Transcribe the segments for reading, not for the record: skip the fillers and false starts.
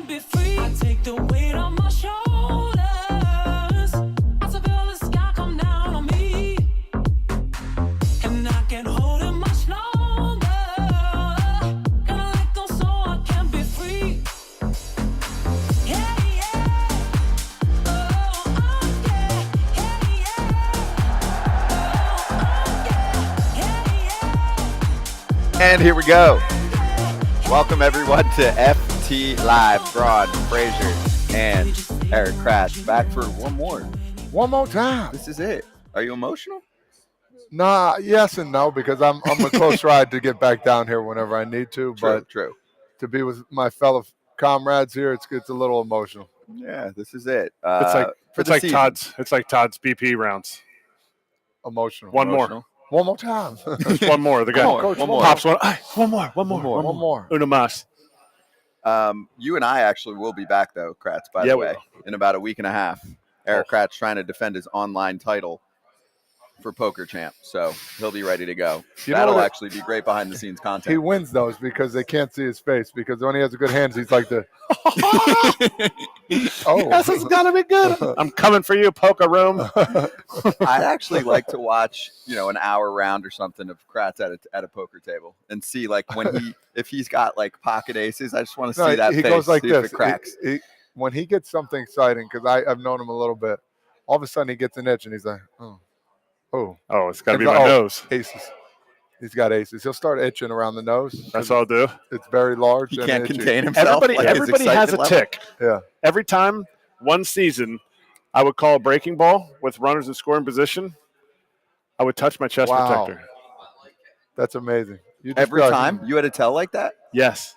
be free. I take the weight on my shoulders. I feel the sky come down on me. And I can't hold it much longer. Gotta let go so I can be free. Yeah, yeah. Oh, yeah. Yeah, yeah. Oh, yeah. And here we go. Welcome everyone to FT Live. Braun, Frazier, and Erik Kratz back for one more time. This is it. Are you emotional? Nah, yes and no, because I'm a close ride to get back down here whenever I need to. But True. To be with my fellow comrades here, it's a little emotional. Yeah, this is it. It's like Todd's BP rounds. Emotional. One more time. Just one more. The guy one more. pops one. One more. Una más. You and I actually will be back though, Kratz, by the way, in about a week and a half. Erik Kratz trying to defend his online title for Poker Champ, so he'll be ready to go. That'll actually be great behind the scenes content. He wins those because they can't see his face, because when he has a good hands, he's like the This is gonna be good. I'm coming for you, poker room. I'd actually like to watch, an hour round or something of Kratz at a poker table and see like if he's got like pocket aces. I just want to see that he face. Goes like see this. If it cracks. When he gets something exciting, because I've known him a little bit, all of a sudden he gets an itch and he's like, it's got to be my nose. Aces. He's got aces. He'll start itching around the nose. That's all I'll do. It's very large. He can't contain himself. Everybody has a tick. Yeah. Every time, one season, I would call a breaking ball with runners in scoring position. I would touch my chest protector. That's amazing. Every time you had a tell like that? Yes.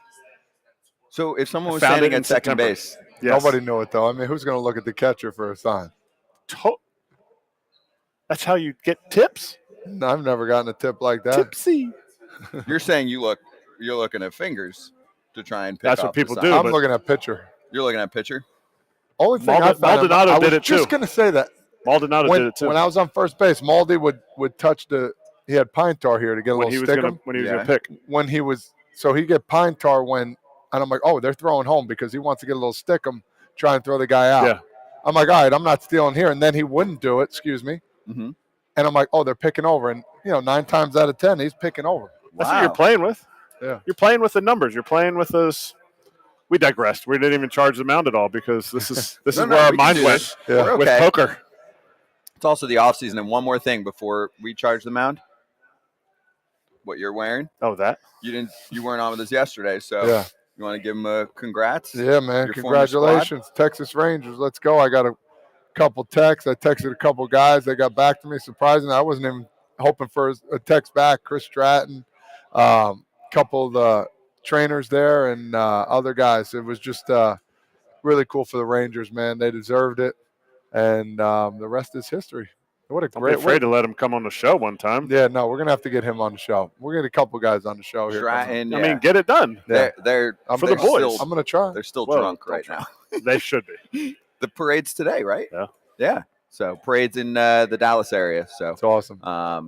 So if someone was standing at second base. Yes. Nobody knew it, though. I mean, who's going to look at the catcher for a sign? That's how you get tips? No, I've never gotten a tip like that. Tipsy. You're saying you're looking at fingers to try and pick That's off what people the do. sign. I'm looking at pitcher. You're looking at pitcher? Only thing I found Maldonado did I was it too. just going to say that. Maldonado did it too. When I was on first base, Maldy would touch he had pine tar here to get a little stick him. When he was going to pick. So he get pine tar and I'm like, they're throwing home because he wants to get a little stick him, try and throw the guy out. Yeah. I'm like, all right, I'm not stealing here. And then he wouldn't do it, excuse me. Mm-hmm. And I'm like, they're picking over. And, 9 times out of 10, he's picking over. That's what you're playing with. Yeah. You're playing with the numbers. You're playing with those. We digressed. We didn't even charge the mound at all because this is where our mind went with poker. It's also the off season. And one more thing before we charge the mound. What you're wearing? Oh, that? You weren't on with us yesterday, so yeah. You want to give them a congrats? Yeah, man. Congratulations. Texas Rangers. Let's go. I got a couple texts. I texted a couple guys. They got back to me. Surprisingly, I wasn't even hoping for a text back. Chris Stratton, couple of the trainers there, and other guys. It was just really cool for the Rangers, man. They deserved it, and the rest is history. What a great! I'm afraid to let him come on the show one time. Yeah, no, we're gonna have to get him on the show. We're gonna get a couple guys on the show here. Stratton, I mean, get it done. Yeah. They're for the boys. I'm gonna try. They're still drunk right now. They should be. The parade's today, right? Yeah. Yeah. So parade's in the Dallas area. So it's awesome.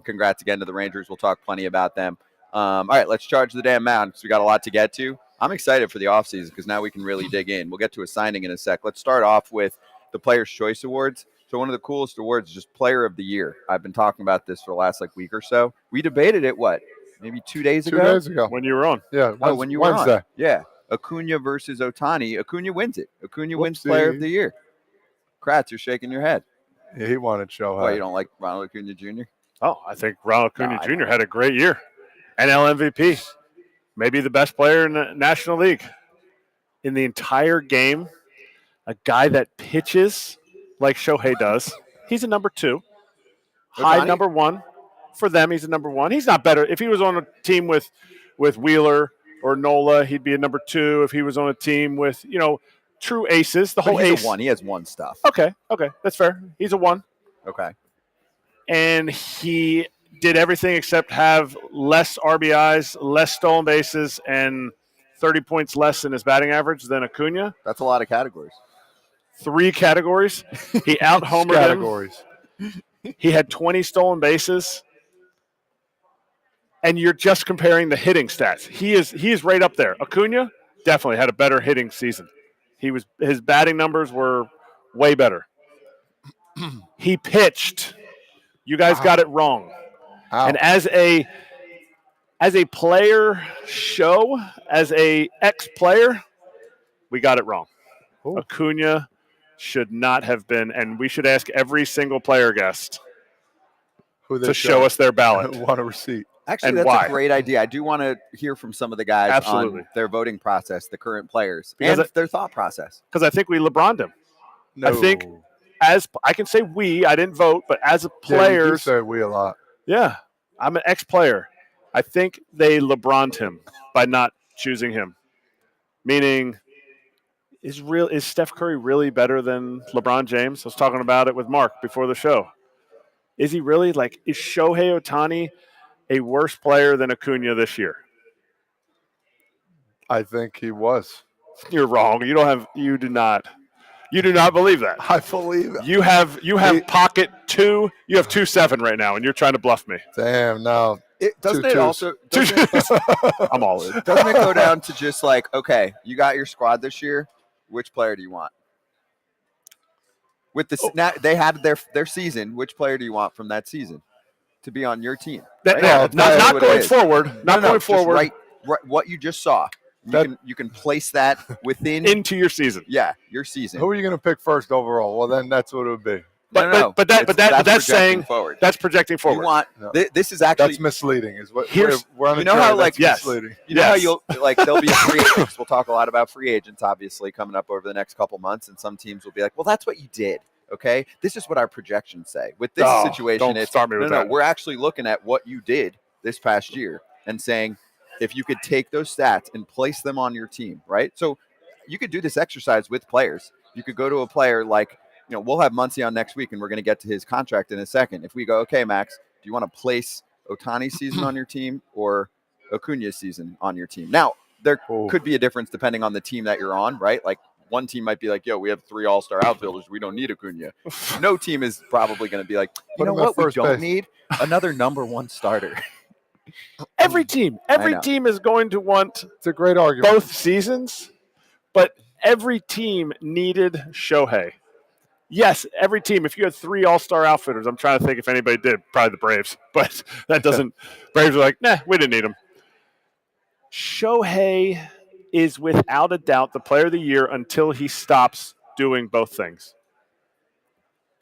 Congrats again to the Rangers. We'll talk plenty about them. All right, let's charge the damn mound because we got a lot to get to. I'm excited for the offseason because now we can really dig in. We'll get to a signing in a sec. Let's start off with the Players' Choice Awards. So one of the coolest awards is just Player of the Year. I've been talking about this for the last week or so. We debated it, maybe 2 days ago? 2 days ago. When you were on. Yeah, when you were on. Yeah. Acuña versus Ohtani. Acuña wins it. Acuña wins Player of the Year. Kratz, you're shaking your head. Yeah, he wanted show. Why, you don't like Ronald Acuña Jr.? Oh, I think Ronald Acuña Jr. had a great year. NL MVP. Maybe the best player in the National League. In the entire game, a guy that pitches like Shohei does. He's a number 2. High number 1. For them, he's a number 1. He's not better. If he was on a team with Wheeler or Nola, he'd be a number 2. If he was on a team with, true aces, He's ace. A 1. He has 1 stuff. Okay. That's fair. He's a 1. Okay. And he did everything except have less RBIs, less stolen bases, and 30 points less in his batting average than Acuña. That's a lot of categories. 3 categories. He out-homered categories. He had 20 stolen bases. And you're just comparing the hitting stats. He is right up there. Acuña definitely had a better hitting season. His batting numbers were way better. He pitched. You guys got it wrong. Ow. And as a player show, as a ex-player, we got it wrong. Ooh. Acuña should not have been, and we should ask every single player guest Who they to show us their ballot. want a receipt. Actually, And that's why? a great idea. I do want to hear from some of the guys Absolutely. on their voting process, the current players, Because and their thought process. Because I think we LeBron'd him. No. I think as I can say we, I didn't vote, but as a Yeah, you do players, say we a lot. yeah, I'm an ex-player. I think they LeBron'd him by not choosing him. Meaning, is Steph Curry really better than LeBron James? I was talking about it with Mark before the show. Is he really? Like, is Shohei Ohtani a worse player than Acuña this year? I think he was. You're wrong. You do not believe that. I believe it. You have pocket 2. You have 2-7 right now, and you're trying to bluff me. Damn, no. Doesn't Two it twos. also doesn't I'm all in. doesn't it go down to just like, okay, you got your squad this year. Which player do you want? With the now they had their season. Which player do you want from that season to be on your team? That, Right? yeah, That's not what going it is. forward. Not No, going just forward right, what you just saw. You can place that within into your season. your season. Who are you going to pick first overall? Well, then that's what it would be. No. But that's projecting saying forward. that's projecting You forward. want No. this is actually That's misleading. Is what Here's- we're on you a know how, journey. like, That's yes. misleading. You know how Yes. you'll there'll be free agents. We'll talk a lot about free agents, obviously, coming up over the next couple months, and some teams will be like, "Well, that's what you did." Okay, this is what our projections say. With this Oh, situation, don't it's start me with no. that. We're actually looking at what you did this past year and saying, if you could take those stats and place them on your team, right? So you could do this exercise with players. You could go to a player like, we'll have Muncy on next week, and we're going to get to his contract in a second. If we go, okay, Max, do you want to place Ohtani's season on your team or Acuña's season on your team? Now, there could be a difference depending on the team that you're on, right? Like, one team might be like, yo, we have 3 all-star outfielders. We don't need Acuña. No team is probably going to be like, you Put know him at what? We first don't base. need another number 1 starter. Every team know. is going to want It's a great argument. both seasons, but every team needed Shohei. Yes, every team. If you had 3 all-star outfitters, I'm trying to think if anybody did. Probably the Braves, but that doesn't. Braves are like, nah, we didn't need him. Shohei is without a doubt the player of the year until he stops doing both things.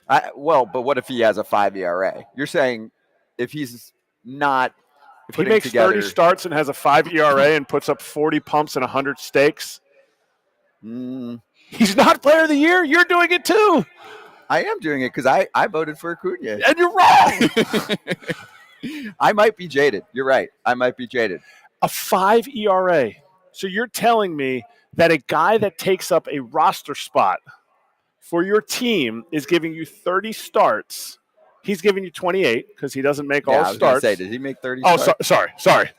But what if he has a 5 ERA? You're saying if he's not If he putting makes together 30 starts and has a 5 ERA and puts up 40 pumps and 100 stakes, he's not player of the year. You're doing it too. I am doing it because I voted for Acuña. And you're wrong. I might be jaded. You're right. I might be jaded. A 5 ERA. So you're telling me that a guy that takes up a roster spot for your team is giving you 30 starts. He's giving you 28 because he doesn't make all I was gonna starts. say, did he make 30 Oh, starts? sorry.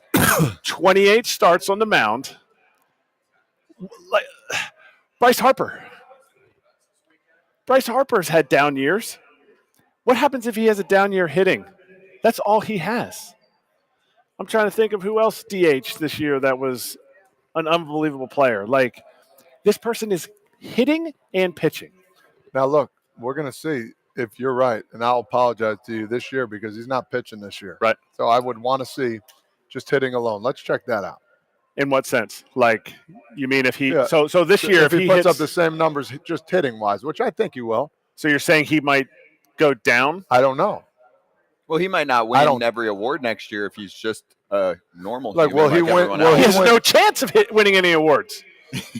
28 starts on the mound. Like Bryce Harper. Bryce Harper's had down years. What happens if he has a down year hitting? That's all he has. I'm trying to think of who else DH this year that was an unbelievable player. Like, this person is hitting and pitching. Now, look, we're going to see if you're right, and I'll apologize to you this year because he's not pitching this year. Right. So I would want to see just hitting alone. Let's check that out. In what sense? Like, you mean if he Yeah. so this year if he puts hits, up the same numbers just hitting wise, which I think he will. so you're saying he might go down? I don't know. Well, he might not win every award next year if he's just a normal Like, human will he win- everyone will else. He he has win- no chance of winning any awards.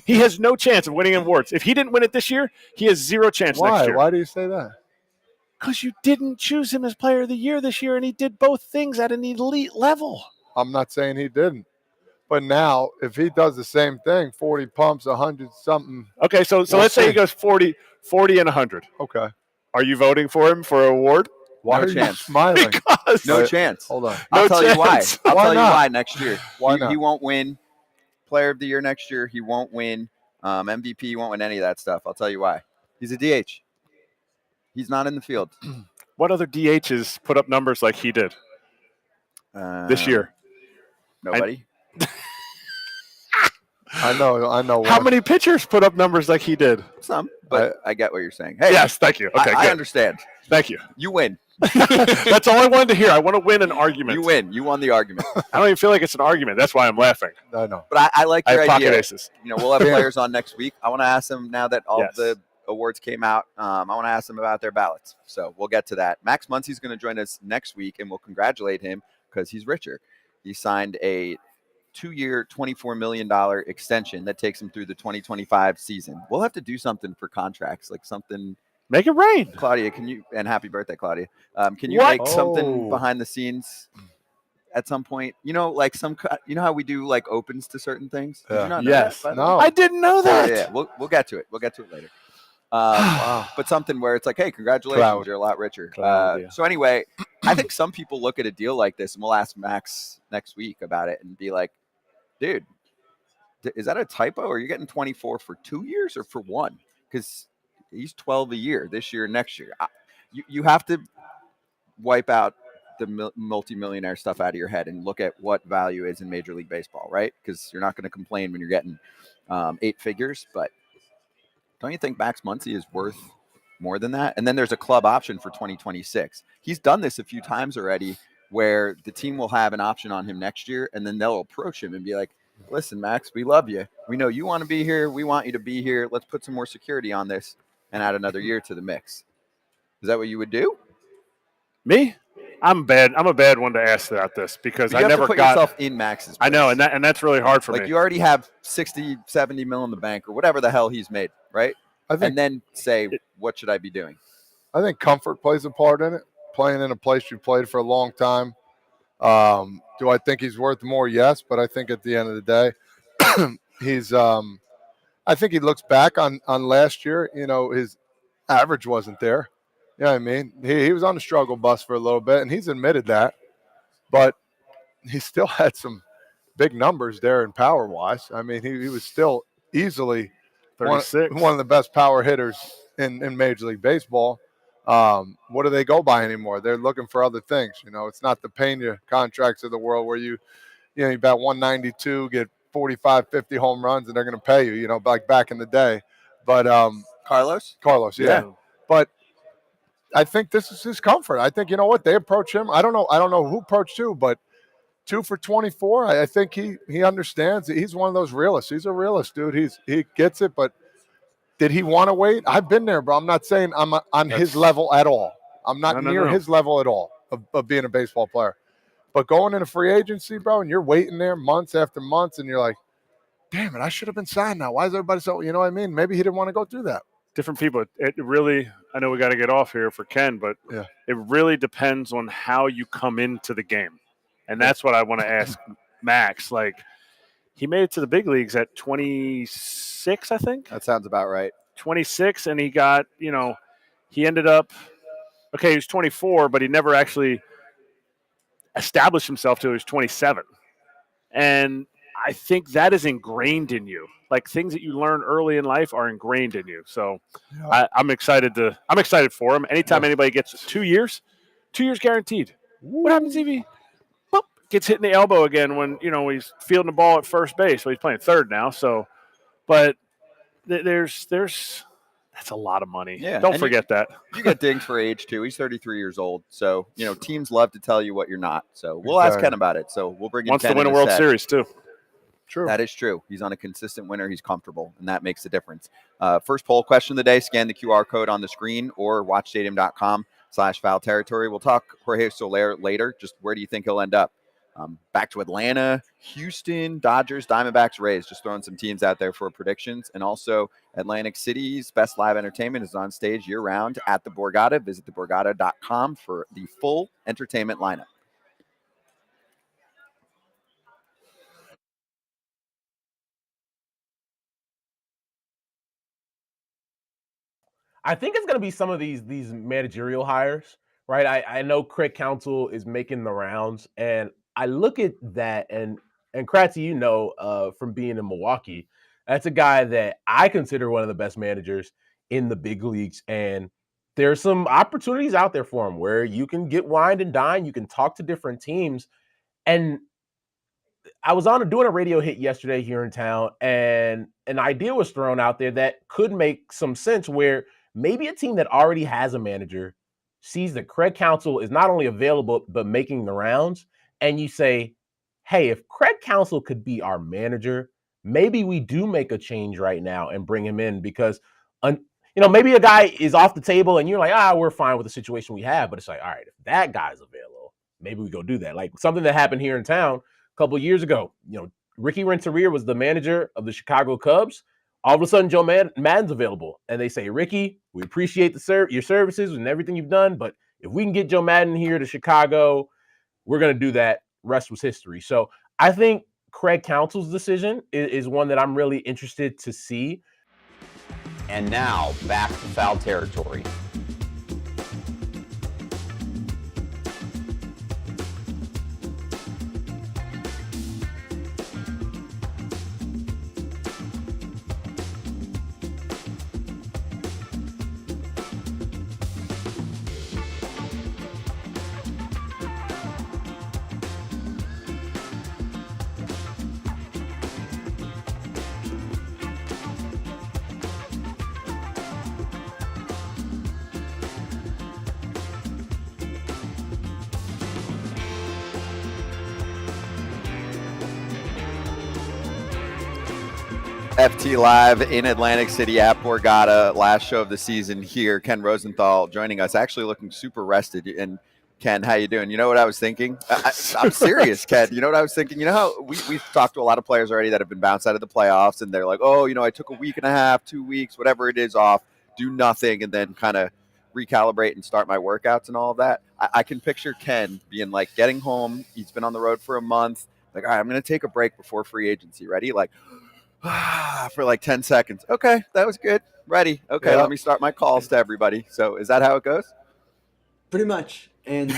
He has no chance of winning awards. If he didn't win it this year, he has zero chance next Why? year. Why do you say that? Because you didn't choose him as player of the year this year, and he did both things at an elite level. I'm not saying he didn't. But now, if he does the same thing, 40 pumps, 100 something, Okay, so We'll let's say he see. goes 40 and 100. okay. Are you voting for him for an award? Why No are you chance. smiling? Because No Wait, chance. Hold on. I'll No tell you why. chance. I'll Why tell you not? why next year. Why he, not? he won't win Player of the Year next year. He won't win MVP. He won't win any of that stuff. I'll tell you why. He's a DH. He's not in the field what other DHs put up numbers like he did this year? Nobody. I know. How one. many pitchers put up numbers like he did? Some, but I get what you're saying. Hey, Yes, thank you. Okay, I good. understand. Thank you. You win. That's all I wanted to hear. I want to win an argument. You win. You won the argument. I don't even feel like it's an argument. That's why I'm laughing. I know. But I like I your have pocket idea. aces. We'll have players on next week. I want to ask them now that all Yes. the awards came out. I want to ask them about their ballots. So we'll get to that. Max Muncy's going to join us next week, and we'll congratulate him because he's richer. He signed a 2-year, $24 million extension that takes him through the 2025 season. We'll have to do something for contracts, like something. Make it rain. Claudia, can you, and happy birthday, Claudia. Can you What? make something behind the scenes at some point? Like how we do like opens to certain things? Did you not know Yes. that, by the way? No. I didn't know that. Yeah, we'll get to it. We'll get to it later. But something where it's like, hey, congratulations, Cloud. you're a lot richer. Cloud, yeah. So anyway, I think some people look at a deal like this, and we'll ask Max next week about it and be like, dude, is that a typo? Or are you getting 24 for 2 years or for one? Because he's 12 a year this year and next year. You have to wipe out the multimillionaire stuff out of your head and look at what value is in Major League Baseball, right? Because you're not going to complain when you're getting 8 figures, but don't you think Max Muncy is worth more than that? And then there's a club option for 2026. He's done this a few times already where the team will have an option on him next year, and then they'll approach him and be like, listen, Max, we love you. We know you want to be here. We want you to be here. Let's put some more security on this and add another year to the mix. Is that what you would do? Me? I'm bad. I'm a bad one to ask about this because But you I have never to put got. yourself in Max's place. I know, and that's really hard for like me. you already have 60, 70 mil in the bank or whatever the hell he's made, right? I think And then say, what should I be doing? comfort plays a part in it. Playing in a place you played for a long time. Do I think he's worth more? Yes, but I think at the end of the day, he's. I think he looks back on last year. His average wasn't there. You know what I mean? He was on the struggle bus for a little bit, and he's admitted that. But he still had some big numbers there in power wise. I mean, he was still easily 36. one of the best power hitters in Major League Baseball. What do they go by anymore? They're looking for other things. It's not the Pena contracts of the world where you bat 192, get 45, 50 home runs, and they're going to pay you, like back in the day. But Carlos? Carlos, yeah. But I think this is his comfort. I think, they approach him. I don't know who approached who, but 2 for 24, I think he understands. He's one of those realists. He's a realist, dude. He gets it, but did he want to wait? I've been there, bro. I'm not saying I'm on his level at all. I'm not near his level at all of being a baseball player. But going into free agency, bro, and you're waiting there months after months, and you're like, damn it, I should have been signed now. Why is everybody so, you know what I mean? Maybe he didn't want to go through that. Different people. It really, I know we got to get off here for Ken, but Yeah. It really depends on how you come into the game. And that's what I want to ask Max. Like, he made it to the big leagues at 26, I think. That sounds about right. 26, and he got, he ended up, okay, he was 24, but he never actually established himself till he was 27. And I think that is ingrained in you. Like, things that you learn early in life are ingrained in you. So I'm excited for him. Anytime anybody gets 2 years guaranteed. What happens if he gets hit in the elbow again when, he's fielding the ball at first base? Well, he's playing third now. So, but there's that's a lot of money. Yeah, Don't and forget that. You get dinged for age too. He's 33 years old. So, teams love to tell you what you're not. So we'll ask Ken about it. So we'll bring in Wants Ken to win a in World set. Series too. True. That is true. He's on a consistent winner. He's comfortable, and that makes a difference. First poll question of the day, scan the QR code on the screen or watchstadium.com/foul territory. We'll talk Jorge Soler later. Just where do you think he'll end up? Back to Atlanta, Houston, Dodgers, Diamondbacks, Rays. Just throwing some teams out there for predictions. And also Atlantic City's best live entertainment is on stage year-round at the Borgata. Visit theborgata.com for the full entertainment lineup. I think it's going to be some of these managerial hires, right? I know Craig Counsell is making the rounds, and I look at that, and Kratz, from being in Milwaukee, that's a guy that I consider one of the best managers in the big leagues, and there's some opportunities out there for him where you can get wined and dine, you can talk to different teams, and I was doing a radio hit yesterday here in town, and an idea was thrown out there that could make some sense where maybe a team that already has a manager sees that Craig Counsell is not only available, but making the rounds. And you say, hey, if Craig Counsell could be our manager, maybe we do make a change right now and bring him in because, maybe a guy is off the table and you're like, we're fine with the situation we have. But it's like, all right, if that guy's available, maybe we go do that. Like something that happened here in town a couple of years ago. Ricky Renteria was the manager of the Chicago Cubs. All of a sudden, Joe Madden's available. And they say, Ricky, we appreciate your services and everything you've done. But if we can get Joe Madden here to Chicago, we're going to do that. Rest was history. So I think Craig Counsell's decision is one that I'm really interested to see. And now, back to Foul Territory. FT Live in Atlantic City at Borgata, last show of the season here. Ken Rosenthal joining us, actually looking super rested. And Ken, how you doing? You know what I was thinking? I'm serious, Ken. You know what I was thinking? You know how we've talked to a lot of players already that have been bounced out of the playoffs, and they're like, I took a week and a half, 2 weeks, whatever it is off, do nothing, and then kind of recalibrate and start my workouts and all of that. I can picture Ken being like getting home. He's been on the road for a month. Like, all right, I'm going to take a break before free agency. Ready? Like, for like 10 seconds. Okay, that was good. Ready. Okay, Yeah. Let me start my calls to everybody. So is that how it goes? Pretty much. And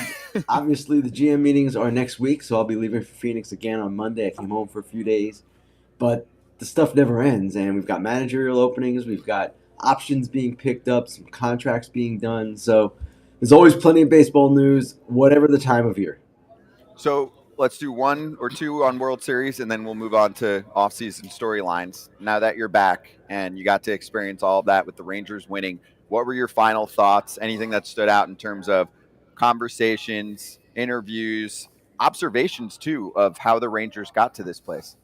obviously the GM meetings are next week, so I'll be leaving for Phoenix again on Monday. I came home for a few days. But the stuff never ends, and we've got managerial openings, we've got options being picked up, some contracts being done. So there's always plenty of baseball news, whatever the time of year. So let's do one or two on World Series, and then we'll move on to off-season storylines. Now that you're back and you got to experience all of that with the Rangers winning, what were your final thoughts? Anything that stood out in terms of conversations, interviews, observations, too, of how the Rangers got to this place?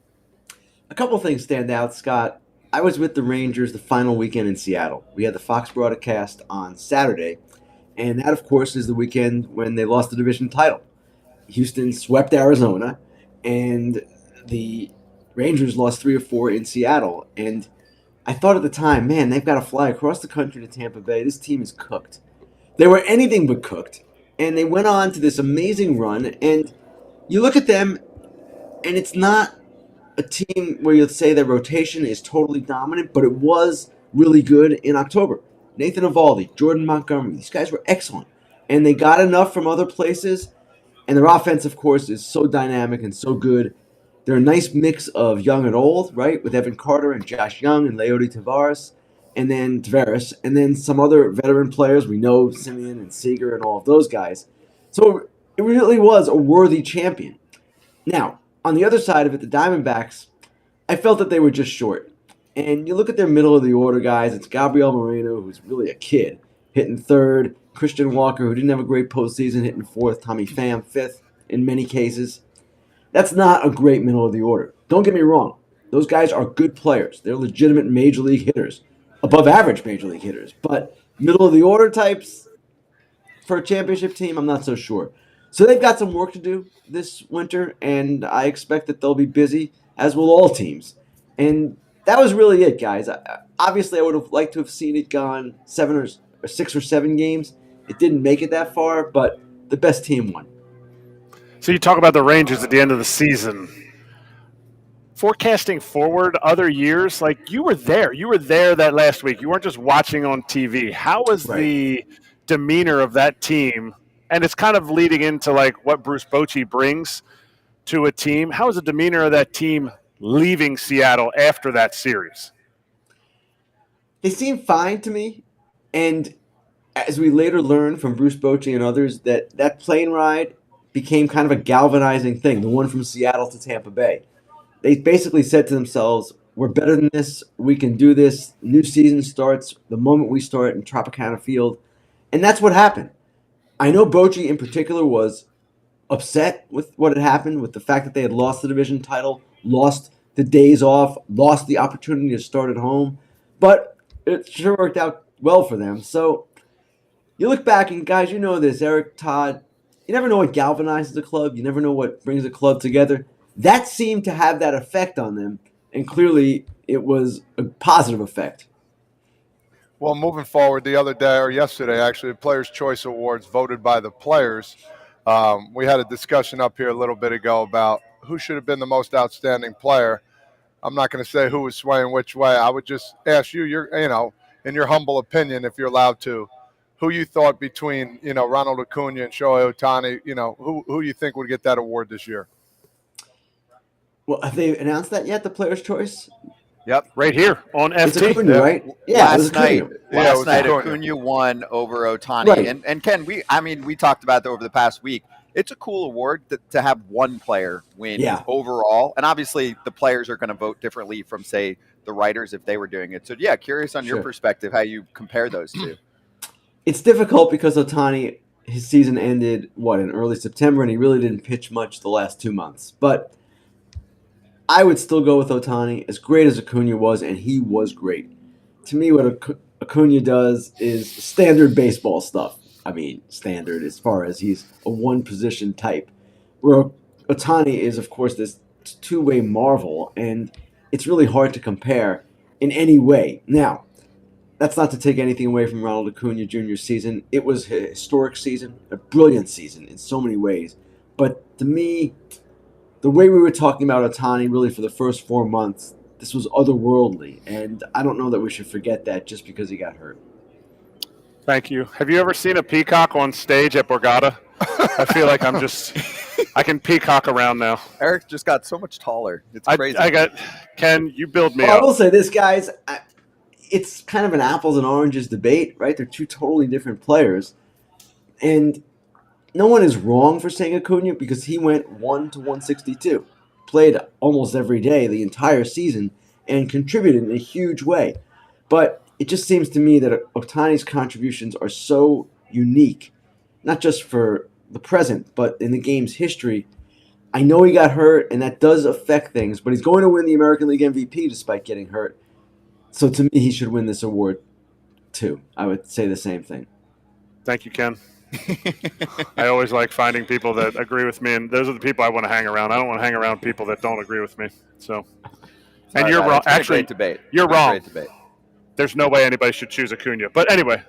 A couple things stand out, Scott. I was with the Rangers the final weekend in Seattle. We had the Fox broadcast on Saturday, and that, of course, is the weekend when they lost the division title. Houston swept Arizona, and the Rangers lost 3 or 4 in Seattle. And I thought at the time, man, they've got to fly across the country to Tampa Bay. This team is cooked. They were anything but cooked, and they went on to this amazing run. And you look at them, and it's not a team where you'll say their rotation is totally dominant, but it was really good in October. Nathan Eovaldi, Jordan Montgomery, these guys were excellent. And they got enough from other places. And their offense, of course, is so dynamic and so good. They're a nice mix of young and old, right? With Evan Carter and Josh Young and Leody Taveras, and then some other veteran players. We know Simeon and Seager and all of those guys. So it really was a worthy champion. Now, on the other side of it, the Diamondbacks, I felt that they were just short. And you look at their middle of the order guys, it's Gabriel Moreno, who's really a kid, hitting third. Christian Walker, who didn't have a great postseason, hitting fourth. Tommy Pham, fifth in many cases. That's not a great middle of the order. Don't get me wrong. Those guys are good players. They're legitimate major league hitters, above average major league hitters. But middle of the order types for a championship team, I'm not so sure. So they've got some work to do this winter, and I expect that they'll be busy, as will all teams. And that was really it, guys. Obviously, I would have liked to have seen it gone 6 or 7 games. It didn't make it that far, but the best team won. So you talk about the Rangers at the end of the season. Forecasting forward other years, like you were there. You were there that last week. You weren't just watching on TV. How was the demeanor of that team? And it's kind of leading into like what Bruce Bochy brings to a team. How was the demeanor of that team leaving Seattle after that series? They seemed fine to me. And as we later learned from Bruce Bochy and others, that plane ride became kind of a galvanizing thing, the one from Seattle to Tampa Bay. They basically said to themselves, we're better than this. We can do this. New season starts the moment we start in Tropicana Field. And that's what happened. I know Bochy in particular was upset with what had happened, with the fact that they had lost the division title, lost the days off, lost the opportunity to start at home. But it sure worked out well for them. So you look back, and guys, you know this, Erik, Todd, you never know what galvanizes a club. You never know what brings a club together. That seemed to have that effect on them, and clearly it was a positive effect. Well, moving forward, the other day, or yesterday actually, the Players' Choice Awards voted by the players. We had a discussion up here a little bit ago about who should have been the most outstanding player. I'm not going to say who was swaying which way. I would just ask you, in your humble opinion, if you're allowed to, who you thought between, Ronald Acuña and Shohei Ohtani, who you think would get that award this year? Well, have they announced that yet, the Players' Choice? Yep. Right here on It's FT. Acuña, right? Yeah, it was Last night, Acuña. last night Acuña. Acuña won over Ohtani. Right. And Ken, we talked about that over the past week. It's a cool award to have one player win overall. And obviously the players are going to vote differently from, say, the writers if they were doing it. So, yeah, curious on your perspective how you compare those two. It's difficult because Ohtani, his season ended, in early September, and he really didn't pitch much the last 2 months. But I would still go with Ohtani, as great as Acuña was, and he was great. To me, what Acuña does is standard baseball stuff. I mean, standard as far as he's a one-position type. Where Ohtani is, of course, this two-way marvel, and it's really hard to compare in any way. Now, that's not to take anything away from Ronald Acuña Jr.'s season. It was a historic season, a brilliant season in so many ways. But to me, the way we were talking about Ohtani really for the first 4 months, this was otherworldly. And I don't know that we should forget that just because he got hurt. Thank you. Have you ever seen a peacock on stage at Borgata? I feel like I can peacock around now. Erik just got so much taller. It's crazy. Ken, you build me up. I will up. say this, guys. It's kind of an apples and oranges debate, right? They're two totally different players. And no one is wrong for saying Acuña because he went 1 to 162, played almost every day the entire season, and contributed in a huge way. But it just seems to me that Ohtani's contributions are so unique, not just for the present, but in the game's history. I know he got hurt, and that does affect things, but he's going to win the American League MVP despite getting hurt. So to me, he should win this award, too. I would say the same thing. Thank you, Ken. I always like finding people that agree with me, and those are the people I want to hang around. I don't want to hang around people that don't agree with me. So, and you're wrong. Actually, great debate. You're wrong. Great debate. There's no way anybody should choose Acuña. But anyway,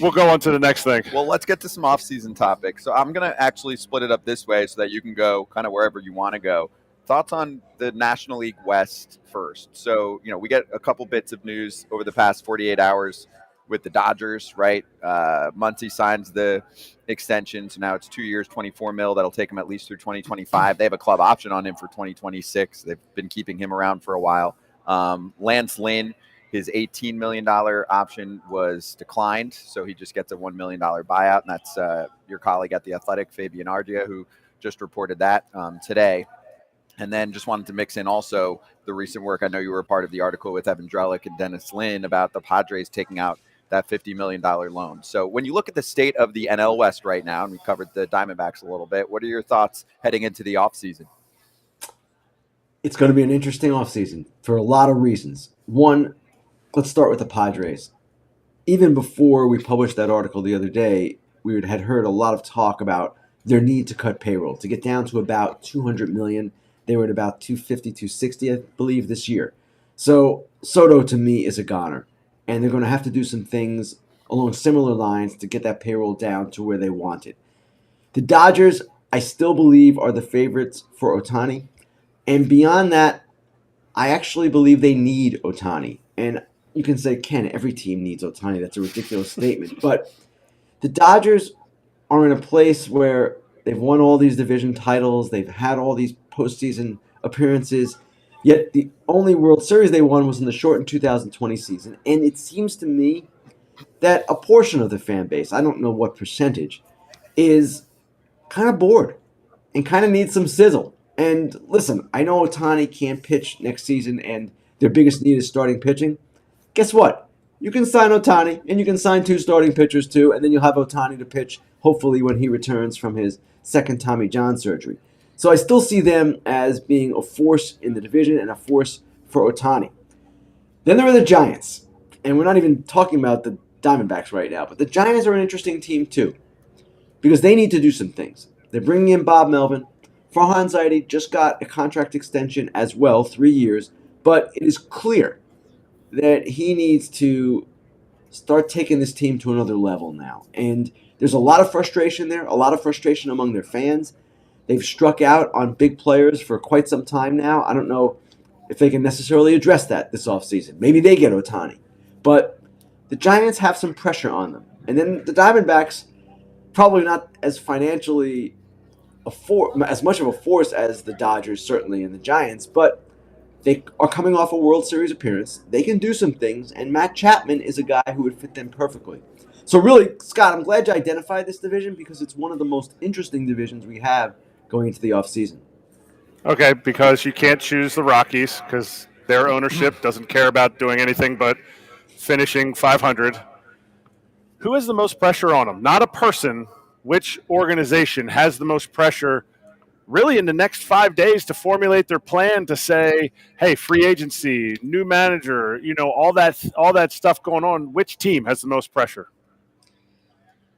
we'll go on to the next thing. Well, let's get to some off-season topics. So I'm going to actually split it up this way so that you can go kind of wherever you want to go. Thoughts on the National League West first. So, we get a couple bits of news over the past 48 hours with the Dodgers, right? Muncy signs the extension, so now it's 2 years, $24 million. That'll take him at least through 2025. They have a club option on him for 2026. They've been keeping him around for a while. Lance Lynn, his $18 million option was declined, so he just gets a $1 million buyout, and that's your colleague at The Athletic, Fabian Ardea, who just reported that today. And then just wanted to mix in also the recent work. I know you were a part of the article with Evan Drellick and Dennis Lin about the Padres taking out that $50 million loan. So when you look at the state of the NL West right now, and we covered the Diamondbacks a little bit, what are your thoughts heading into the offseason? It's going to be an interesting offseason for a lot of reasons. One, let's start with the Padres. Even before we published that article the other day, we had heard a lot of talk about their need to cut payroll, to get down to about $200 million. They were at about 250, 260, I believe, this year. So Soto, to me, is a goner. And they're going to have to do some things along similar lines to get that payroll down to where they want it. The Dodgers, I still believe, are the favorites for Ohtani. And beyond that, I actually believe they need Ohtani. And you can say, Ken, every team needs Ohtani. That's a ridiculous statement. But the Dodgers are in a place where they've won all these division titles. They've had all these postseason appearances. Yet the only World Series they won was in the shortened 2020 season. And it seems to me that a portion of the fan base, I don't know what percentage, is kind of bored and kind of need some sizzle. And listen, I know Ohtani can't pitch next season and their biggest need is starting pitching. Guess what? You can sign Ohtani and you can sign 2 starting pitchers too, and then you'll have Ohtani to pitch hopefully when he returns from his second Tommy John surgery. So I still see them as being a force in the division and a force for Ohtani. Then there are the Giants. And we're not even talking about the Diamondbacks right now, but the Giants are an interesting team too because they need to do some things. They're bringing in Bob Melvin. Farhan Zaidi just got a contract extension as well, 3 years, but it is clear that he needs to start taking this team to another level now. And there's a lot of frustration there, a lot of frustration among their fans. They've struck out on big players for quite some time now. I don't know if they can necessarily address that this offseason. Maybe they get Ohtani. But the Giants have some pressure on them. And then the Diamondbacks, probably not as financially as much of a force as the Dodgers, certainly, and the Giants, but they are coming off a World Series appearance. They can do some things, and Matt Chapman is a guy who would fit them perfectly. So really, Scott, I'm glad you identified this division because it's one of the most interesting divisions we have going into the offseason. Okay, because you can't choose the Rockies because their ownership doesn't care about doing anything but finishing 500. Who has the most pressure on them? Not a person. Which organization has the most pressure really in the next 5 days to formulate their plan to say, hey, free agency, new manager, all that stuff going on? Which team has the most pressure?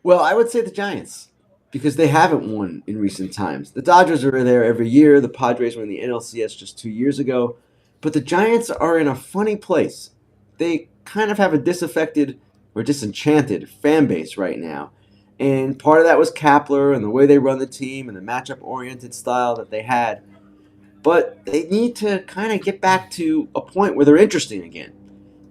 Well, I would say the Giants because they haven't won in recent times. The Dodgers are there every year. The Padres were in the NLCS just 2 years ago. But the Giants are in a funny place. They kind of have a disaffected or disenchanted fan base right now. And part of that was Kapler and the way they run the team and the matchup-oriented style that they had. But they need to kind of get back to a point where they're interesting again.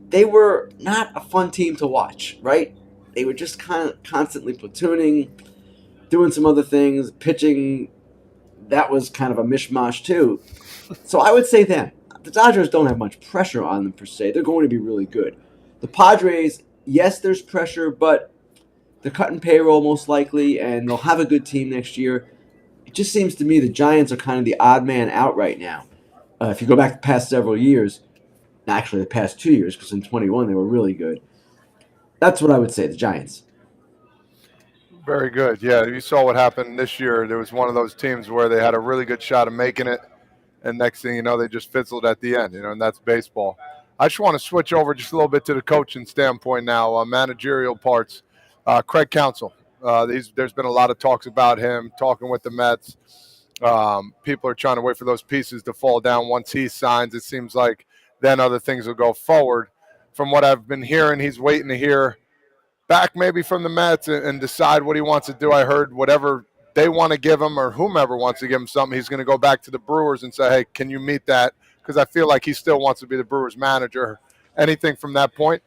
They were not a fun team to watch, right? They were just kind of constantly platooning, doing some other things, pitching. That was kind of a mishmash too. So I would say them. The Dodgers don't have much pressure on them per se. They're going to be really good. The Padres, yes, there's pressure, but they're cutting payroll most likely, and they'll have a good team next year. It just seems to me the Giants are kind of the odd man out right now. If you go back the past several years, actually the past 2 years, because in 21 they were really good. That's what I would say, the Giants. Very good. Yeah, you saw what happened this year. There was one of those teams where they had a really good shot of making it, and next thing you know, they just fizzled at the end, and that's baseball. I just want to switch over just a little bit to the coaching standpoint now, managerial parts. Craig Counsell, there's been a lot of talks about him, talking with the Mets. People are trying to wait for those pieces to fall down. Once he signs, it seems like then other things will go forward. From what I've been hearing, he's waiting to hear back maybe from the Mets and decide what he wants to do. I heard whatever they want to give him or whomever wants to give him something, he's going to go back to the Brewers and say, hey, can you meet that? Because I feel like he still wants to be the Brewers manager. Anything from that point?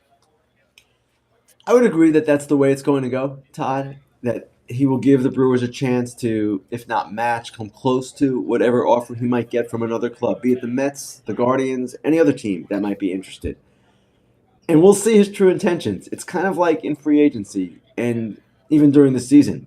I would agree that that's the way it's going to go, Todd, that he will give the Brewers a chance to, if not match, come close to whatever offer he might get from another club, be it the Mets, the Guardians, any other team that might be interested. And we'll see his true intentions. It's kind of like in free agency and even during the season.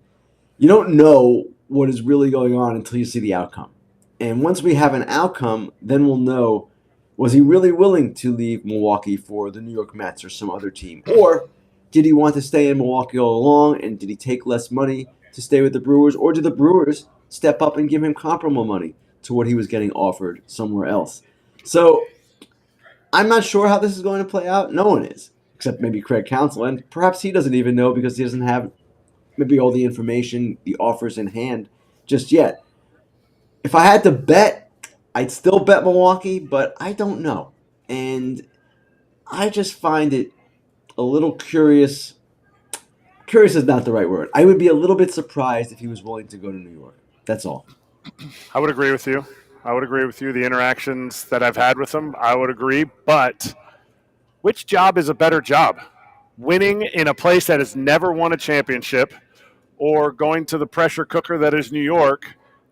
You don't know what is really going on until you see the outcome. And once we have an outcome, then we'll know, was he really willing to leave Milwaukee for the New York Mets or some other team? Or did he want to stay in Milwaukee all along, and did he take less money to stay with the Brewers? Or did the Brewers step up and give him comparable money to what he was getting offered somewhere else? So I'm not sure how this is going to play out. No one is, except maybe Craig Counsell. And perhaps he doesn't even know because he doesn't have maybe all the information, the offers in hand just yet. If I had to bet, I'd still bet Milwaukee, but I don't know. And I just find it a little curious. Curious is not the right word. I would be a little bit surprised if he was willing to go to New York. That's all. I would agree with you. The interactions that I've had with him, I would agree. But which job is a better job? Winning in a place that has never won a championship or going to the pressure cooker that is New York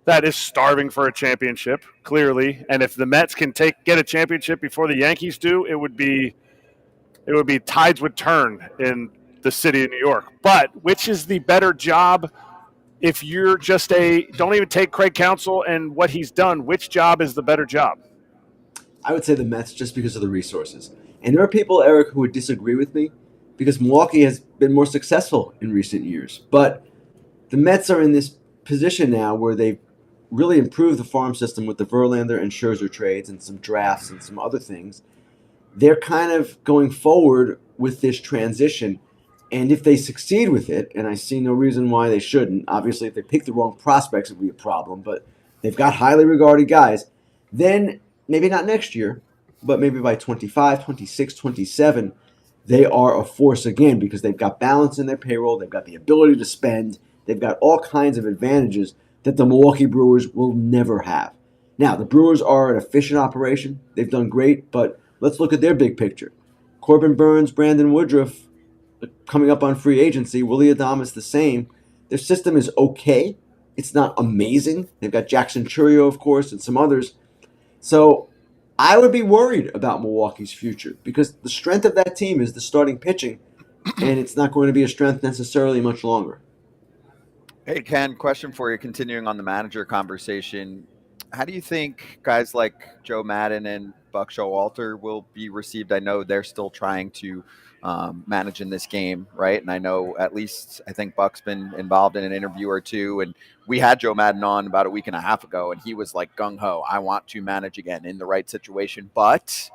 that is starving for a championship, clearly. And if the Mets can get a championship before the Yankees do, it would be tides would turn in the city of New York. But which is the better job? if you're just don't even take Craig Counsell and what he's done, which job is the better job? I would say the Mets just because of the resources. And there are people, Eric, who would disagree with me because Milwaukee has been more successful in recent years. But the Mets are in this position now where they've really improved the farm system with the Verlander and Scherzer trades and some drafts and some other things. They're kind of going forward with this transition. And if they succeed with it, and I see no reason why they shouldn't, obviously if they pick the wrong prospects it would be a problem, but they've got highly regarded guys, then maybe not next year, but maybe by 25, 26, 27, they are a force again because they've got balance in their payroll, they've got the ability to spend, they've got all kinds of advantages that the Milwaukee Brewers will never have. Now, the Brewers are an efficient operation. They've done great, but let's look at their big picture. Corbin Burns, Brandon Woodruff coming up on free agency. Willie Adames the same. Their system is okay. It's not amazing. They've got Jackson Chourio, of course, and some others. So I would be worried about Milwaukee's future because the strength of that team is the starting pitching, and it's not going to be a strength necessarily much longer. Hey, Ken, question for you, continuing on the manager conversation. How do you think guys like Joe Maddon and Buck Showalter will be received? I know they're still trying to manage in this game, right? And I know at least I think Buck's been involved in an interview or two. And we had Joe Maddon on about a week and a half ago, and he was like gung-ho. I want to manage again in the right situation, but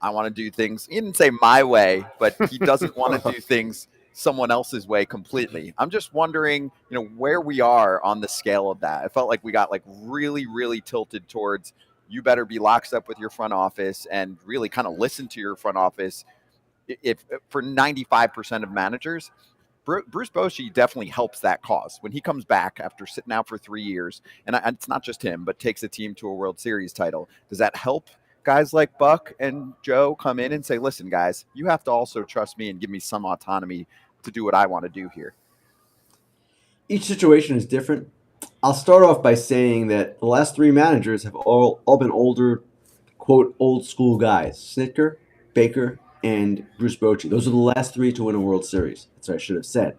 I want to do things. He didn't say my way, but he doesn't want to do things someone else's way completely. I'm just wondering, where we are on the scale of that. I felt like we got like really, really tilted towards you better be lockstep with your front office and really kind of listen to your front office. If for 95% of managers, Bruce Bochy definitely helps that cause. When he comes back after sitting out for 3 years, and it's not just him, but takes a team to a World Series title, does that help guys like Buck and Joe come in and say, listen, guys, you have to also trust me and give me some autonomy to do what I want to do here? Each situation is different. I'll start off by saying that the last 3 managers have all been older, quote, old school guys. Snitker, Baker, and Bruce Bochy. Those are the last 3 to win a World Series. That's what I should have said.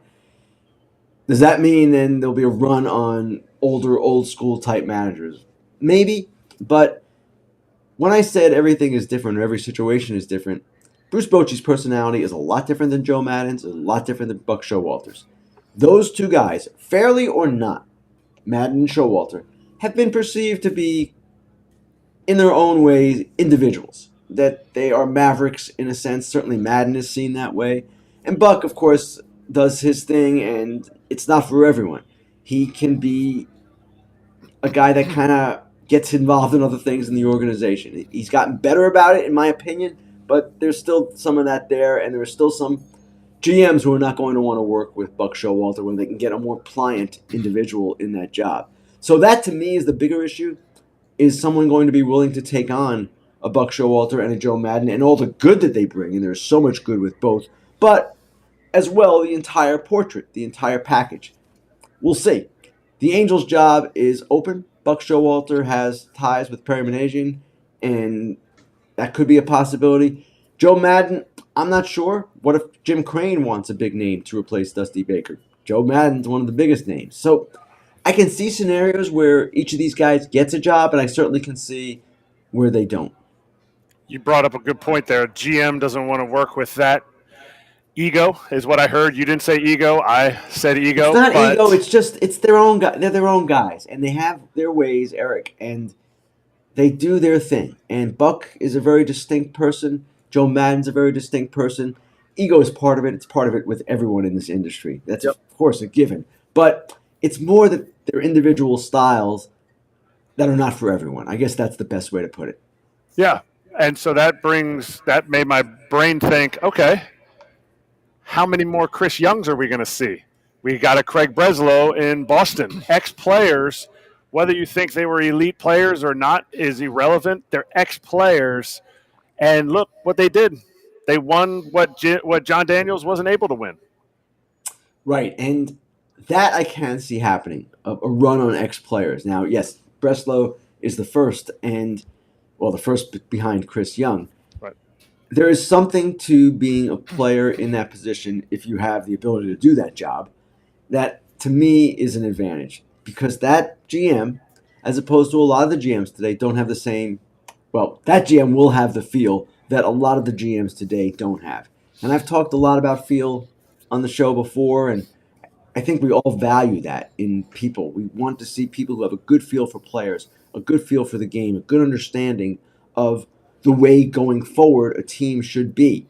Does that mean then there'll be a run on older, old school type managers? Maybe, but when I said everything is different or every situation is different, Bruce Bochy's personality is a lot different than Joe Maddon's, a lot different than Buck Showalter's. Those 2 guys, fairly or not, Maddon and Showalter, have been perceived to be, in their own ways, individuals. That they are mavericks in a sense. Certainly Maddon is seen that way. And Buck, of course, does his thing, and it's not for everyone. He can be a guy that kind of gets involved in other things in the organization. He's gotten better about it, in my opinion, but there's still some of that there, and there are still some GMs who are not going to want to work with Buck Showalter when they can get a more pliant individual in that job. So that, to me, is the bigger issue. Is someone going to be willing to take on a Buck Showalter and a Joe Maddon and all the good that they bring, and there's so much good with both, but as well the entire portrait, the entire package. We'll see. The Angels' job is open. Buck Showalter has ties with Perry Minasian, and that could be a possibility. Joe Maddon, I'm not sure. What if Jim Crane wants a big name to replace Dusty Baker? Joe Maddon's one of the biggest names. So I can see scenarios where each of these guys gets a job, and I certainly can see where they don't. You brought up a good point there. GM doesn't want to work with that. Ego is what I heard. You didn't say ego. I said ego. It's not ego. It's their own guy. They're their own guys, and they have their ways, Eric, and they do their thing. And Buck is a very distinct person. Joe Maddon's a very distinct person. Ego is part of it. It's part of it with everyone in this industry. That's, of course, a given. But it's more that they're individual styles that are not for everyone. I guess that's the best way to put it. Yeah. And so that made my brain think, okay, how many more Chris Youngs are we going to see? We got a Craig Breslow in Boston. Ex-players, whether you think they were elite players or not is irrelevant. They're ex-players. And look what they did. They won what John Daniels wasn't able to win. Right, and that I can see happening, a run on ex-players. Now, yes, Breslow is the first, and, well, the first behind Chris Young. Right. There is something to being a player in that position if you have the ability to do that job that to me, is an advantage because that GM, as opposed to a lot of the GMs today, don't have the same. Well, that GM will have the feel that a lot of the GMs today don't have. And I've talked a lot about feel on the show before, and I think we all value that in people. We want to see people who have a good feel for players, a good feel for the game, a good understanding of the way going forward a team should be.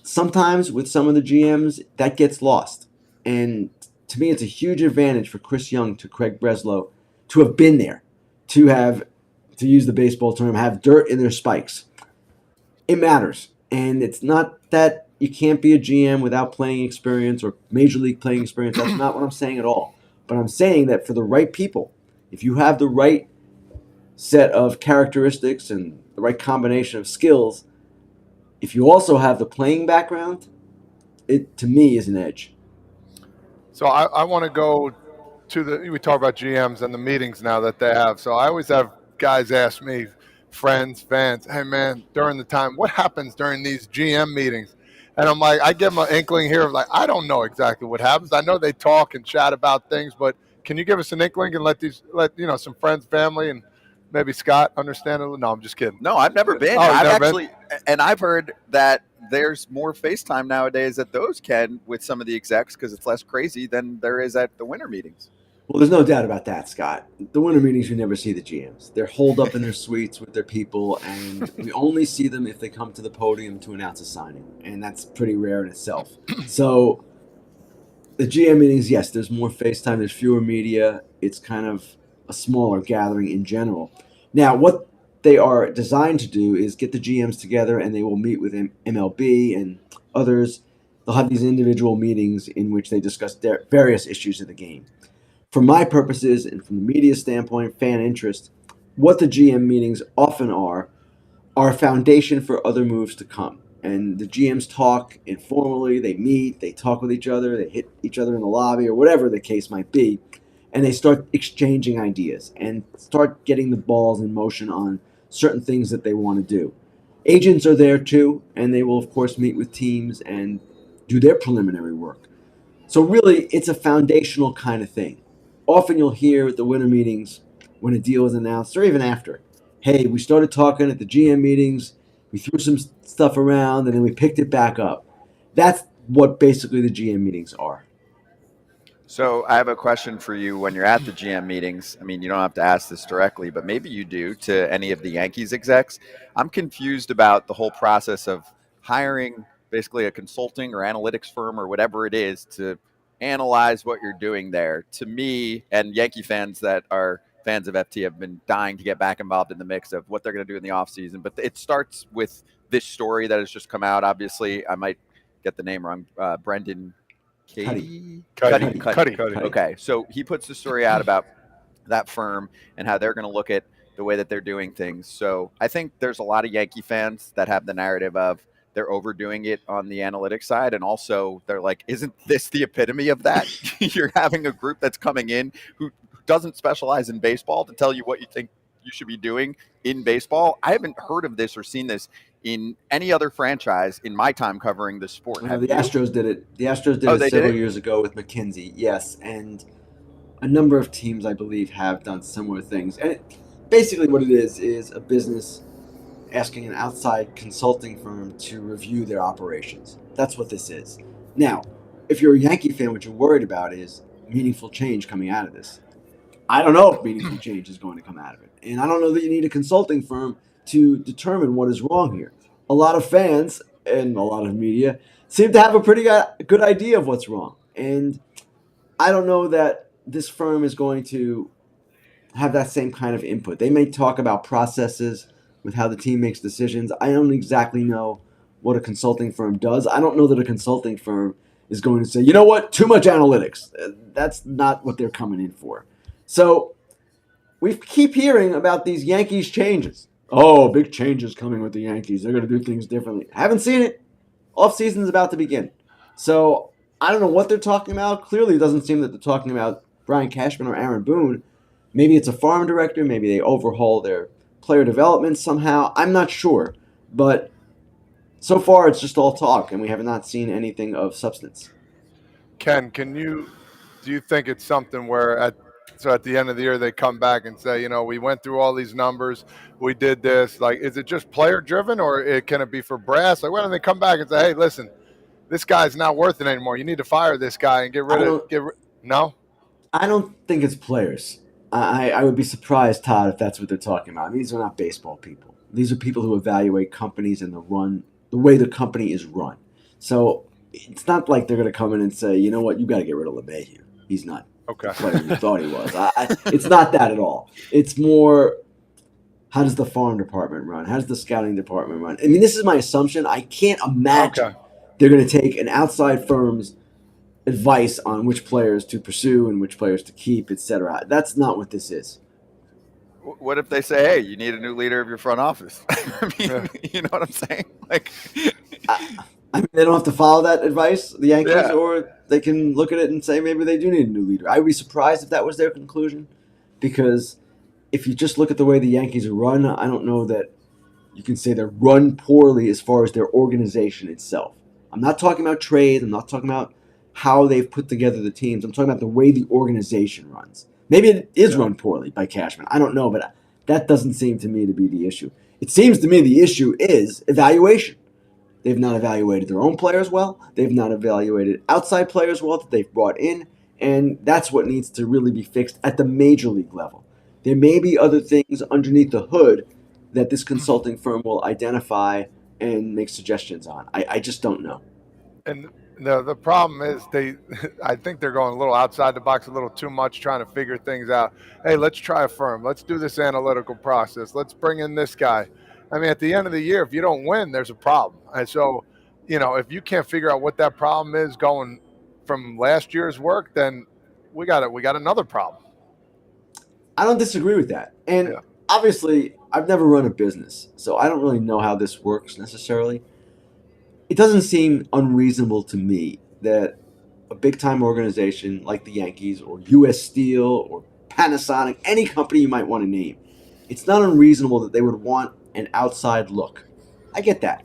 Sometimes with some of the GMs, that gets lost. And to me, it's a huge advantage for Chris Young to Craig Breslow to have been there, to have, to use the baseball term, have dirt in their spikes. It matters. And it's not that you can't be a GM without playing experience or major league playing experience. That's not what I'm saying at all. But I'm saying that for the right people, if you have the right set of characteristics and the right combination of skills, if you also have the playing background, it to me is an edge. So I want to go to we talk about GMs and the meetings now that they have. So I always have guys ask me, friends, fans, hey man, during the time, what happens during these GM meetings? And I'm like, I give them an inkling here of like, I don't know exactly what happens. I know they talk and chat about things, but can you give us an inkling and let some friends, family, and maybe Scott understand it? No, I'm just kidding. No, I've never been. Oh, I've never actually, and I've heard that there's more FaceTime nowadays at those, Ken, with some of the execs because it's less crazy than there is at the winter meetings. Well, there's no doubt about that, Scott. The winter meetings, you never see the GMs. They're holed up in their suites with their people, and we only see them if they come to the podium to announce a signing, and that's pretty rare in itself. So the GM meetings, yes, there's more FaceTime, there's fewer media. It's kind of a smaller gathering in general. Now, what they are designed to do is get the GMs together, and they will meet with MLB and others. They'll have these individual meetings in which they discuss their various issues of the game. For my purposes and from the media standpoint, fan interest, what the GM meetings often are a foundation for other moves to come. And the GMs talk informally, they meet, they talk with each other, they hit each other in the lobby or whatever the case might be, and they start exchanging ideas and start getting the balls in motion on certain things that they want to do. Agents are there too, and they will, of course, meet with teams and do their preliminary work. So really, it's a foundational kind of thing. Often you'll hear at the winter meetings when a deal is announced, or even after, hey, we started talking at the GM meetings, we threw some stuff around, and then we picked it back up. That's what basically the GM meetings are. So I have a question for you when you're at the GM meetings. I mean, you don't have to ask this directly, but maybe you do to any of the Yankees execs. I'm confused about the whole process of hiring basically a consulting or analytics firm or whatever it is to analyze what you're doing there. To me, and Yankee fans that are fans of FT have been dying to get back involved in the mix of what they're going to do in the offseason. But it starts with this story that has just come out. Obviously, I might get the name wrong. Brendan Cuddy. Okay, so he puts the story out about that firm and how they're going to look at the way that they're doing things. So I think there's a lot of Yankee fans that have the narrative of they're overdoing it on the analytics side. And also they're like, isn't this the epitome of that? You're having a group that's coming in who doesn't specialize in baseball to tell you what you think you should be doing in baseball. I haven't heard of this or seen this in any other franchise in my time covering the sport. The Astros did it. The Astros did it several years ago with McKinsey, yes. And a number of teams, I believe, have done similar things. And basically what it is a business asking an outside consulting firm to review their operations. That's what this is. Now, if you're a Yankee fan, what you're worried about is meaningful change coming out of this. I don't know if meaningful change is going to come out of it. And I don't know that you need a consulting firm to determine what is wrong here. A lot of fans and a lot of media seem to have a pretty good idea of what's wrong. And I don't know that this firm is going to have that same kind of input. They may talk about processes with how the team makes decisions. I don't exactly know what a consulting firm does. I don't know that a consulting firm is going to say, you know what, too much analytics. That's not what they're coming in for. So we keep hearing about these Yankees changes. Oh, big changes coming with the Yankees. They're going to do things differently. Haven't seen it. Off-season's about to begin. So I don't know what they're talking about. Clearly, it doesn't seem that they're talking about Brian Cashman or Aaron Boone. Maybe it's a farm director. Maybe they overhaul their player development somehow. I'm not sure. But so far, it's just all talk, and we have not seen anything of substance. Ken, can you do you think it's something where at the end of the year they come back and say, we went through all these numbers, we did this? Like, is it just player driven, or can it be for brass? Like, why don't they come back and say, hey, listen, this guy's not worth it anymore. You need to fire this guy and get rid of. No, I don't think it's players. I would be surprised, Todd, if that's what they're talking about. I mean, these are not baseball people. These are people who evaluate companies and the way the company is run. So it's not like they're going to come in and say, you know what, you got to get rid of LeMahieu. He's not the player you thought he was. It's not that at all. It's more, how does the farm department run? How does the scouting department run? I mean, this is my assumption. I can't imagine they're going to take an outside firm's advice on which players to pursue and which players to keep, etc. That's not what this is. What if they say, hey, you need a new leader of your front office? I mean, you know what I'm saying? Like, I mean, they don't have to follow that advice, the Yankees, or they can look at it and say maybe they do need a new leader. I would be surprised if that was their conclusion, because if you just look at the way the Yankees run, I don't know that you can say they're run poorly as far as their organization itself. I'm not talking about trade. I'm not talking about how they've put together the teams. I'm talking about the way the organization runs. Maybe it is run poorly by Cashman. I don't know, but that doesn't seem to me to be the issue. It seems to me the issue is evaluation. They've not evaluated their own players well. They've not evaluated outside players well that they've brought in, and that's what needs to really be fixed at the major league level. There may be other things underneath the hood that this consulting firm will identify and make suggestions on. I just don't know. And the problem is I think they're going a little outside the box, a little too much, trying to figure things out. Hey, let's try a firm. Let's do this analytical process. Let's bring in this guy. I mean, at the end of the year, if you don't win, there's a problem. And so, if you can't figure out what that problem is going from last year's work, then we got another problem. I don't disagree with that. And obviously, I've never run a business, so I don't really know how this works necessarily. It doesn't seem unreasonable to me that a big-time organization like the Yankees or U.S. Steel or Panasonic, any company you might want to name, it's not unreasonable that they would want an outside look. I get that.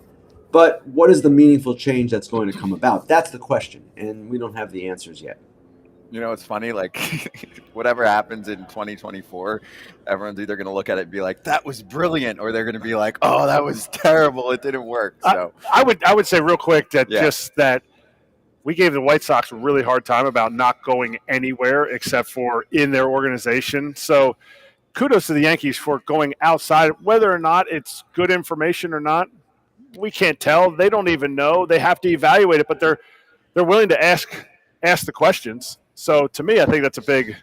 But what is the meaningful change that's going to come about? That's the question, and we don't have the answers yet. It's funny, like, whatever happens in 2024, everyone's either going to look at it and be like, that was brilliant, or they're going to be like, oh, that was terrible, it didn't work. So I would say real quick that just that we gave the White Sox a really hard time about not going anywhere except for in their organization. So kudos to the Yankees for going outside. Whether or not it's good information or not, we can't tell. They don't even know. They have to evaluate it, but they're willing to ask the questions. So to me, I think that's a big.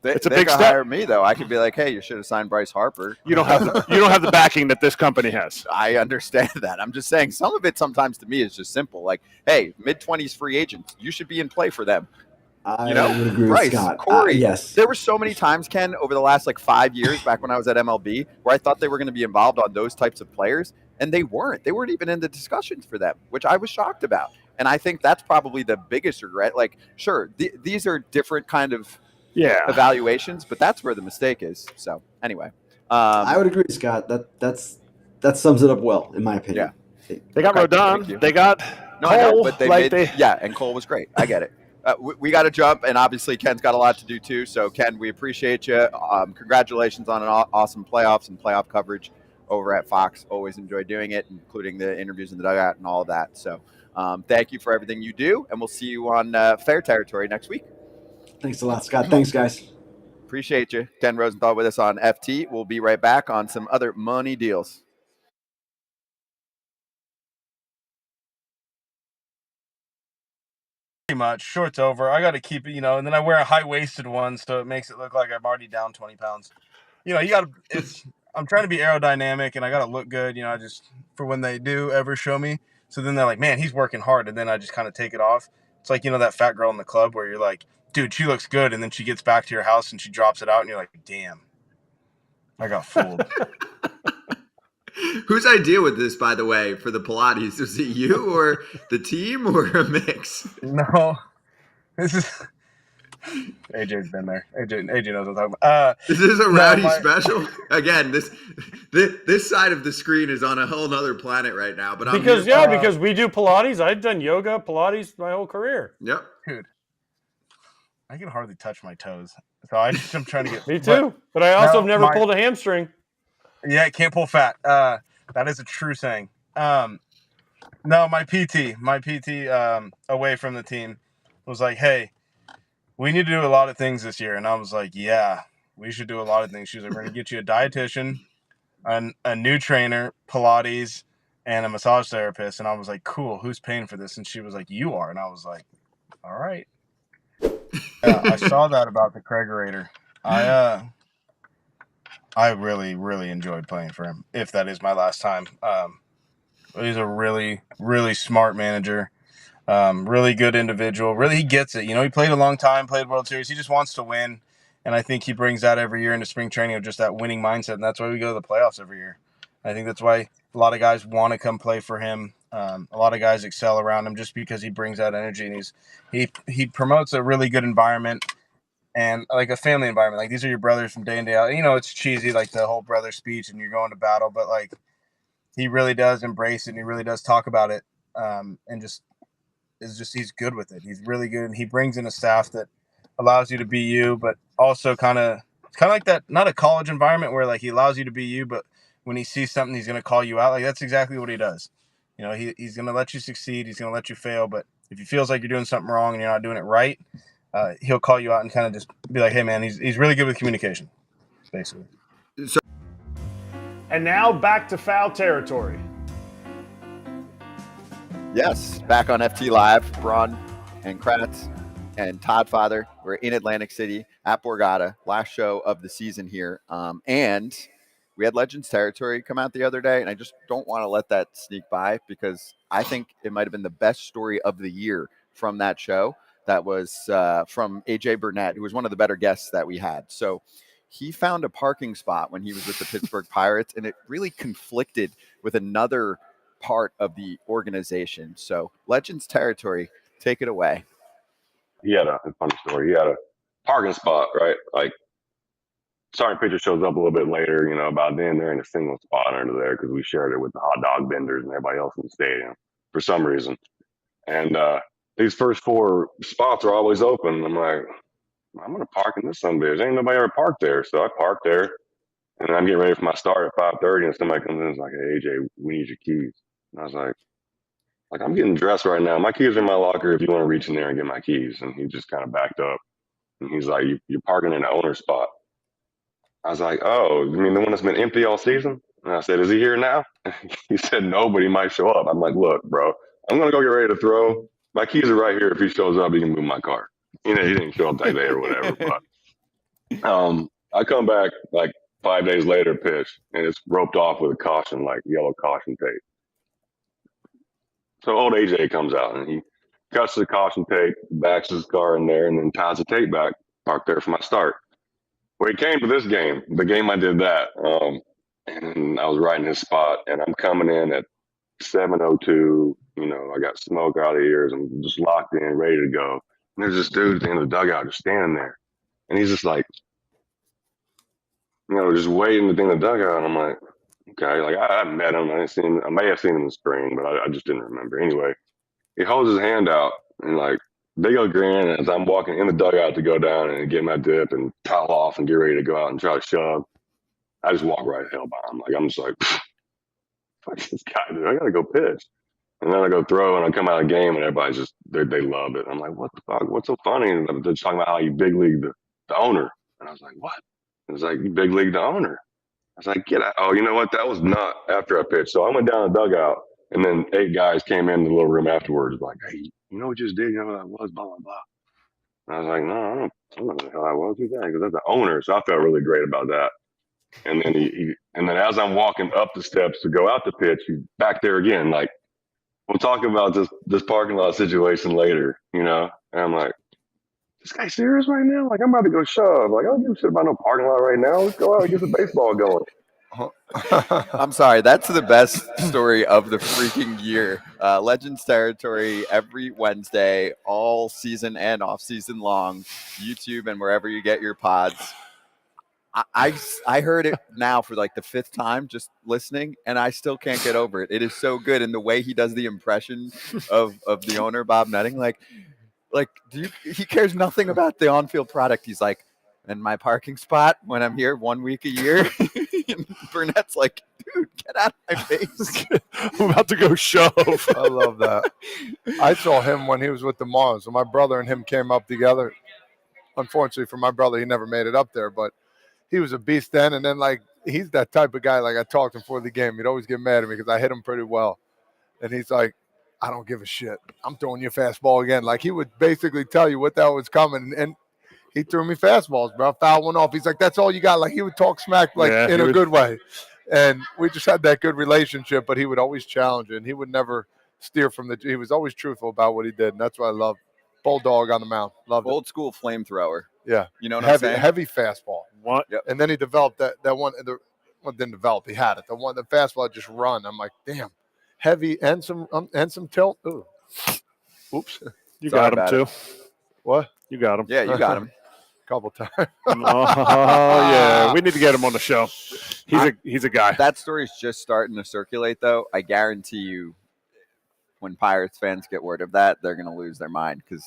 It's a big step. Hire me though. I could be like, hey, you should have signed Bryce Harper. You don't have the backing that this company has. I understand that. I'm just saying some of it sometimes to me is just simple. Like, hey, mid-20s free agents, you should be in play for them. I would agree Bryce, with Scott. Corey. Yes. There were so many times, Ken, over the last 5 years back when I was at MLB, where I thought they were going to be involved on those types of players, and they weren't. They weren't even in the discussions for them, which I was shocked about. And I think that's probably the biggest regret. Like, sure, these are different kind of evaluations, but that's where the mistake is. So anyway, I would agree, Scott. That sums it up well, in my opinion. Yeah, they got Rodon. They got Cole. I know, but and Cole was great. I get it. We got to jump, and obviously Ken's got a lot to do too. So Ken, we appreciate you. Congratulations on an awesome playoffs and playoff coverage over at Fox. Always enjoy doing it, including the interviews in the dugout and all of that. So thank you for everything you do, and we'll see you on Fair Territory next week. Thanks a lot, Scott. Thanks, guys. Appreciate you. Ken Rosenthal with us on FT. We'll be right back on some other money deals. Pretty much. Short's over. I got to keep it, and then I wear a high-waisted one, so it makes it look like I'm already down 20 pounds. I'm trying to be aerodynamic, and I got to look good, just for when they do ever show me. So then they're like, man, he's working hard, and then I just kind of take it off. It's like, that fat girl in the club where you're like, dude, she looks good, and then she gets back to your house, and she drops it out, and you're like, damn, I got fooled. Whose idea was this, by the way, for the Pilates? Was it you or the team or a mix? No, this is AJ's been there. AJ knows what I'm talking about. Is this a rowdy special? Again, this side of the screen is on a whole nother planet right now. But because we do Pilates. I've done yoga, Pilates my whole career. Yep. Dude, I can hardly touch my toes. So I'm trying to get. Me too. But I also have never my- pulled a hamstring. Yeah, can't pull fat. That is a true saying. No, my PT away from the team was like, hey, we need to do a lot of things this year. And I was like, yeah, we should do a lot of things. She was like, we're going to get you a dietitian, a new trainer, Pilates, and a massage therapist. And I was like, cool, who's paying for this? And she was like, you are. And I was like, all right. I saw that about the Kegerator. I really, really enjoyed playing for him, if that is my last time. He's a really, really smart manager, really good individual. Really, he gets it. You know, he played a long time, played World Series. He just wants to win, and I think he brings that every year into spring training of just that winning mindset, and that's why we go to the playoffs every year. I think that's why a lot of guys want to come play for him. A lot of guys excel around him just because he brings that energy, and he promotes a really good environment. And like a family environment, like these are your brothers from day in, day out. You know, it's cheesy, like the whole brother speech and you're going to battle, but like he really does embrace it and he really does talk about it. And he's good with it. He's really good. And he brings in a staff that allows you to be you, but also kind of like that, not a college environment where like he allows you to be you, but when he sees something, he's going to call you out. Like that's exactly what he does. You know, he's going to let you succeed. He's going to let you fail. But if he feels like you're doing something wrong and you're not doing it right, he'll call you out and kind of just be like, hey, man, he's really good with communication, basically. And now back to foul territory. Yes, back on FT Live, Braun and Kratz and Todd Father. We're in Atlantic City at Borgata, last show of the season here. And we had Legends Territory come out the other day, and I just don't want to let that sneak by because I think it might have been the best story of the year from that show. That was from AJ Burnett, who was one of the better guests that we had. So he found a parking spot when he was with the Pittsburgh Pirates, and it really conflicted with another part of the organization. So Legends Territory, take it away. He had a funny story. He had a parking spot, right? Like, starting pitcher shows up a little bit later, you know, about then they're in a single spot under there because we shared it with the hot dog vendors and everybody else in the stadium for some reason. And these first 4 spots are always open. I'm like, I'm going to park in this sumbitch. Ain't nobody ever parked there. So I parked there, and I'm getting ready for my start at 5:30, and somebody comes in and is like, hey, AJ, we need your keys. And I was like, I'm getting dressed right now. My keys are in my locker if you want to reach in there and get my keys. And he just kind of backed up. And he's like, you're parking in the owner's spot. I was like, oh, you mean the one that's been empty all season? And I said, is he here now? He said, no, but he might show up. I'm like, look, bro, I'm going to go get ready to throw. My keys are right here. If he shows up, he can move my car. You know, he didn't show up that day or whatever. But I come back like 5 days later, pitch, and it's roped off with a caution, like yellow caution tape. So old AJ comes out, and he cuts the caution tape, backs his car in there, and then ties the tape back, parked there for my start. Well, he came to this game, the game I did that, and I was right in his spot, and I'm coming in at 7:02. You know, I got smoke out of the ears. I'm just locked in, ready to go. And there's this dude at the end of the dugout just standing there. And he's just like, you know, just waiting at the end of the dugout. And I'm like, okay, like I met him. I didn't see him. I may have seen him in the spring, but I just didn't remember. Anyway, he holds his hand out and like, big old grin as I'm walking in the dugout to go down and get my dip and towel off and get ready to go out and try to shove. I just walk right the hell by him. Like, I'm just like, fuck this guy, dude. I got to go pitch. And then I go throw and I come out of the game and everybody's just, they love it. I'm like, what the fuck? What's so funny? And they're talking about how you big league the owner. And I was like, what? It was like, you big league the owner. I was like, get out. Oh, you know what? That was not after I pitched. So I went down the dugout and then 8 guys came in the little room afterwards like, hey, you know what you just did? You know what that was? Blah, blah, blah. And I was like, no, I don't know what the hell I was. Who's that? Because that's the owner. So I felt really great about that. And then and then as I'm walking up the steps to go out the pitch, he's back there again. Like, we'll talk about this parking lot situation later, you know? And I'm like, this guy serious right now? Like, I'm about to go shove. Like, I don't give a shit about no parking lot right now. Let's go out and get some baseball going. I'm sorry. That's the best story of the freaking year. Legends Territory every Wednesday, all season and off season long, YouTube and wherever you get your pods. I heard it now for like the 5th time just listening, and I still can't get over it. It is so good. And the way he does the impression of the owner, Bob Nutting, like, Like, he cares nothing about the on-field product. He's like, in my parking spot when I'm here 1 week a year. And Burnett's like, dude, get out of my face. I'm about to go shove. I love that. I saw him when he was with the Marlins. So my brother and him came up together. Unfortunately for my brother, he never made it up there, but he was a beast then. And then, like, he's that type of guy, like, I talked to him before the game. He'd always get mad at me because I hit him pretty well. And he's like, I don't give a shit. I'm throwing you a fastball again. Like, he would basically tell you what the hell was coming. And he threw me fastballs, bro. Foul one off. He's like, that's all you got. Like, he would talk smack, like, in a good way. And we just had that good relationship, but he would always challenge it. And he would never steer from the – he was always truthful about what he did. And that's what I love. Bulldog on the mound. Love it. Old school flamethrower. Yeah. You know what I'm saying? Heavy fastball. What? Yep. And then he developed that one – well, didn't develop. He had it. The fastball just run. I'm like, damn. Heavy and some tilt. Ooh. Oops. You Sorry got him, about too. it. What? You got him. Yeah, you got him. Couple times. Oh, yeah. We need to get him on the show. He's a guy. That story's just starting to circulate, though. I guarantee you, when Pirates fans get word of that, they're going to lose their mind because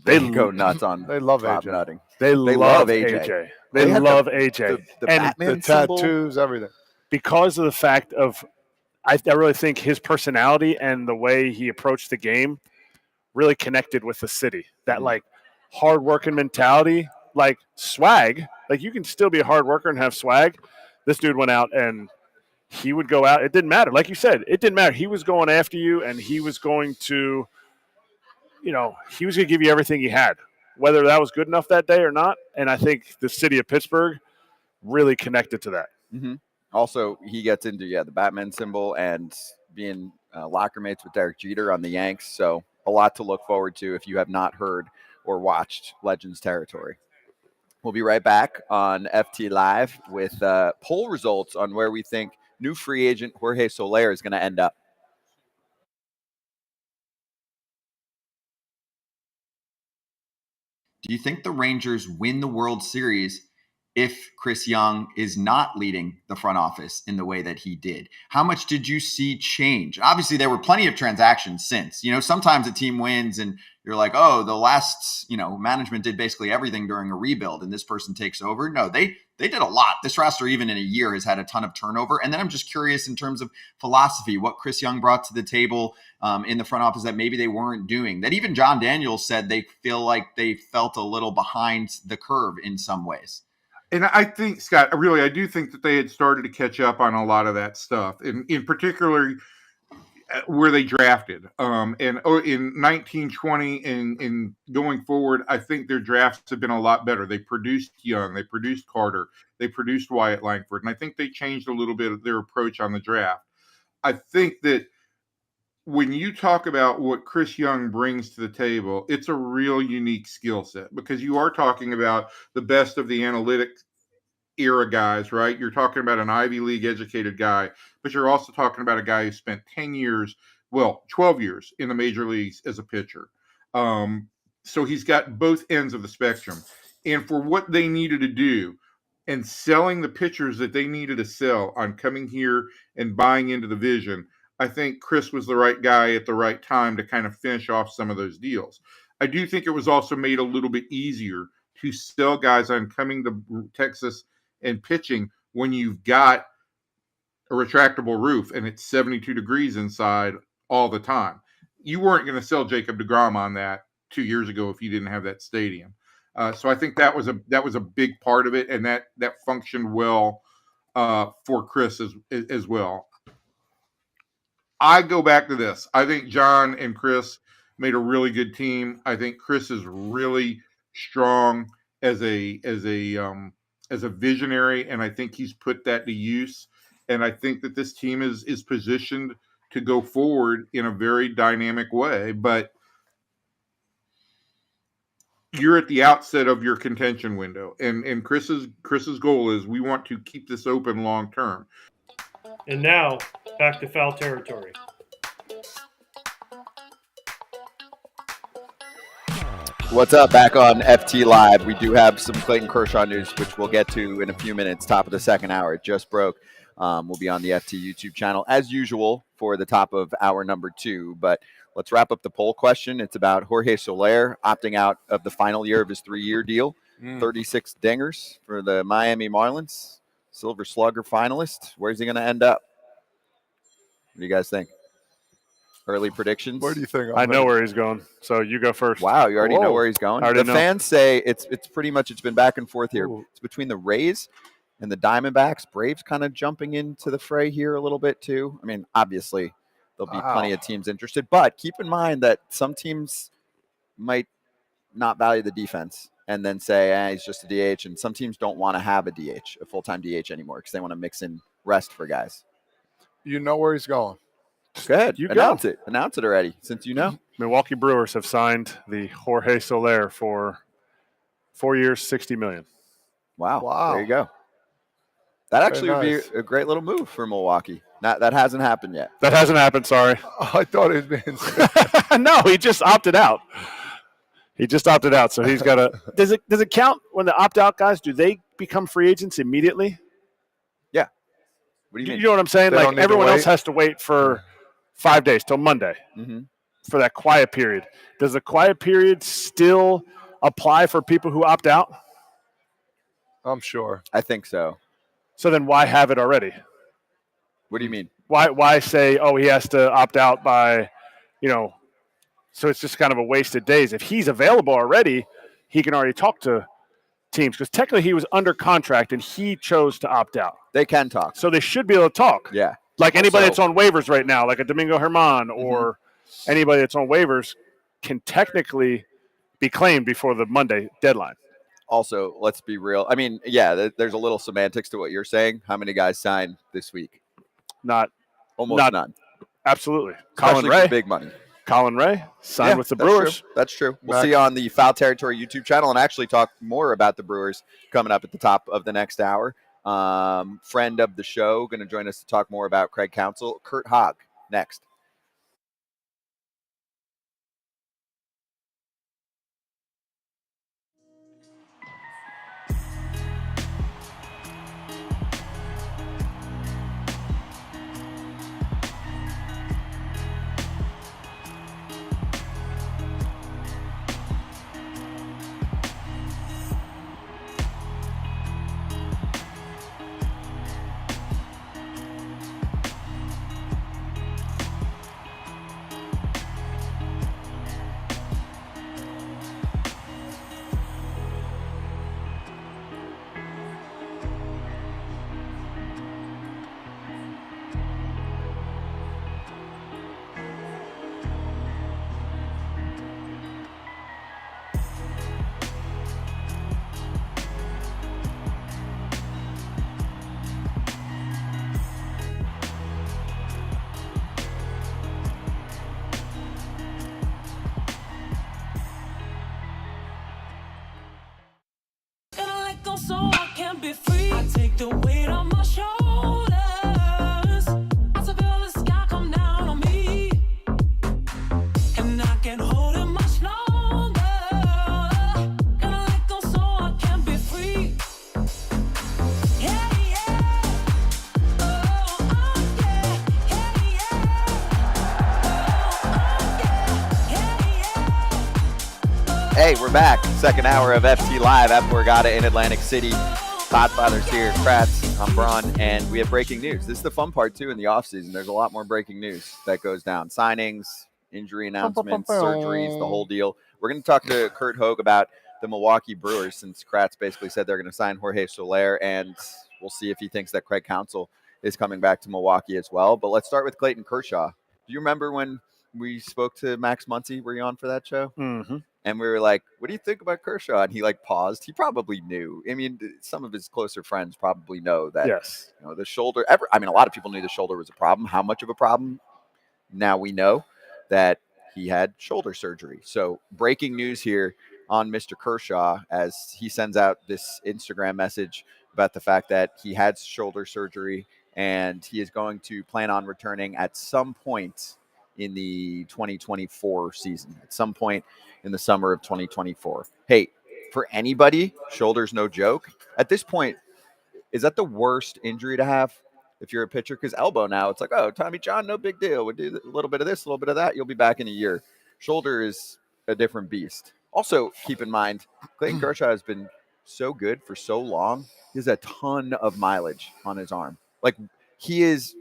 they go nuts on They love Bob AJ. nutting. They love AJ. AJ. They They had love AJ. The And Batman The symbol. tattoos, everything. because of the fact of I really think his personality and the way he approached the game really connected with the city. That like hard-working mentality, like swag. Like you can still be a hard worker and have swag. This dude went out and he would go out. It didn't matter. Like you said, it didn't matter. He was going after you and he was going to, he was going to give you everything he had, whether that was good enough that day or not. And I think the city of Pittsburgh really connected to that. Mm-hmm. Also, he gets into the Batman symbol and being locker mates with Derek Jeter on the Yanks. So a lot to look forward to if you have not heard or watched Legends Territory. We'll be right back on FT Live with poll results on where we think new free agent Jorge Soler is going to end up. Do you think the Rangers win the World Series if Chris Young is not leading the front office in the way that he did? How much did you see change? Obviously, there were plenty of transactions since. Sometimes a team wins and you're like, oh, the last, management did basically everything during a rebuild and this person takes over. No, they did a lot. This roster, even in a year, has had a ton of turnover. And then I'm just curious in terms of philosophy, what Chris Young brought to the table in the front office that maybe they weren't doing. That even John Daniels said they feel like they felt a little behind the curve in some ways. And I think, Scott, I do think that they had started to catch up on a lot of that stuff. And in particular, where they drafted. In 1920 and going forward, I think their drafts have been a lot better. They produced Young, they produced Carter, they produced Wyatt Langford, and I think they changed a little bit of their approach on the draft. I think that when you talk about what Chris Young brings to the table, it's a real unique skill set because you are talking about the best of the analytic era guys, right? You're talking about an Ivy League educated guy, but you're also talking about a guy who spent 12 years in the major leagues as a pitcher. So he's got both ends of the spectrum. And for what they needed to do and selling the pitchers that they needed to sell on coming here and buying into the vision, I think Chris was the right guy at the right time to kind of finish off some of those deals. I do think it was also made a little bit easier to sell guys on coming to Texas and pitching when you've got a retractable roof and it's 72 degrees inside all the time. You weren't going to sell Jacob deGrom on that 2 years ago if you didn't have that stadium. So I think that was a big part of it, and that functioned well for Chris as well. I go back to this. I think John and Chris made a really good team. I think Chris is really strong as a visionary, and I think he's put that to use. And I think that this team is positioned to go forward in a very dynamic way. But you're at the outset of your contention window, and Chris's goal is we want to keep this open long term. And now, back to foul territory. What's up? Back on FT Live. We do have some Clayton Kershaw news, which we'll get to in a few minutes. Top of the second hour. It just broke. We'll be on the FT YouTube channel as usual for the top of hour number 2. But let's wrap up the poll question. It's about Jorge Soler opting out of the final year of his 3-year deal. 36 dingers for the Miami Marlins. Silver Slugger finalist. Where's he going to end up? What do you guys think? Early predictions? Where do you think? I know where he's going, so you go first. Wow, you already know where he's going? The fans say it's pretty much, it's been back and forth here. It's between the Rays and the Diamondbacks. Braves kind of jumping into the fray here a little bit too. I mean, obviously, there'll be plenty of teams interested, but keep in mind that some teams might not value the defense and then say, he's just a DH, and some teams don't want to have a DH, a full-time DH anymore, because they want to mix in rest for guys. You know where he's going. Go ahead. Announce it. Announce it already, since you know. Milwaukee Brewers have signed the Jorge Soler for 4 years, $60 million. Wow. There you go. That actually would be a great little move for Milwaukee. That hasn't happened yet. That hasn't happened, sorry. I thought it had been. No, he just opted out. So he's got to – does it count when the opt-out guys, do they become free agents immediately? Yeah. What do you mean? You know what I'm saying? Like everyone else has to wait for 5 days till Monday for that quiet period. Does the quiet period still apply for people who opt out? I'm sure. I think so. So then why have it already? What do you mean? Why say, he has to opt out by, so it's just kind of a wasted days. If he's available already, he can already talk to teams because technically he was under contract and he chose to opt out. They can talk. So they should be able to talk. Yeah. Like anybody that's on waivers right now, like a Domingo Germán or anybody that's on waivers can technically be claimed before the Monday deadline. Also, let's be real. I mean, yeah, there's a little semantics to what you're saying. How many guys signed this week? Almost none. Absolutely. Colin Ray. Big money. Colin Ray signed with the Brewers. That's true. We'll see you on the Foul Territory YouTube channel and actually talk more about the Brewers coming up at the top of the next hour. Friend of the show, going to join us to talk more about Craig Counsell, Curt Hogg, next. So I can be free. I take the weight on my shoulders. I feel the sky come down on me, and I can't hold it much longer. Gotta let go so I can be free. Yeah, yeah. Oh, yeah. Yeah, yeah. Hey, we're back. Second hour of FT Live at Borgata in Atlantic City. Podfather's here, Kratz, I'm Braun, and we have breaking news. This is the fun part, too, in the offseason. There's a lot more breaking news that goes down. Signings, injury announcements, surgeries, the whole deal. We're going to talk to Curt Hogg about the Milwaukee Brewers, since Kratz basically said they're going to sign Jorge Soler, and we'll see if he thinks that Craig Counsell is coming back to Milwaukee as well. But let's start with Clayton Kershaw. Do you remember when we spoke to Max Muncy? Were you on for that show? Mm-hmm. And we were like, what do you think about Kershaw? And he paused. He probably knew. I mean, some of his closer friends probably know that, the shoulder, a lot of people knew the shoulder was a problem. How much of a problem? Now we know that he had shoulder surgery. So breaking news here on Mr. Kershaw as he sends out this Instagram message about the fact that he had shoulder surgery and he is going to plan on returning at some point in the 2024 season, at some point in the summer of 2024. Hey, for anybody, shoulder's no joke. At this point, is that the worst injury to have? if you're a pitcher, because elbow now, it's like, oh, Tommy John, no big deal. We'll do a little bit of this, a little bit of that. You'll be back in a year. Shoulder is a different beast. Also, keep in mind, Clayton Kershaw has been so good for so long. He has a ton of mileage on his arm. Like, he is,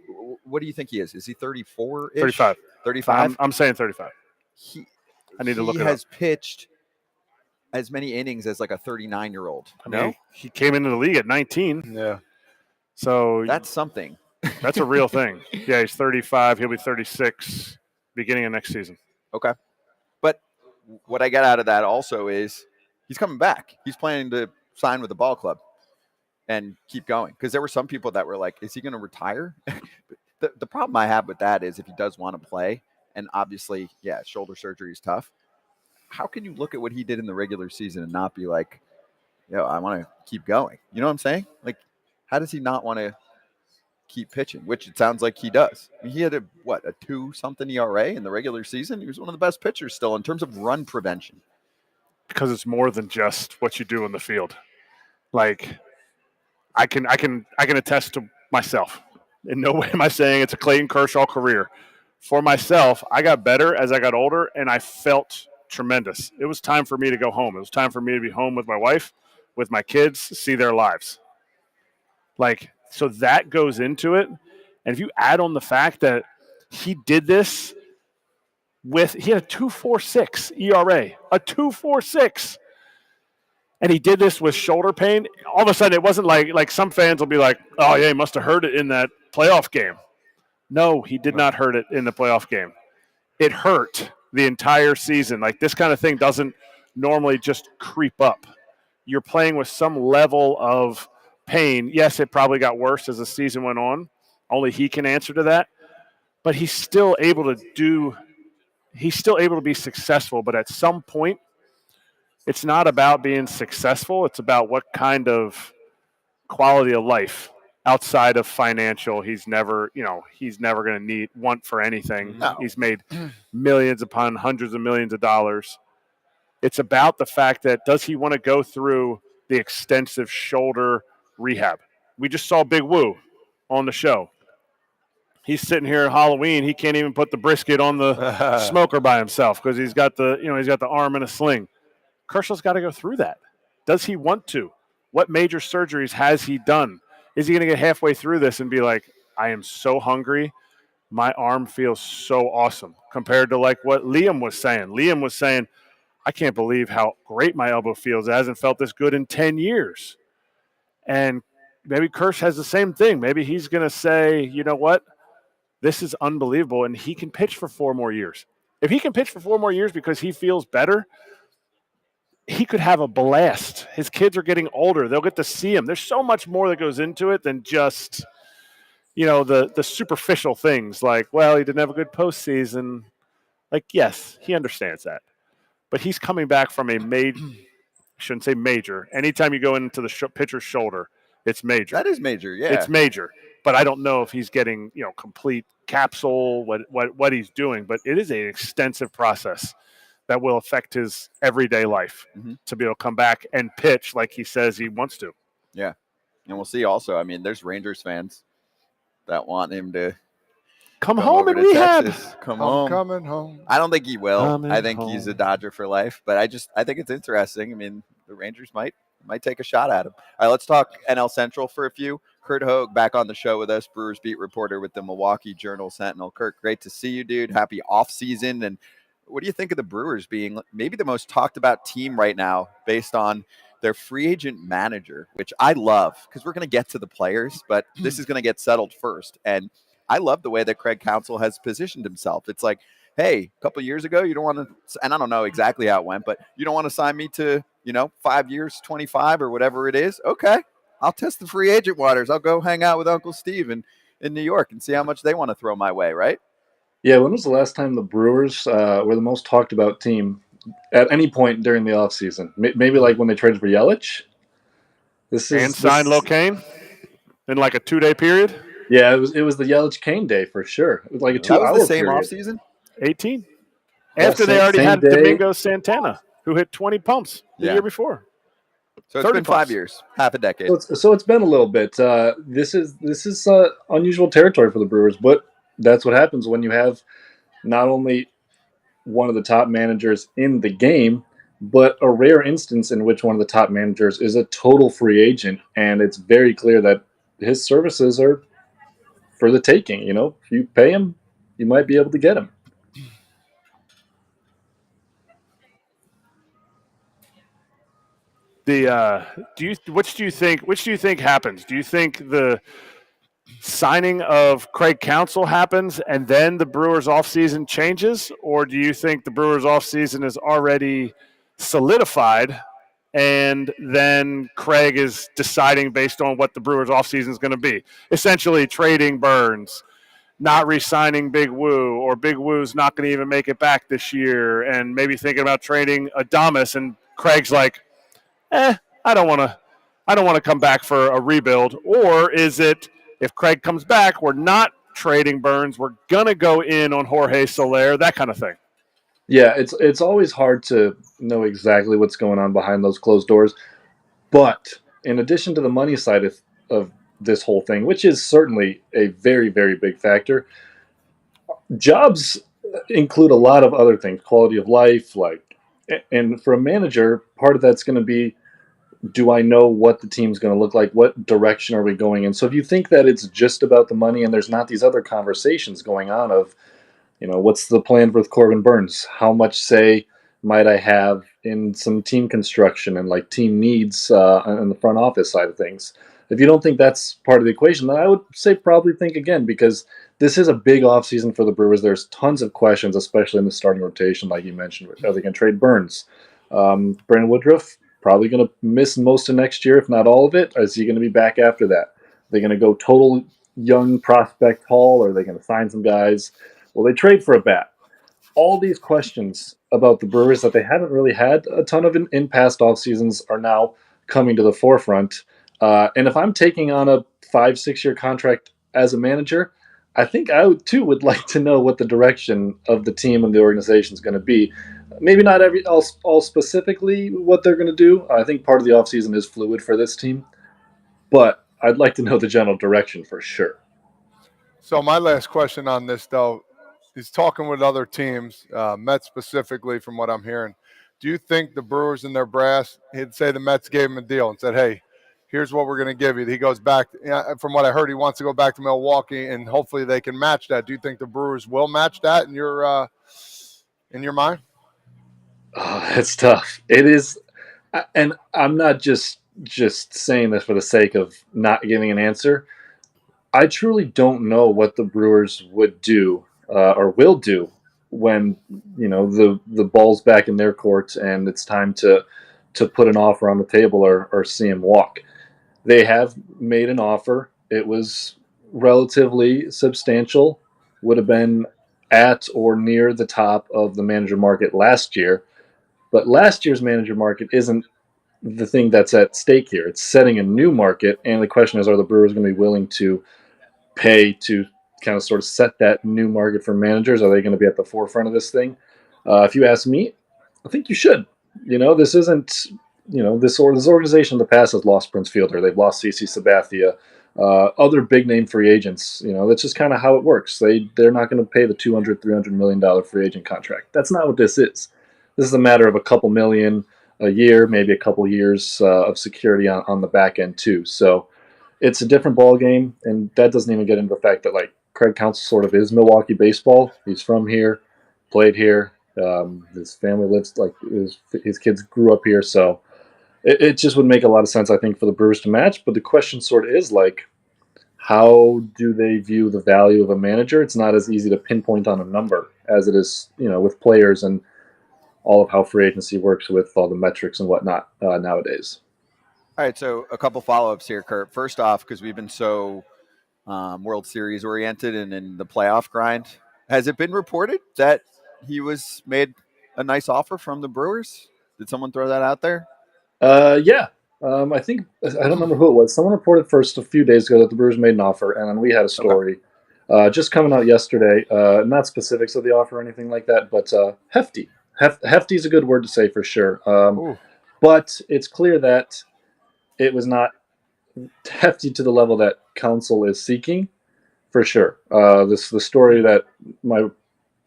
what do you think he is? Is he 34-ish? 35. 35? I'm saying 35. I need to look it up. He has pitched as many innings as like a 39-year-old. I mean, he came into the league at 19. Yeah. So that's something. That's a real thing. Yeah, he's 35. He'll be 36 beginning of next season. Okay. But what I get out of that also is he's coming back. He's planning to sign with the ball club and keep going. Because there were some people that were like, is he going to retire? The problem I have with that is if he does want to play, and obviously, yeah, shoulder surgery is tough. How can you look at what he did in the regular season and not be like, I want to keep going? You know what I'm saying? Like, how does he not want to keep pitching, which it sounds like he does? I mean, he had a 2-something ERA in the regular season. He was one of the best pitchers still in terms of run prevention. Because it's more than just what you do in the field. Like, I can attest to myself. In no way am I saying it's a Clayton Kershaw career. For myself, I got better as I got older, and I felt tremendous. It was time for me to go home. It was time for me to be home with my wife, with my kids, see their lives. Like, so that goes into it. And if you add on the fact that he did this he had a 2.46 ERA, a 2.46. And he did this with shoulder pain. All of a sudden, it wasn't like some fans will be like, oh, yeah, he must have hurt it in that playoff game. No, he did not hurt it in the playoff game. It hurt the entire season. Like, this kind of thing doesn't normally just creep up. You're playing with some level of pain. Yes, it probably got worse as the season went on. Only he can answer to that. But he's still able to be successful. But at some point, it's not about being successful. It's about what kind of quality of life outside of financial he's never going to want for anything. No. He's made millions upon hundreds of millions of dollars. It's about the fact that does he want to go through the extensive shoulder rehab? We just saw Big Woo on the show. He's sitting here at Halloween. He can't even put the brisket on the smoker by himself because he's got the arm in a sling. Kershaw's got to go through that. Does he want to? What major surgeries has he done? Is he going to get halfway through this and be like, I am so hungry. My arm feels so awesome compared to like what Liam was saying. Liam was saying, I can't believe how great my elbow feels. It hasn't felt this good in 10 years. And maybe Kersh has the same thing. Maybe he's going to say, you know what? This is unbelievable. And he can pitch for 4 more years. If he can pitch for 4 more years because he feels better, he could have a blast. His kids are getting older. They'll get to see him. There's so much more that goes into it than just, the superficial things like, well, he didn't have a good postseason. Like, yes, he understands that. But he's coming back from a shouldn't say major. Anytime you go into the pitcher's shoulder, it's major. That is major, yeah. It's major. But I don't know if he's getting, complete capsule, what he's doing. But it is an extensive process that will affect his everyday life to be able to come back and pitch like he says he wants to. Yeah. And we'll see also, I mean, there's Rangers fans that want him to come home and rehab. Come home. Coming home. I don't think he will. I think he's a Dodger for life. But I think it's interesting. I mean, the Rangers might take a shot at him. All right, let's talk NL Central for a few. Curt Hogg back on the show with us, Brewers beat reporter with the Milwaukee Journal-Sentinel. Curt, great to see you, dude. Happy off season. And what do you think of the Brewers being maybe the most talked about team right now based on their free agent manager, which I love because we're going to get to the players, but this is going to get settled first. And I love the way that Craig Counsell has positioned himself. It's like, hey, a couple of years ago, you don't want to, and I don't know exactly how it went, but you don't want to sign me to, 5 years, 25 or whatever it is. Okay, I'll test the free agent waters. I'll go hang out with Uncle Steve in New York and see how much they want to throw my way, right? Yeah, when was the last time the Brewers were the most talked about team at any point during the offseason? Maybe like when they traded for Yelich? Signed Locaine in like a 2-day period? Yeah, it was the Yelich Kane day for sure. It was like a 2-hour period. That was the same offseason? 18. After they already had Domingo Santana, who hit 20 pumps the year before. So it's 30 been 5 plus. years, half a decade. So it's been a little bit. This is unusual territory for the Brewers, but that's what happens when you have not only one of the top managers in the game, but a rare instance in which one of the top managers is a total free agent, and it's very clear that his services are for the taking. You know, if you pay him, you might be able to get him. Which do you think happens? Do you think the signing of Craig Counsell happens and then the Brewers offseason changes, or do you think the Brewers offseason is already solidified and then Craig is deciding based on what the Brewers offseason is going to be? Essentially trading Burns, not re-signing Big Woo, or Big Woo's not going to even make it back this year, and maybe thinking about trading Adames, and Craig's like, I don't want to come back for a rebuild. Or is it, if Craig comes back, we're not trading Burns, we're gonna go in on Jorge Soler, that kind of thing? Yeah, it's always hard to know exactly what's going on behind those closed doors. But in addition to the money side of this whole thing, which is certainly a very, very big factor, jobs include a lot of other things, quality of life, and for a manager, part of that's going to be, do I know what the team's going to look like? What direction are we going in? So if you think that it's just about the money and there's not these other conversations going on of, you know, what's the plan with Corbin Burns? How much say might I have in some team construction and like team needs on the front office side of things? If you don't think that's part of the equation, then I would say probably think again, because this is a big offseason for the Brewers. There's tons of questions, especially in the starting rotation, like you mentioned. Are they going to trade Burns? Brandon Woodruff, probably going to miss most of next year, if not all of it. Is he going to be back after that? Are they going to go total young prospect haul, or are they going to sign some guys? Will they trade for a bat? All these questions about the Brewers that they haven't really had a ton of in past off seasons are now coming to the forefront. And if I'm taking on a 5-6 year contract as a manager, I think I would like to know what the direction of the team and the organization is going to be. Maybe not all specifically what they're going to do. I think part of the offseason is fluid for this team, but I'd like to know the general direction for sure. So my last question on this, though, is talking with other teams, Mets specifically, from what I'm hearing. Do you think the Brewers and their brass, he'd say the Mets gave him a deal and said, hey, here's what we're going to give you. He goes back, from what I heard, he wants to go back to Milwaukee, and hopefully they can match that. Do you think the Brewers will match that in your mind? Oh, it's tough. It is, and I'm not just saying this for the sake of not giving an answer. I truly don't know what the Brewers would do or will do when, you know, the ball's back in their court and it's time to put an offer on the table or see him walk. They have made an offer. It was relatively substantial, would have been at or near the top of the manager market last year. But last year's manager market isn't the thing that's at stake here. It's setting a new market, and the question is, are the Brewers going to be willing to pay to kind of sort of set that new market for managers? Are they going to be at the forefront of this thing? If you ask me, I think you should. You know, this isn't, you know, this organization in the past has lost Prince Fielder. They've lost CC Sabathia, other big name free agents. You know, that's just kind of how it works. They're not going to pay the $200-300 million free agent contract. That's not what this is. This is a matter of a couple million a year, maybe a couple years of security on the back end too. So it's a different ball game, and that doesn't even get into the fact that like Craig Counsell sort of is Milwaukee baseball. He's from here, played here. His family lives, like his kids grew up here, so it just would make a lot of sense, I think, for the Brewers to match. But the question sort of is like, how do they view the value of a manager? It's not as easy to pinpoint on a number as it is, you know, with players and all of how free agency works with all the metrics and whatnot nowadays. All right, so a couple follow-ups here, Kurt. First off, because we've been so World Series oriented and in the playoff grind, has it been reported that he was made a nice offer from the Brewers? Did someone throw that out there? Yeah. I think, I don't remember who it was. Someone reported first a few days ago that the Brewers made an offer, and then we had a story just coming out yesterday. Not specifics of the offer or anything like that, but hefty. Hefty is a good word to say for sure. But it's clear that it was not hefty to the level that council is seeking, for sure. The story that my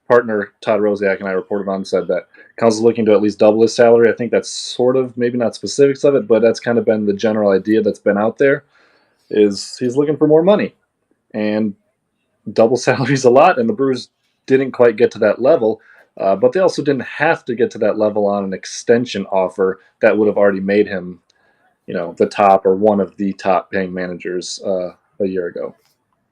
partner Todd Rosiak and I reported on said that council's looking to at least double his salary. I think that's sort of, maybe not specifics of it, but that's kind of been the general idea that's been out there, is he's looking for more money. And double salary's a lot, and the Brewers didn't quite get to that level, but they also didn't have to get to that level on an extension offer that would have already made him, the top or one of the top paying managers a year ago.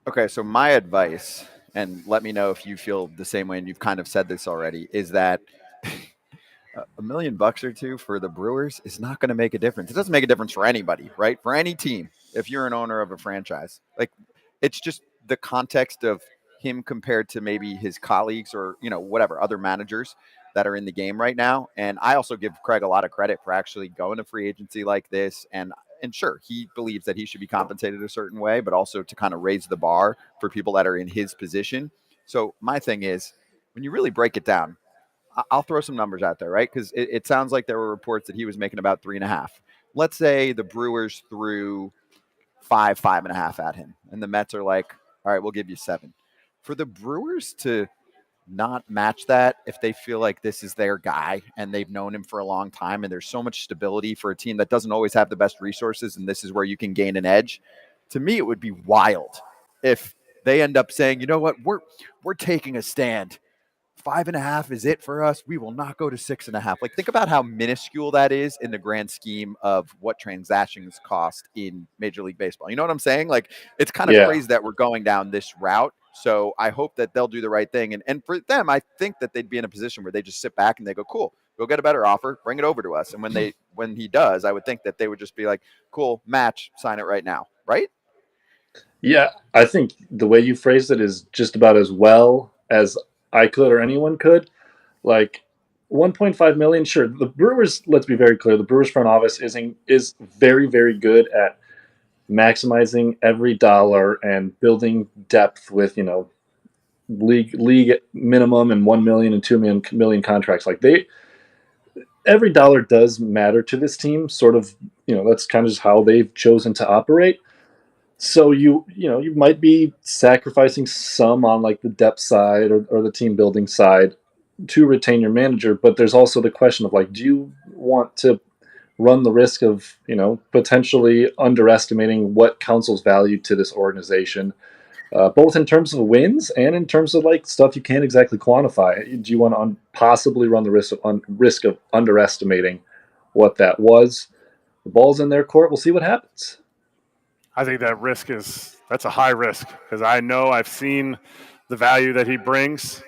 Okay, so my advice, and let me know if you feel the same way, and you've kind of said this already, is that $1 million or two for the Brewers is not going to make a difference. It doesn't make a difference for anybody, right? For any team, if you're an owner of a franchise, like, it's just the context of him compared to maybe his colleagues or, whatever, other managers that are in the game right now. And I also give Craig a lot of credit for actually going to free agency like this. And sure, he believes that he should be compensated a certain way, but also to kind of raise the bar for people that are in his position. So my thing is, when you really break it down, I'll throw some numbers out there, right? Because it sounds like there were reports that he was making about 3.5. Let's say the Brewers threw 5.5 at him, and the Mets are like, all right, we'll give you 7. For the Brewers to not match that, if they feel like this is their guy and they've known him for a long time, and there's so much stability for a team that doesn't always have the best resources, and this is where you can gain an edge, to me, it would be wild if they end up saying, you know what, we're taking a stand. 5.5 is it for us. We will not go to 6.5. Like, think about how minuscule that is in the grand scheme of what transactions cost in Major League Baseball. You know what I'm saying? Like, it's kind of crazy that we're going down this route. So I hope that they'll do the right thing. And for them, I think that they'd be in a position where they just sit back and they go, cool, go get a better offer, bring it over to us. And when he does, I would think that they would just be like, cool, match, sign it right now. Right? Yeah, I think the way you phrased it is just about as well as I could or anyone could. Like, 1.5 million, sure. The Brewers, let's be very clear, the Brewers front office is very, very good at maximizing every dollar and building depth with, league minimum and 1 million and 2 million contracts. Like, every dollar does matter to this team, sort of, that's kind of just how they've chosen to operate. So you might be sacrificing some on like the depth side or the team building side to retain your manager, but there's also the question of, like, do you want to run the risk of, potentially underestimating what council's value to this organization, both in terms of wins and in terms of like stuff you can't exactly quantify? Do you want to possibly run the risk of underestimating what that was? The ball's in their court. We'll see what happens. I think that's a high risk, because I know I've seen the value that he brings.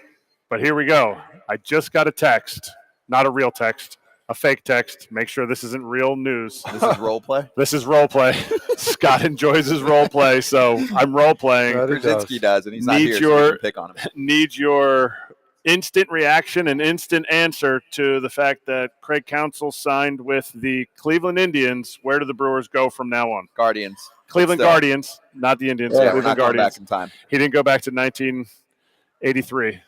But here we go. I just got a text, not a real text, a fake text. Make sure this isn't real news. This is role play? This is role play. Scott enjoys his role play, so I'm role playing. Krasinski does, and he's not here, so we can pick on him. Need your instant reaction and instant answer to the fact that Craig Counsell signed with the Cleveland Indians. Where do the Brewers go from now on? Guardians. Cleveland Guardians, not the Indians. Yeah, Cleveland we're not Guardians. going back in time. He didn't go back to 1983.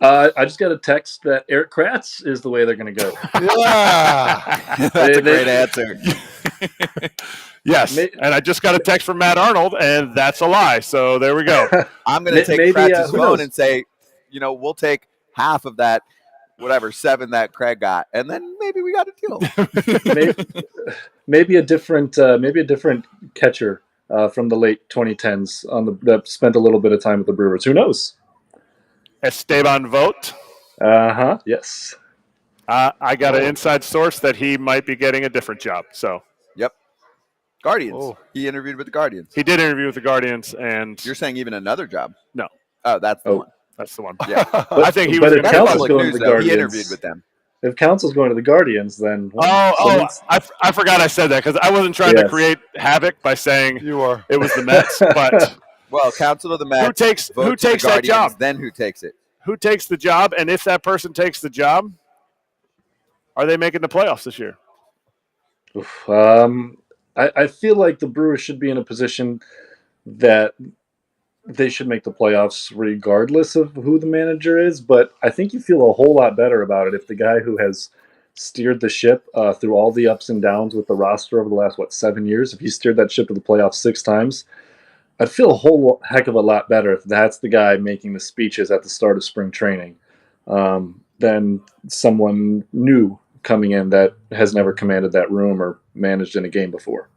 I just got a text that Erik Kratz is the way they're going to go. Yeah, that's a great answer. Yes, and I just got a text from Matt Arnold, and that's a lie. So there we go. I'm going to take Kratz's phone and say, we'll take half of that, whatever, 7 that Craig got, and then maybe we got a deal. maybe a different catcher from the late 2010s that spent a little bit of time with the Brewers. Who knows? Esteban Vogt. Yes. I got an inside source that he might be getting a different job. So. Yep. Guardians. Oh. He interviewed with the Guardians. He did interview with the Guardians, and you're saying even another job? No. Oh, that's the one. That's the one. Yeah. I think he was. But if Counsell's going to the Guardians, he interviewed with them. If Counsell's going to the Guardians, then I forgot I said that, because I wasn't trying to create havoc by saying it was the Mets, but well, Counsell of the Mets. Who takes that job? Then who takes it? Who takes the job? And if that person takes the job, are they making the playoffs this year? I feel like the Brewers should be in a position that they should make the playoffs regardless of who the manager is, but I think you feel a whole lot better about it if the guy who has steered the ship through all the ups and downs with the roster over the last, 7 years, if he steered that ship to the playoffs 6 times, I'd feel a whole heck of a lot better if that's the guy making the speeches at the start of spring training than someone new coming in that has never commanded that room or managed in a game before.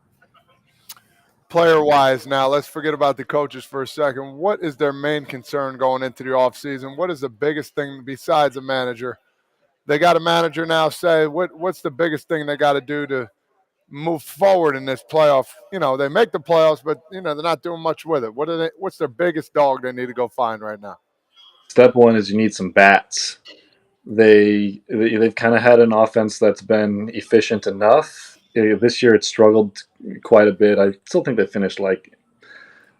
Player-wise now, let's forget about the coaches for a second. What is their main concern going into the offseason? What is the biggest thing besides a manager? They got a manager now. Say, what's the biggest thing they got to do to move forward in this playoff? They make the playoffs, but, they're not doing much with it. What's their biggest dog they need to go find right now? Step one is you need some bats. They've kind of had an offense that's been efficient enough. This year it struggled quite a bit. I still think they finished like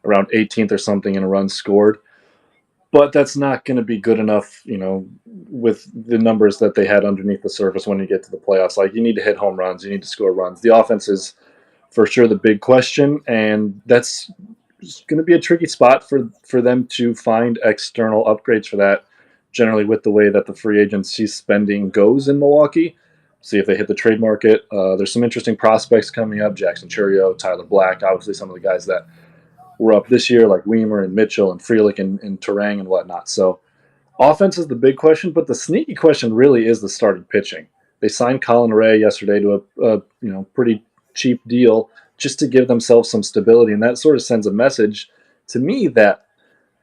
around 18th or something in runs scored. But that's not going to be good enough, with the numbers that they had underneath the surface when you get to the playoffs. Like, you need to hit home runs. You need to score runs. The offense is for sure the big question, and that's going to be a tricky spot for them to find external upgrades for that, generally with the way that the free agency spending goes in Milwaukee. See if they hit the trade market. There's some interesting prospects coming up. Jackson Churio, Tyler Black, obviously some of the guys that were up this year, like Weimer and Mitchell and Frelick and Terang and whatnot. So offense is the big question, but the sneaky question really is the starting pitching. They signed Colin Ray yesterday to a pretty cheap deal just to give themselves some stability, and that sort of sends a message to me that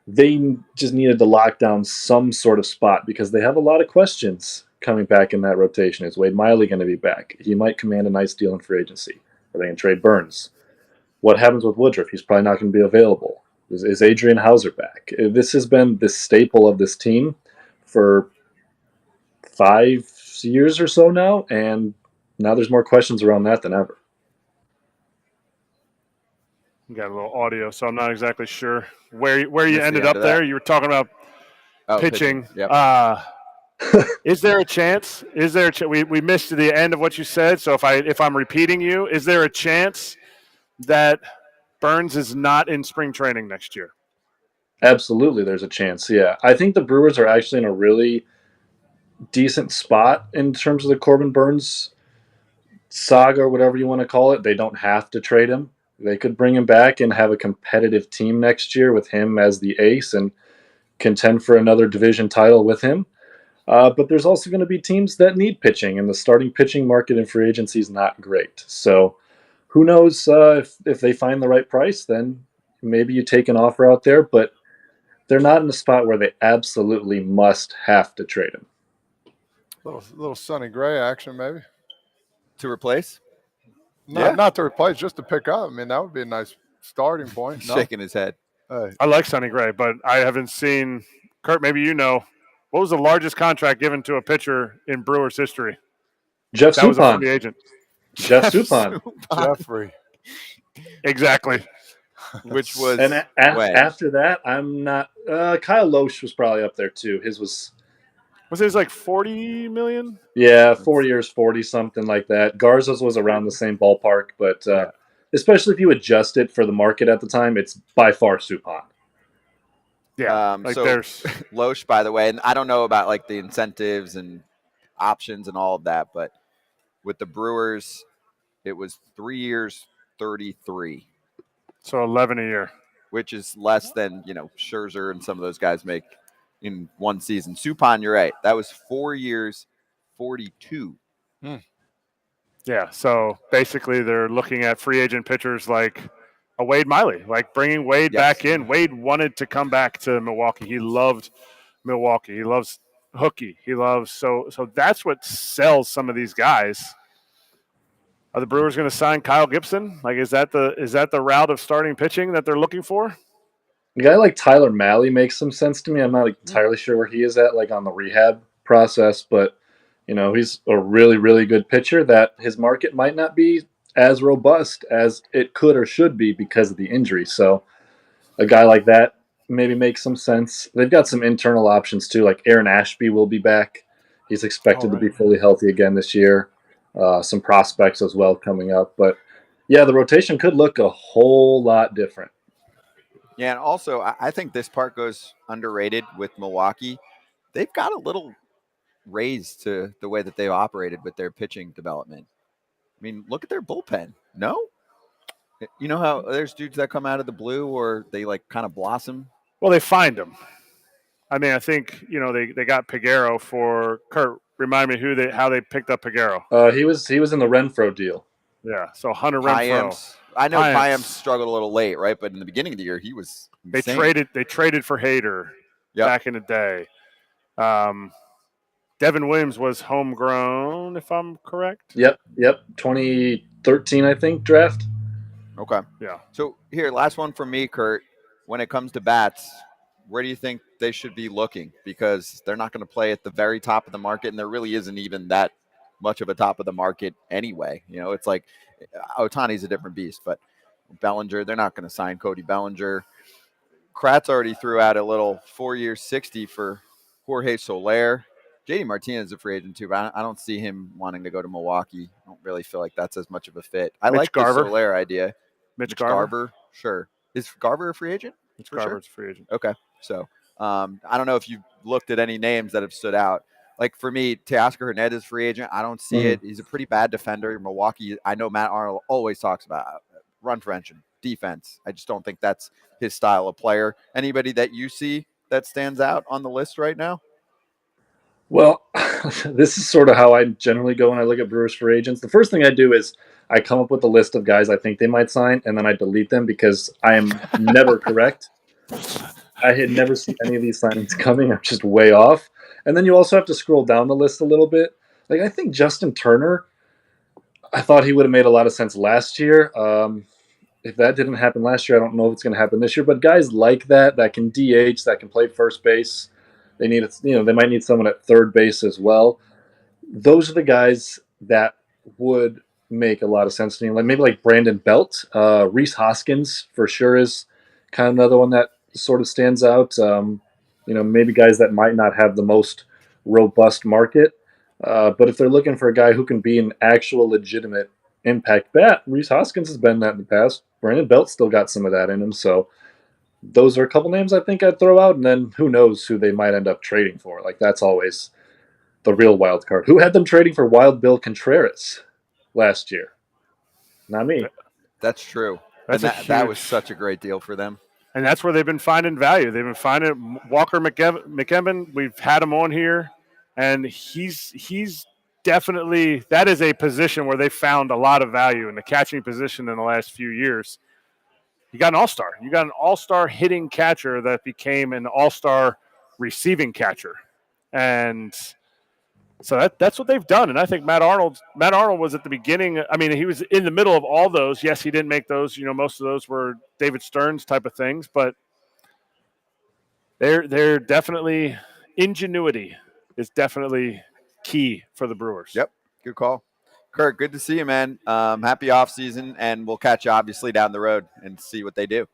they just needed to lock down some sort of spot because they have a lot of questions coming back in that rotation. Is Wade Miley going to be back? He might command a nice deal in free agency. Are they going to trade Burns? What happens with Woodruff? He's probably not going to be available. Is Adrian Hauser back? This has been the staple of this team for 5 years or so now, and now there's more questions around that than ever. Got a little audio, so I'm not exactly sure where you Missed ended the up end of there. that. You were talking about pitching. Yep. Is there a chance? We missed the end of what you said. So if I'm repeating you, is there a chance that Burns is not in spring training next year? Absolutely, there's a chance. Yeah, I think the Brewers are actually in a really decent spot in terms of the Corbin Burns saga or whatever you want to call it. They don't have to trade him. They could bring him back and have a competitive team next year with him as the ace and contend for another division title with him. But there's also going to be teams that need pitching, and the starting pitching market in free agency is not great. So who knows if they find the right price, then maybe you take an offer out there, but they're not in a spot where they absolutely must have to trade him. Little Sonny Gray action, maybe. To replace? Not to replace, just to pick up. I mean, that would be a nice starting point. No? Shaking his head. Hey. I like Sonny Gray, but I haven't seen – Kurt, maybe you know. What was the largest contract given to a pitcher in Brewers history? Jeff That was a Suppan. free agent. Jeff Suppan. Jeffrey. Exactly. Which was And after that, I'm not Kyle Loesch was probably up there too. His was his like $40 million? Yeah, 4 years, 40, something like that. Garza's was around the same ballpark, but especially if you adjust it for the market at the time, it's by far Suppan. Yeah, so there's Loesch, by the way, and I don't know about like the incentives and options and all of that, but with the Brewers, it was 3 years, 33. So 11 a year, which is less than Scherzer and some of those guys make in one season. Suppan, you're right. That was 4 years, 42. Yeah, so basically they're looking at free agent pitchers like a Wade Miley, like bringing Wade back in. Wade wanted to come back to Milwaukee. He loved Milwaukee. He loves hooky. He loves so that's what sells some of these guys. Are the Brewers going to sign Kyle Gibson? Like, is that the route of starting pitching that they're looking for? A guy like Tyler Mahle makes some sense to me. I'm not entirely sure where he is at, like on the rehab process, but he's a really, really good pitcher that his market might not be as robust as it could or should be because of the injury. So a guy like that maybe makes some sense. They've got some internal options too, like Aaron Ashby will be back. He's expected to be fully healthy again this year. Some prospects as well coming up. But, yeah, the rotation could look a whole lot different. Yeah, and also I think this part goes underrated with Milwaukee. They've got a little Rays to the way that they've operated with their pitching development. I mean, look at their bullpen. No? You know how there's dudes that come out of the blue or they like kind of blossom? Well, they find them. I mean, I think, they got Peguero for Kurt. Remind me how they picked up Peguero. He was in the Renfro deal. Yeah, so Hunter Renfro. I know Payamps struggled a little late, right? But in the beginning of the year, he was insane. They traded for Hader back in the day. Devin Williams was homegrown, if I'm correct. Yep. 2013, I think, draft. Okay. Yeah. So here, last one from me, Kurt. When it comes to bats, where do you think they should be looking? Because they're not going to play at the very top of the market, and there really isn't even that much of a top of the market anyway. It's like Ohtani's a different beast, but Bellinger, they're not going to sign Cody Bellinger. Kratz already threw out a little 4 years, 60 for Jorge Soler. JD Martinez is a free agent too, but I don't see him wanting to go to Milwaukee. I don't really feel like that's as much of a fit. I like the Soler idea. Mitch Garver? Sure. Is Garver a free agent? Mitch Garver's a free agent. Okay. So I don't know if you've looked at any names that have stood out. Like for me, Teoscar Hernandez free agent. I don't see it. He's a pretty bad defender. Milwaukee, I know Matt Arnold always talks about run prevention, defense. I just don't think that's his style of player. Anybody that you see that stands out on the list right now? Well, this is sort of how I generally go when I look at Brewers free agents. The first thing I do is I come up with a list of guys I think they might sign, and then I delete them because I am never correct. I had never seen any of these signings coming. I'm just way off. And then you also have to scroll down the list a little bit. Like, I think Justin Turner, I thought he would have made a lot of sense last year. If that didn't happen last year, I don't know if it's going to happen this year. But guys like that can DH, that can play first base. They need, they might need someone at third base as well. Those are the guys that would make a lot of sense to me. Like maybe like Brandon Belt, Rhys Hoskins for sure is kind of another one that sort of stands out. Maybe guys that might not have the most robust market, but if they're looking for a guy who can be an actual legitimate impact bat, Rhys Hoskins has been that in the past. Brandon Belt still got some of that in him, so those are a couple names I think I'd throw out, and then who knows who they might end up trading for. Like, that's always the real wild card. Who had them trading for Wild Bill Contreras last year? Not me. That's true. That was such a great deal for them. And that's where they've been finding value. They've been finding Walker McKebbin. We've had him on here, and he's definitely – that is a position where they found a lot of value in the catching position in the last few years. You got an all-star. You got an all-star hitting catcher that became an all-star receiving catcher. And so that's what they've done. And I think Matt Arnold was at the beginning. I mean, he was in the middle of all those. Yes, he didn't make those. Most of those were David Stearns type of things. But they're definitely – ingenuity is definitely key for the Brewers. Yep, good call. Kurt, good to see you, man. Happy off season, and we'll catch you obviously down the road and see what they do.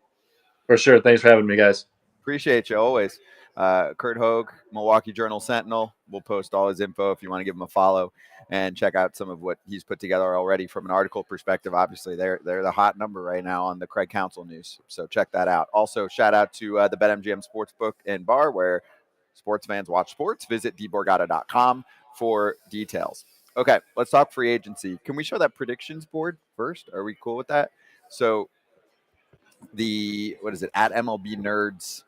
For sure. Thanks for having me, guys. Appreciate you always. Curt Hogg, Milwaukee Journal Sentinel. We'll post all his info if you want to give him a follow and check out some of what he's put together already from an article perspective. Obviously, they're the hot number right now on the Craig Counsell News, so check that out. Also, shout out to the BetMGM Sportsbook and Bar, where sports fans watch sports. Visit theborgata.com for details. Okay, let's talk free agency. Can we show that predictions board first? Are we cool with that? So what is it, at MLB Nerds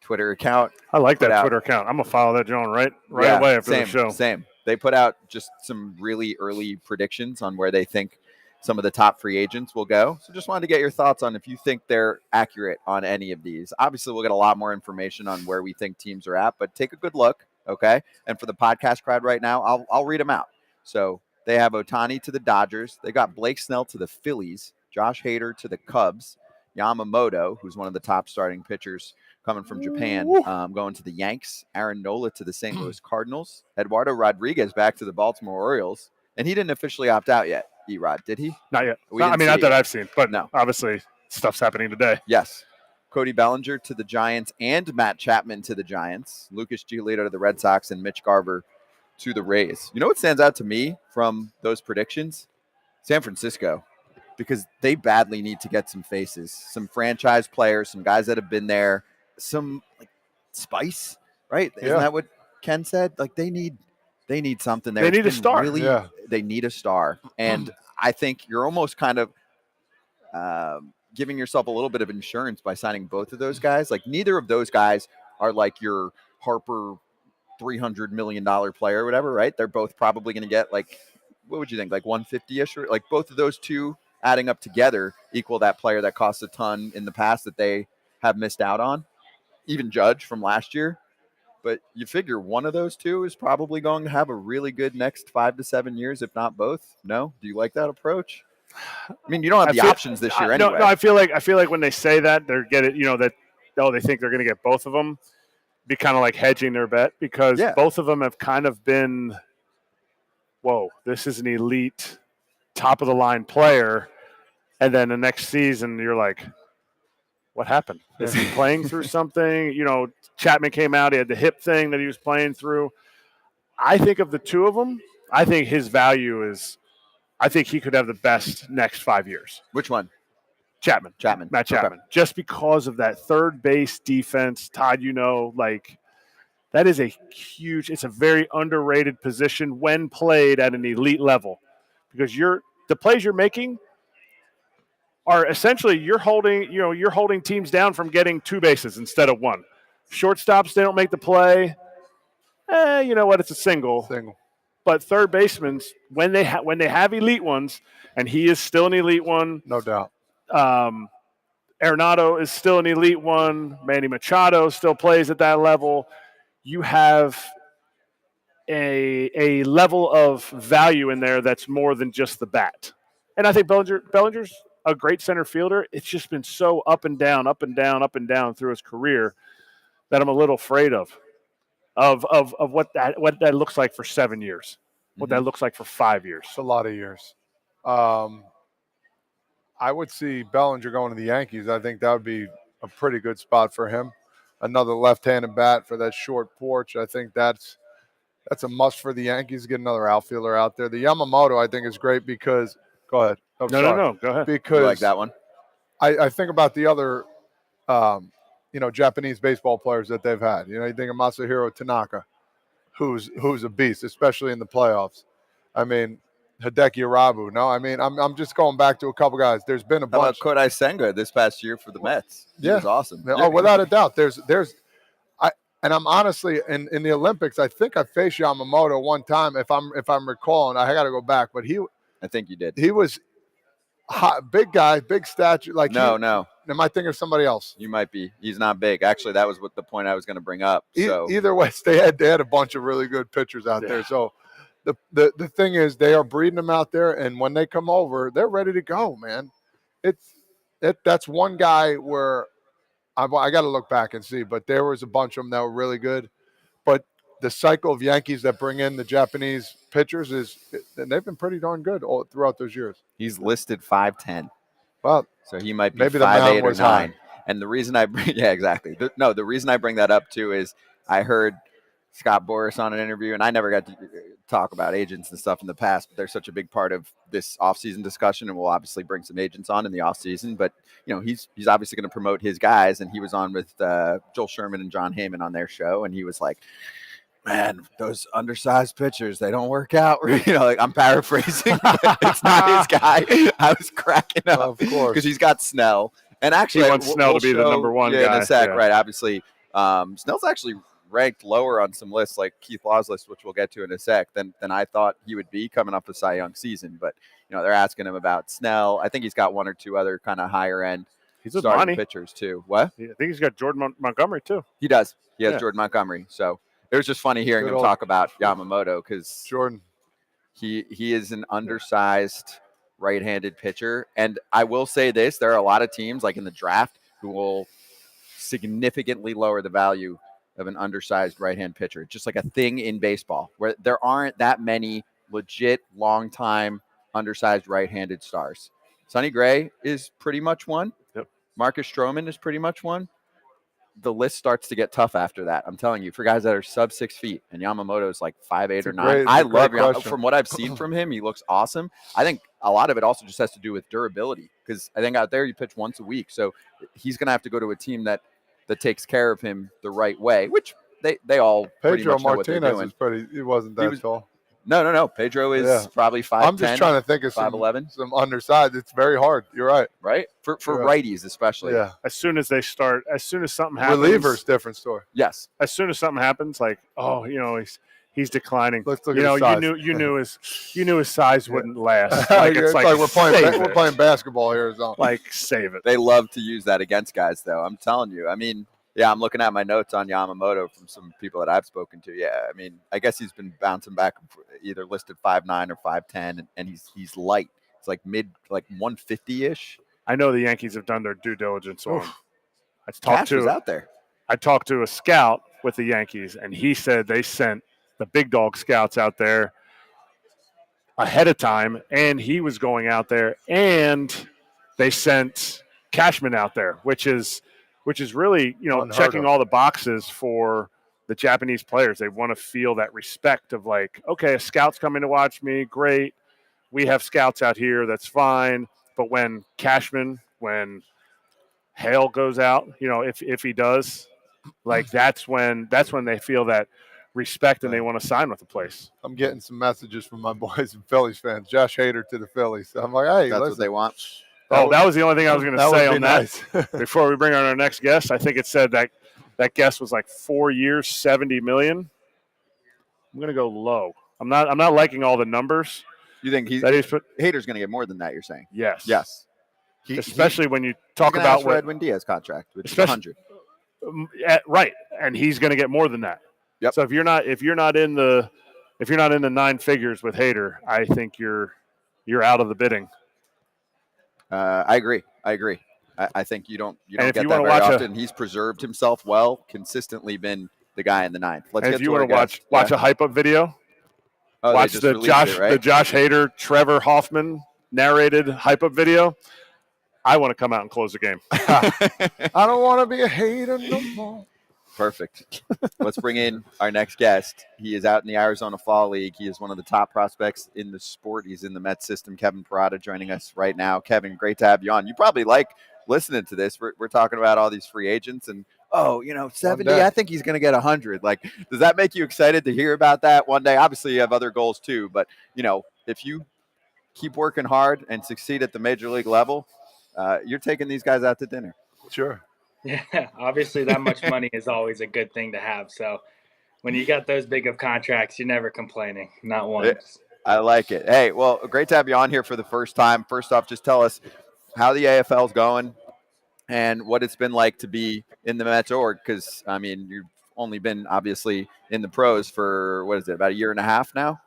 Twitter account. I like that Twitter account. I'm going to follow that, John, right away after the show. Same. They put out just some really early predictions on where they think some of the top free agents will go. So just wanted to get your thoughts on if you think they're accurate on any of these. Obviously, we'll get a lot more information on where we think teams are at, but take a good look, okay? And for the podcast crowd right now, I'll read them out. So they have Ohtani to the Dodgers. They got Blake Snell to the Phillies, Josh Hader to the Cubs, Yamamoto, who's one of the top starting pitchers coming from Japan, going to the Yanks, Aaron Nola to the St. Louis Cardinals, Eduardo Rodriguez back to the Baltimore Orioles, and he didn't officially opt out yet, Erod, did he? Not yet. Not that I've seen, but no. Obviously stuff's happening today. Yes. Cody Bellinger to the Giants and Matt Chapman to the Giants, Lucas Giolito to the Red Sox, and Mitch Garver to the Rays. You know what stands out to me from those predictions? San Francisco, because they badly need to get some faces, some franchise players, some guys that have been there, some like spice, right? Isn't that what Ken said? Like they need they need something there. They It's need a been star. Really, Yeah. They need a star. And I think you're almost kind of giving yourself a little bit of insurance by signing both of those guys. Like neither of those guys are like your Harper $300 million player or whatever, right? They're both probably going to get like, what would you think? Like 150-ish, or like both of those two adding up together equal that player that costs a ton in the past that they have missed out on, even Judge from last year. But you figure one of those two is probably going to have a really good next 5 to 7 years, if not both. No? Do you like that approach? I mean, you don't have the options this year anyway. No, I feel like when they say that, they're getting, they think they're going to get both of them, be kind of like hedging their bet, because both of them have kind of been, whoa, this is an elite, top of the line player, and then the next season you're like, what happened? Is he playing through something? Chapman came out, he had the hip thing that he was playing through. I think of the two of them, I think his value is, I think he could have the best next 5 years. Which one? Matt Chapman. Okay. Just because of that third base defense, Todd, that is it's a very underrated position when played at an elite level, because the plays you're making are essentially you're holding teams down from getting 2 bases instead of 1. Shortstops, they don't make the play. You know what? It's a single. But third basemen, when they have elite ones, and he is still an elite one, no doubt. Arenado is still an elite one. Manny Machado still plays at that level. You have a level of value in there that's more than just the bat. And I think Bellinger's a great center fielder. It's just been so up and down, up and down, up and down through his career that I'm a little afraid of what that looks like for 7 years, what that looks like for 5 years. It's a lot of years. I would see Bellinger going to the Yankees. I think that would be a pretty good spot for him. Another left-handed bat for that short porch. I think that's a must for the Yankees. Get another outfielder out there. The Yamamoto, I think, is great because – go ahead. No, go ahead. Because you like that one? I think about the other Japanese baseball players that they've had. You think of Masahiro Tanaka, who's a beast, especially in the playoffs. I mean, Hideki Irabu. No, I mean, I'm just going back to a couple guys. There's been a bunch. How about Kodai Senga this past year for the Mets? He was awesome. Oh, without a doubt. I'm honestly in the Olympics. I think I faced Yamamoto one time, if I'm recalling. I got to go back, but I think you did. He was hot, big guy, big stature. Like no. Am I thinking of somebody else? You might be. He's not big. Actually, that was what the point I was going to bring up. So Either way, they had a bunch of really good pitchers out there. So the thing is, they are breeding them out there, and when they come over, they're ready to go, man. That's one guy where I got to look back and see, but there was a bunch of them that were really good. But the cycle of Yankees that bring in the Japanese pitchers and they've been pretty darn good all throughout those years. He's listed 5'10". Well, so he might be maybe 5'8" or 9. High. And the reason exactly. The reason I bring that up too is I heard Scott Boras on an interview, and I never got to talk about agents and stuff in the past, but they're such a big part of this offseason discussion, and we'll obviously bring some agents on in the offseason. But he's obviously going to promote his guys, and he was on with Joel Sherman and John Heyman on their show, and he was like, man, those undersized pitchers, they don't work out. I'm paraphrasing. It's not his guy. I was cracking up. Of course. Because he's got Snell. And actually, he wants Snell to be the number one guy. In a sec, right, obviously. Snell's actually ranked lower on some lists, like Keith Law's list, which we'll get to in a sec, than I thought he would be coming off a Cy Young season. But, they're asking him about Snell. I think he's got one or two other kind of higher-end starting pitchers, too. What? I think he's got Jordan Montgomery, too. He does. He has Jordan Montgomery. So it was just funny hearing him talk about Yamamoto because Jordan, he is an undersized right-handed pitcher. And I will say this, there are a lot of teams like in the draft who will significantly lower the value of an undersized right-hand pitcher. It's just like a thing in baseball where there aren't that many legit long-time undersized right-handed stars. Sonny Gray is pretty much one. Yep. Marcus Stroman is pretty much one. The list starts to get tough after that. I'm telling you, for guys that are sub 6 feet, and Yamamoto is like 5'8" or 9. I love Yamamoto. From what I've seen from him, he looks awesome. I think a lot of it also just has to do with durability because I think out there you pitch once a week. So he's going to have to go to a team that takes care of him the right way, which they all pretty Pedro much know what they're Martinez doing. is pretty. He wasn't that tall. No. Pedro is Yeah. probably 5'10". I'm just trying to think of 5'11". some undersized. It's very hard. You're right. Right? For You're right. righties especially. Yeah. As soon as something happens, Reliever's different story. Yes. As soon as something happens, like, he's declining. Let's look at his size. You knew his size wouldn't last. Like, it's like we're playing basketball here. Like, save it. They love to use that against guys, though. I'm telling you. I mean, yeah, I'm looking at my notes on Yamamoto from some people that I've spoken to. Yeah, I mean, I guess he's been bouncing back, either listed 5'9" or 5'10", and he's light. It's like mid 150-ish. I know the Yankees have done their due diligence on him. Cash was out there. I talked to a scout with the Yankees, and he said they sent the big dog scouts out there ahead of time, and he was going out there, and they sent Cashman out there, which is really, checking all the boxes for the Japanese players. They want to feel that respect of like, okay, a scout's coming to watch me. Great. We have scouts out here. That's fine. But when Hale goes out, if he does, like that's when they feel that respect and they want to sign with the place. I'm getting some messages from my boys and Phillies fans. Josh Hader to the Phillies. So I'm like, hey, that's what they want. That was the only thing I was going to say on that. Nice. Before we bring on our next guest, I think it said that guest was like 4 years, $70 million. I'm going to go low. I'm not liking all the numbers. You think Hader's going to get more than that? You're saying? Yes. Yes. Especially when you talk about what Edwin Diaz contract, which is 100. Right, and he's going to get more than that. Yep. So if you're not in the 9 figures with Hader, I think you're out of the bidding. I agree. I think you don't get that very often. He's preserved himself well, consistently been the guy in the ninth. If you want to watch a hype up video, watch the Josh Hader, Trevor Hoffman narrated hype up video. I want to come out and close the game. I don't want to be a hater no more. Perfect. Let's bring in our next guest. He is out in the Arizona Fall League. He is one of the top prospects in the sport. He's in the Mets system. Kevin Parada joining us right now. Kevin, great to have you on. You probably like listening to this. We're talking about all these free agents and, 70, I think he's going to get 100. Like, does that make you excited to hear about that one day? Obviously, you have other goals too, but, if you keep working hard and succeed at the major league level, you're taking these guys out to dinner. Sure. Yeah, obviously that much money is always a good thing to have. So when you got those big of contracts, you're never complaining, not once. I like it. Hey, well, great to have you on here for the first time. First off, just tell us how the AFL is going and what it's been like to be in the Mets org, because, I mean, you've only been obviously in the pros for, about a year and a half now?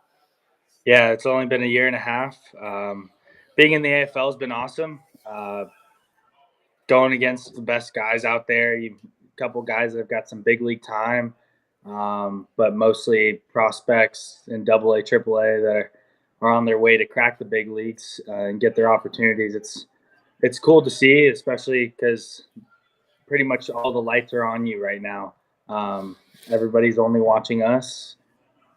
Yeah, it's only been a year and a half. Being in the AFL has been awesome. Going against the best guys out there, a couple guys that have got some big league time, but mostly prospects in AA, AAA that are on their way to crack the big leagues and get their opportunities. It's cool to see, especially because pretty much all the lights are on you right now. Everybody's only watching us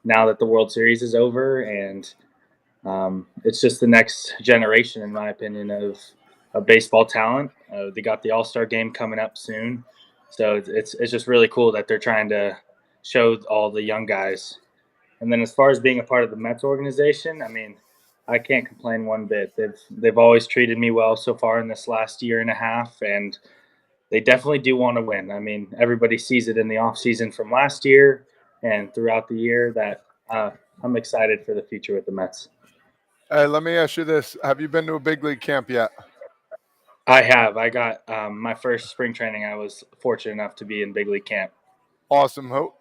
now that the World Series is over, and it's just the next generation, in my opinion, of baseball talent. They got the All-Star game coming up soon, so it's just really cool that they're trying to show all the young guys. And then as far as being a part of the Mets organization, I mean, I can't complain one bit. They've always treated me well so far in this last year and a half, and they definitely do want to win. I mean, everybody sees it in the offseason from last year and throughout the year that I'm excited for the future with the Mets. Hey, let me ask you this. Have you been to a big league camp yet? I have. I got my first spring training. I was fortunate enough to be in big league camp. Awesome. Who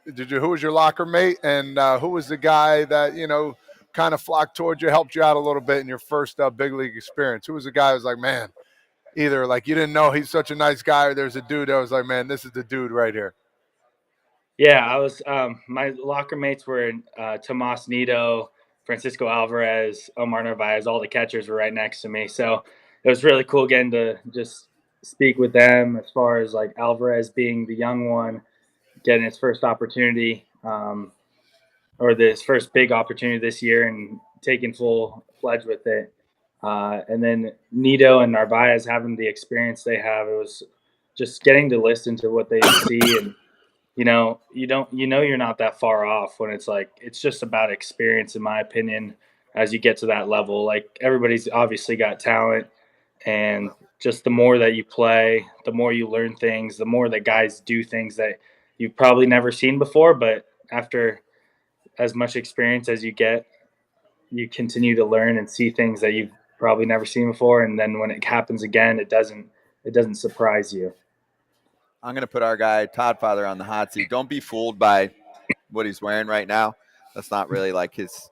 was your locker mate, and who was the guy that, kind of flocked towards you, helped you out a little bit in your first big league experience? Who was the guy who was like, man, either like you didn't know he's such a nice guy, or there's a dude that was like, man, this is the dude right here? Yeah, I was my locker mates were Tomas Nido, Francisco Alvarez, Omar Narvaez. All the catchers were right next to me, so it was really cool getting to just speak with them, as far as like Alvarez being the young one, getting his first opportunity, or his first big opportunity this year, and taking full pledge with it. And then Nido and Narvaez having the experience they have, it was just getting to listen to what they see and you're not that far off when it's like it's just about experience, in my opinion, as you get to that level. Like everybody's obviously got talent, and just the more that you play, the more you learn things, the more that guys do things that you've probably never seen before. But after as much experience as you get, you continue to learn and see things that you've probably never seen before. And then when it happens again, it doesn't surprise you. I'm going to put our guy Todd Father on the hot seat. Don't be fooled by what he's wearing right now. That's not really like his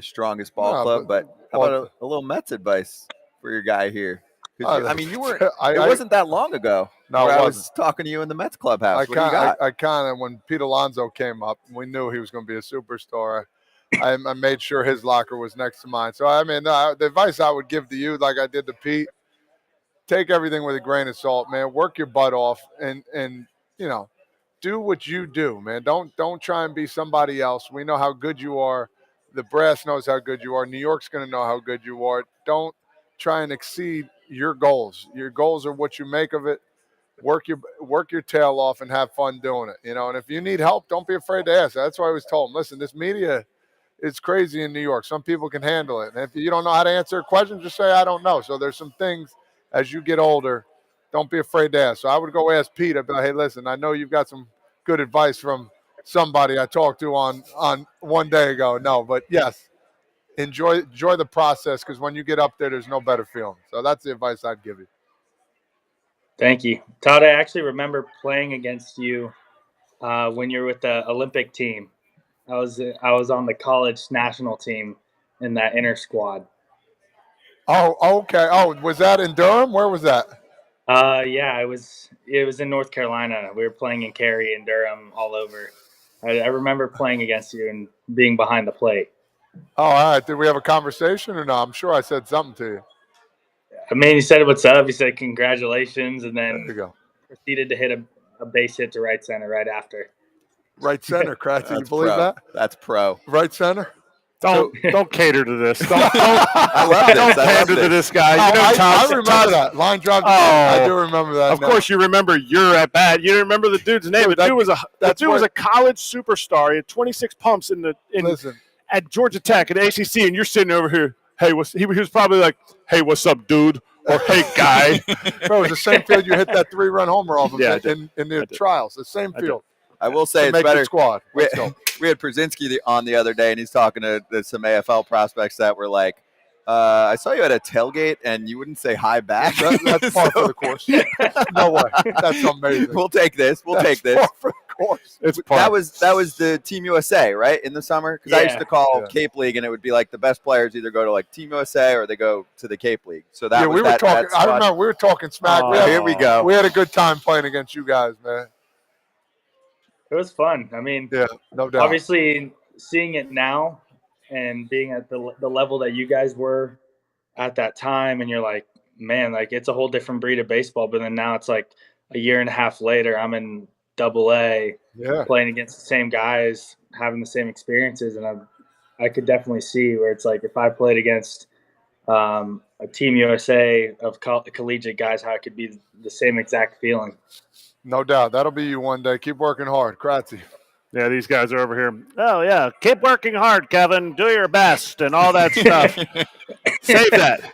strongest ball club. But how about a little Mets advice for your guy here? I mean, you were. It wasn't that long ago. No, I was talking to you in the Mets clubhouse. What do you got? I kind of, when Pete Alonso came up, we knew he was going to be a superstar. I made sure his locker was next to mine. So, I mean, the advice I would give to you, like I did to Pete, take everything with a grain of salt, man. Work your butt off and do what you do, man. Don't try and be somebody else. We know how good you are. The brass knows how good you are. New York's going to know how good you are. Don't try and exceed your goals. Your goals are what you make of it. Work your tail off and have fun doing it. And if you need help, don't be afraid to ask. That's why I always told them, listen, this media is crazy in New York. Some people can handle it. And if you don't know how to answer a question, just say, I don't know. So there's some things as you get older, don't be afraid to ask. So I would go ask Pete. I'd be like, hey, listen, I know you've got some good advice from somebody I talked to on one day ago. No, but yes, enjoy the process, because when you get up there's no better feeling. So that's the advice I'd give you. Thank you, Todd. I actually remember playing against you when you were with the Olympic team. I was on the college national team in that inter squad. Oh, okay. Oh, was that in Durham? Where was that? Yeah, it was in North Carolina. We were playing in Cary and Durham, all over. I remember playing against you and being behind the plate. Oh, all right. Did we have a conversation or no? I'm sure I said something to you. I mean, he said, what's up? He said, congratulations. And then there you go. Proceeded to hit a base hit to right center right after. Right center, Kratz. Can you believe that? That's pro. Right center? Don't cater to this. Don't I love this. Don't pander to this guy. I remember that. Line drive. I do remember that. Of course you remember you're at bat. You don't remember the dude's name. The dude was a college superstar. He had 26 pumps at Georgia Tech at ACC, and you're sitting over here. Hey, he was probably like, hey, what's up, dude? Or hey, guy. Bro, it was the same field you hit that 3-run homer off of in the trials. The same field. I will say it's better. Squad. We had Przinski on the other day, and he's talking to some AFL prospects that were like, I saw you at a tailgate, and you wouldn't say hi back. That's par for the course. No way. That's amazing. We'll take this. Take this. Par for the course. That was the Team USA, right, in the summer? Because I used to call Cape League, and it would be like the best players either go to like Team USA or they go to the Cape League. So that was we were talking. I remember we were talking smack. Here we go. We had a good time playing against you guys, man. It was fun. I mean, yeah, no doubt. Obviously, seeing it now and being at the level that you guys were at that time, and you're like, man, like it's a whole different breed of baseball. But then now it's like a year and a half later, I'm in AA, playing against the same guys, having the same experiences, and I could definitely see where it's like if I played against a Team USA of collegiate guys, how it could be the same exact feeling. No doubt. That'll be you one day. Keep working hard. Kratzy. Yeah, these guys are over here. Oh, yeah. Keep working hard, Kevin. Do your best and all that stuff. Save that.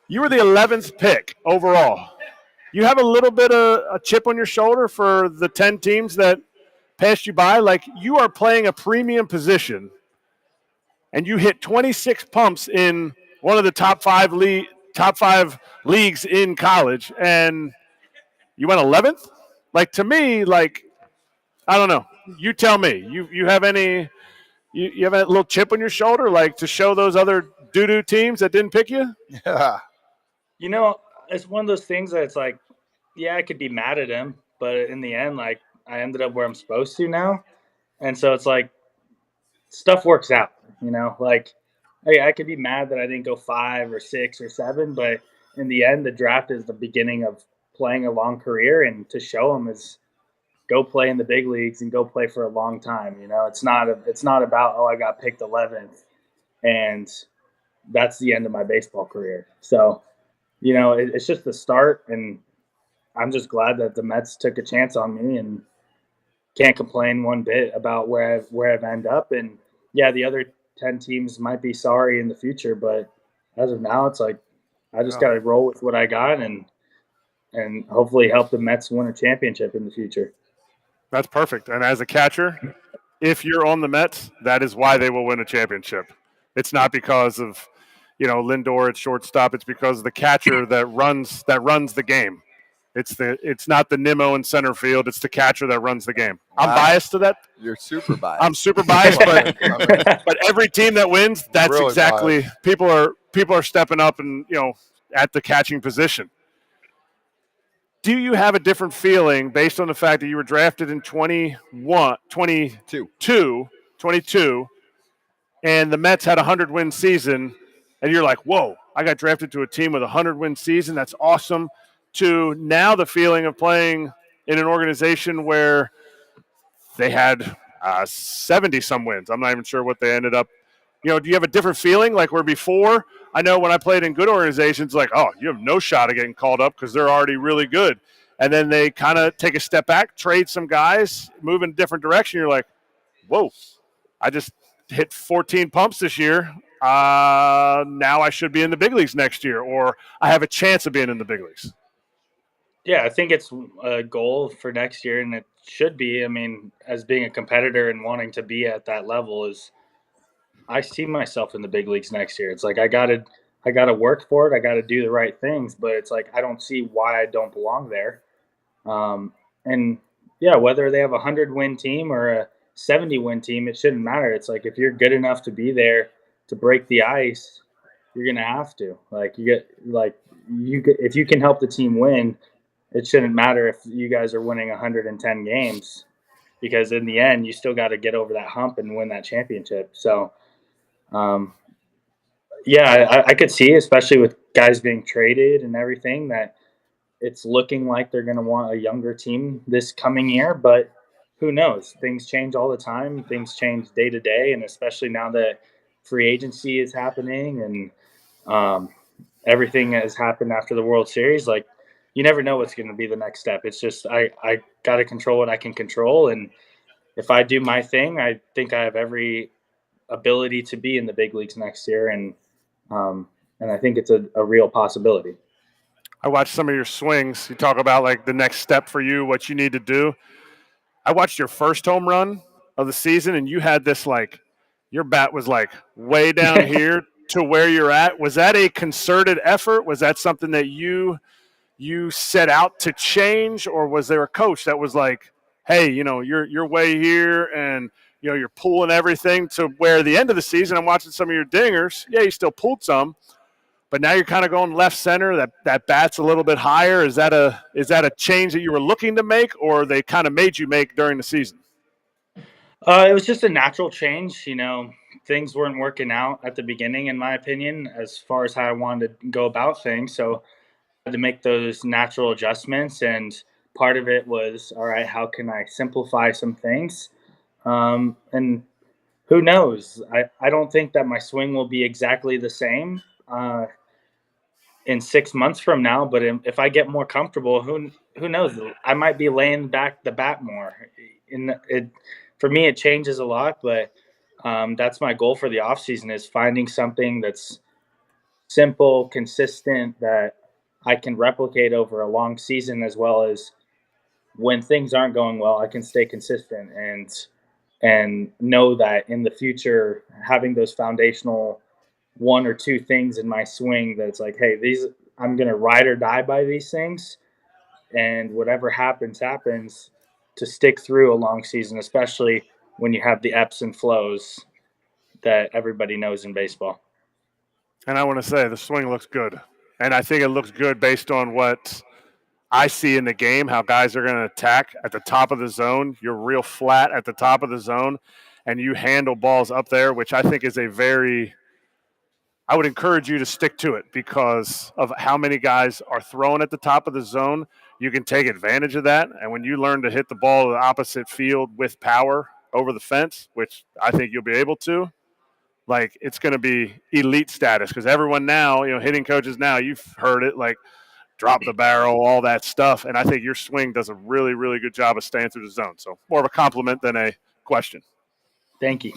You were the 11th pick overall. You have a little bit of a chip on your shoulder for the 10 teams that passed you by. Like, you are playing a premium position, and you hit 26 pumps in one of the top five leagues in college, and you went 11th? Like, to me, like, I don't know. You tell me. You have any you have a little chip on your shoulder, like, to show those other doo-doo teams that didn't pick you? Yeah. It's one of those things that it's like, yeah, I could be mad at him, but in the end, like, I ended up where I'm supposed to now. And so it's like stuff works out, Like, hey, I could be mad that I didn't go 5 or 6 or 7, but in the end, the draft is the beginning of playing a long career, and to show them is go play in the big leagues and go play for a long time. It's not about, I got picked 11th and that's the end of my baseball career. So, it's just the start, and I'm just glad that the Mets took a chance on me, and can't complain one bit about where I've ended up. And yeah, the other 10 teams might be sorry in the future, but as of now, it's like I just got to roll with what I got and hopefully help the Mets win a championship in the future. That's perfect. And as a catcher, if you're on the Mets, that is why they will win a championship. It's not because of, Lindor at shortstop. It's because of the catcher that runs the game. It's not the Nimmo in center field. It's the catcher that runs the game. I'm biased to that. You're super biased. I'm super biased, but every team that wins, that's Really exactly biased. people are stepping up and at the catching position. Do you have a different feeling based on the fact that you were drafted in 22, and the Mets had a 100-win season, and you're like, whoa, I got drafted to a team with a 100-win season. That's awesome. To now the feeling of playing in an organization where they had 70-some wins. I'm not even sure what they ended up. Do you have a different feeling? Like where before, I know when I played in good organizations, like, oh, you have no shot of getting called up because they're already really good. And then they kind of take a step back, trade some guys, move in a different direction. You're like, whoa, I just hit 14 pumps this year. Now I should be in the big leagues next year, or I have a chance of being in the big leagues. Yeah, I think it's a goal for next year, and it should be. I mean, as being a competitor and wanting to be at that level is – I see myself in the big leagues next year. It's like I gotta work for it. I gotta do the right things, but it's like I don't see why I don't belong there. And yeah, whether they have a 100-win team or a 70-win team, it shouldn't matter. It's like if you're good enough to be there to break the ice, you're gonna have to. If you can help the team win, it shouldn't matter if you guys are winning 110 games, because in the end, you still got to get over that hump and win that championship. So. I could see, especially with guys being traded and everything, that it's looking like they're going to want a younger team this coming year. But who knows? Things change all the time. Things change day to day, and especially now that free agency is happening and everything has happened after the World Series. Like, you never know what's going to be the next step. It's just I got to control what I can control, and if I do my thing, I think I have every ability to be in the big leagues next year, and I think it's a real possibility. I watched some of your swings. You talk about like the next step for you, what you need to do. I watched your first home run of the season, and you had this like your bat was like way down here to where you're at. Was that a concerted effort? Was that something that you set out to change, or was there a coach that was like, hey, you're way here and you're pulling everything to where the end of the season, I'm watching some of your dingers. Yeah, you still pulled some, but now you're kind of going left center. That bat's a little bit higher. Is that a change that you were looking to make, or they kind of made you make during the season? It was just a natural change. Things weren't working out at the beginning, in my opinion, as far as how I wanted to go about things. So I had to make those natural adjustments, and part of it was, all right, how can I simplify some things? And who knows? I don't think that my swing will be exactly the same in 6 months from now. But if I get more comfortable, who knows? I might be laying back the bat more. For me, it changes a lot. But that's my goal for the offseason, is finding something that's simple, consistent, that I can replicate over a long season, as well as when things aren't going well, I can stay consistent and know that in the future, having those foundational one or two things in my swing that's like, hey, I'm going to ride or die by these things, and whatever happens, to stick through a long season, especially when you have the ebbs and flows that everybody knows in baseball. And I want to say the swing looks good. And I think it looks good based on what I see in the game, how guys are going to attack at the top of the zone. You're real flat at the top of the zone, and you handle balls up there, which I think is I would encourage you to stick to it because of how many guys are throwing at the top of the zone. You can take advantage of that. And when you learn to hit the ball to the opposite field with power over the fence, which I think you'll be able to, it's going to be elite status, because everyone now, hitting coaches now, you've heard it, drop the barrel, all that stuff. And I think your swing does a really, really good job of staying through the zone. So more of a compliment than a question. Thank you.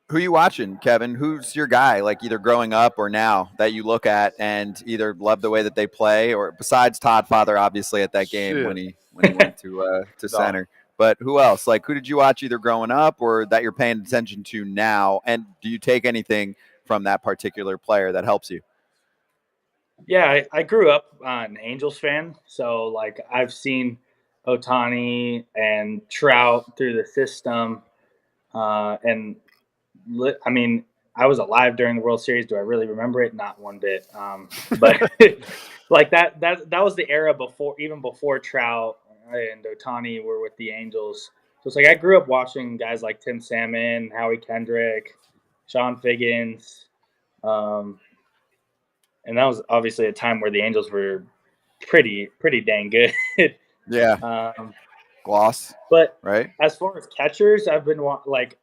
Who are you watching, Kevin? Who's your guy, like either growing up or now, that you look at and either love the way that they play, or besides Todd Father, obviously at that game when he went to center. But who else? Like, who did you watch either growing up or that you're paying attention to now? And do you take anything from that particular player that helps you? Yeah, I grew up an Angels fan, so like I've seen Ohtani and Trout through the system, and I mean, I was alive during the World Series. Do I really remember it? Not one bit. But like that was the era even before Trout and Ohtani were with the Angels. So it's like I grew up watching guys like Tim Salmon, Howie Kendrick, Sean Figgins, and that was obviously a time where the Angels were pretty dang good. Yeah. Gloss. But right. As far as catchers, I've been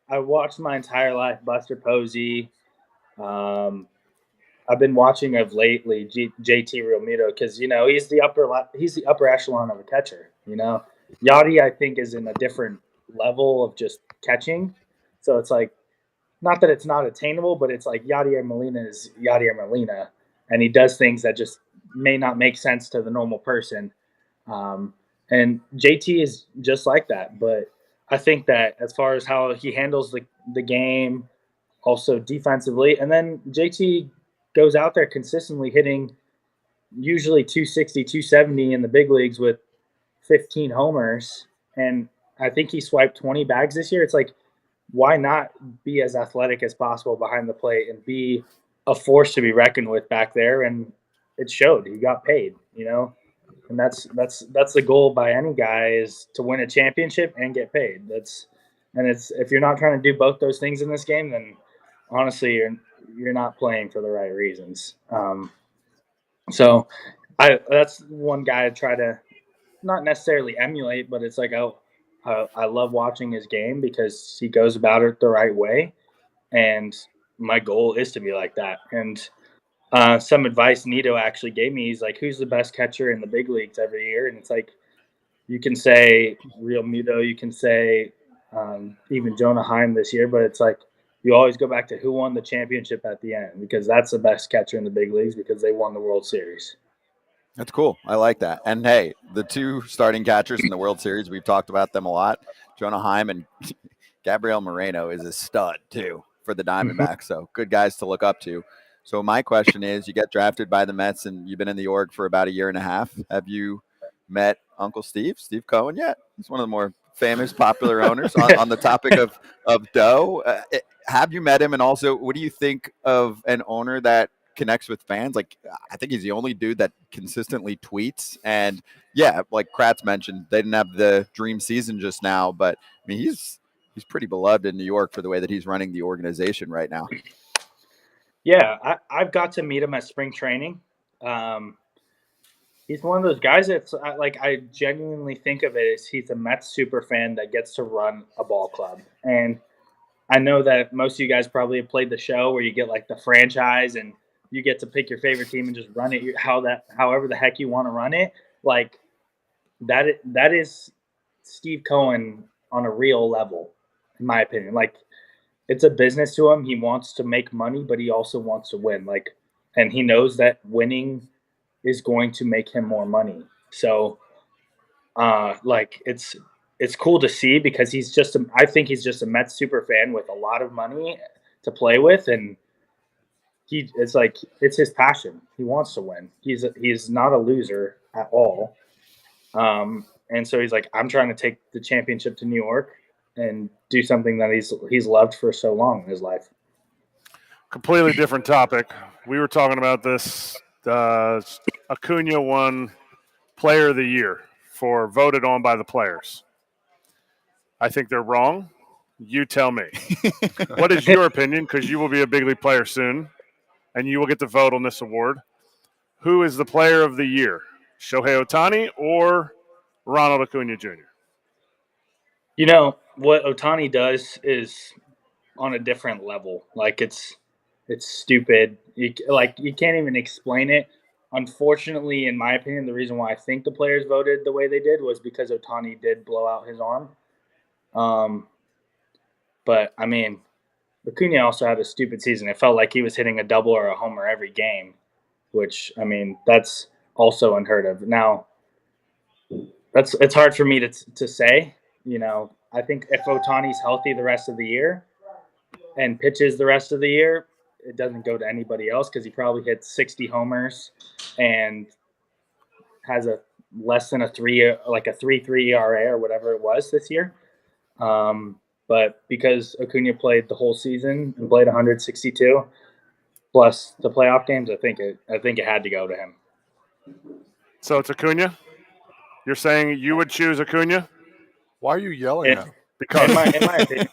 I watched my entire life Buster Posey. I've been watching of lately JT Realmuto because he's the upper echelon of a catcher. Yachty I think is in a different level of just catching. So it's like not that it's not attainable, but it's like Yadier Molina is Yadier Molina, and he does things that just may not make sense to the normal person. And JT is just like that. But I think that as far as how he handles the game, also defensively, and then JT goes out there consistently hitting usually 260, 270 in the big leagues with 15 homers. And I think he swiped 20 bags this year. It's like, why not be as athletic as possible behind the plate and be a force to be reckoned with back there? And it showed. He got paid, and that's the goal by any guy, is to win a championship and get paid. It's if you're not trying to do both those things in this game, then honestly you're not playing for the right reasons. So that's one guy I try to not necessarily emulate, but it's like I love watching his game because he goes about it the right way, and my goal is to be like that. And some advice Nito actually gave me, he's like, who's the best catcher in the big leagues every year? And it's like, you can say Realmuto, you can say even Jonah Heim this year, but it's like you always go back to who won the championship at the end, because that's the best catcher in the big leagues because they won the World Series. That's cool. I like that. And hey, the two starting catchers in the World Series, we've talked about them a lot. Jonah Heim and Gabriel Moreno is a stud too for the Diamondbacks. So good guys to look up to. So my question is, you get drafted by the Mets and you've been in the org for about a year and a half. Have you met Uncle Steve Cohen yet? He's one of the more famous, popular owners on the topic of dough. Have you met him? And also, what do you think of an owner that connects with fans? Like, I think he's the only dude that consistently tweets. And yeah, like Kratz mentioned, they didn't have the dream season just now, but I mean, he's pretty beloved in New York for the way that he's running the organization right now. Yeah, I've got to meet him at spring training. He's one of those guys that's like, I genuinely think of it as he's a Mets super fan that gets to run a ball club. And I know that most of you guys probably have played the show where you get like the franchise and you get to pick your favorite team and just run it however the heck you want to run it. Like that is Steve Cohen on a real level, in my opinion. Like, it's a business to him. He wants to make money, but he also wants to win. Like, and he knows that winning is going to make him more money. So, like, it's cool to see because I think he's just a Mets super fan with a lot of money to play with, and it's his passion. He wants to win. He's not a loser at all. And so he's like, I'm trying to take the championship to New York and do something that he's loved for so long in his life. Completely different topic. We were talking about this. Acuña won Player of the Year voted on by the players. I think they're wrong. You tell me. What is your opinion? Because you will be a big league player soon, and you will get to vote on this award. Who is the Player of the Year? Shohei Ohtani or Ronald Acuña Jr.? What Ohtani does is on a different level. Like, it's stupid. You can't even explain it. unfortunately, in my opinion, the reason why I think the players voted the way they did was because Ohtani did blow out his arm. But I mean, Acuña also had a stupid season. It felt like he was hitting a double or a homer every game, which, I mean, that's also unheard of. Now, it's hard for me to say. You know, I think if Ohtani's healthy the rest of the year and pitches the rest of the year, it doesn't go to anybody else because he probably hits 60 homers and has a less than a 3.3 ERA or whatever it was this year. But because Acuña played the whole season and played 162 plus the playoff games, I think it had to go to him. So it's Acuña? You're saying you would choose Acuña? Why are you yelling at him? Because in my opinion,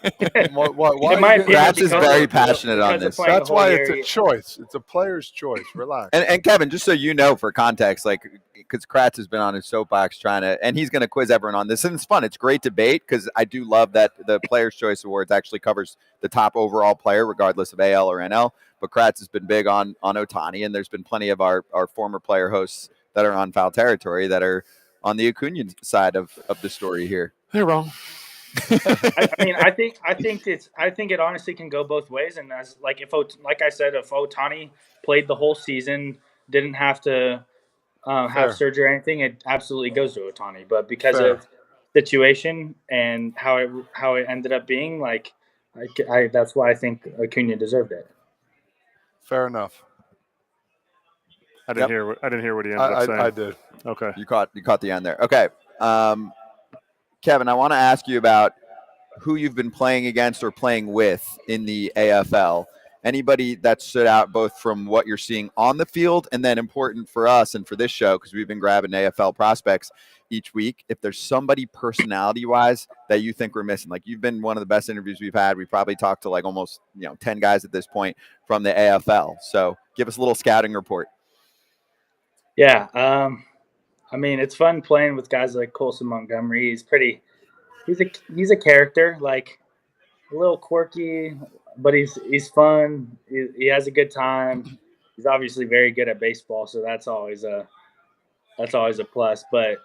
Why in my you opinion, Kratz is because very of- passionate on because of this. playing the That's whole why year, it's a choice. It's a player's choice. Relax. And Kevin, just so you know, for context, like, because Kratz has been on his soapbox trying to, and he's going to quiz everyone on this, and it's fun. It's great debate because I do love that the Players' Choice Awards actually covers the top overall player, regardless of AL or NL. But Kratz has been big on Ohtani, and there's been plenty of our former player hosts that are on foul territory that are on the Acuña side of the story here. They're wrong. I mean, I think it honestly can go both ways. And as like I said, if Ohtani played the whole season, didn't have to have surgery or anything, it absolutely goes to Ohtani. But because of situation and how it ended up being, like, that's why I think Acuña deserved it. Fair enough. I didn't hear what he ended up saying. I did. Okay. You caught the end there. Okay. Kevin, I want to ask you about who you've been playing against or playing with in the AFL. Anybody that stood out both from what you're seeing on the field and then important for us and for this show, because we've been grabbing AFL prospects each week, if there's somebody personality-wise that you think we're missing. Like, you've been one of the best interviews we've had. We probably talked to like almost 10 guys at this point from the AFL. So give us a little scouting report. Yeah. I mean, it's fun playing with guys like Colson Montgomery. He's a character, like a little quirky, but he's fun. He has a good time. He's obviously very good at baseball, so that's always a plus. But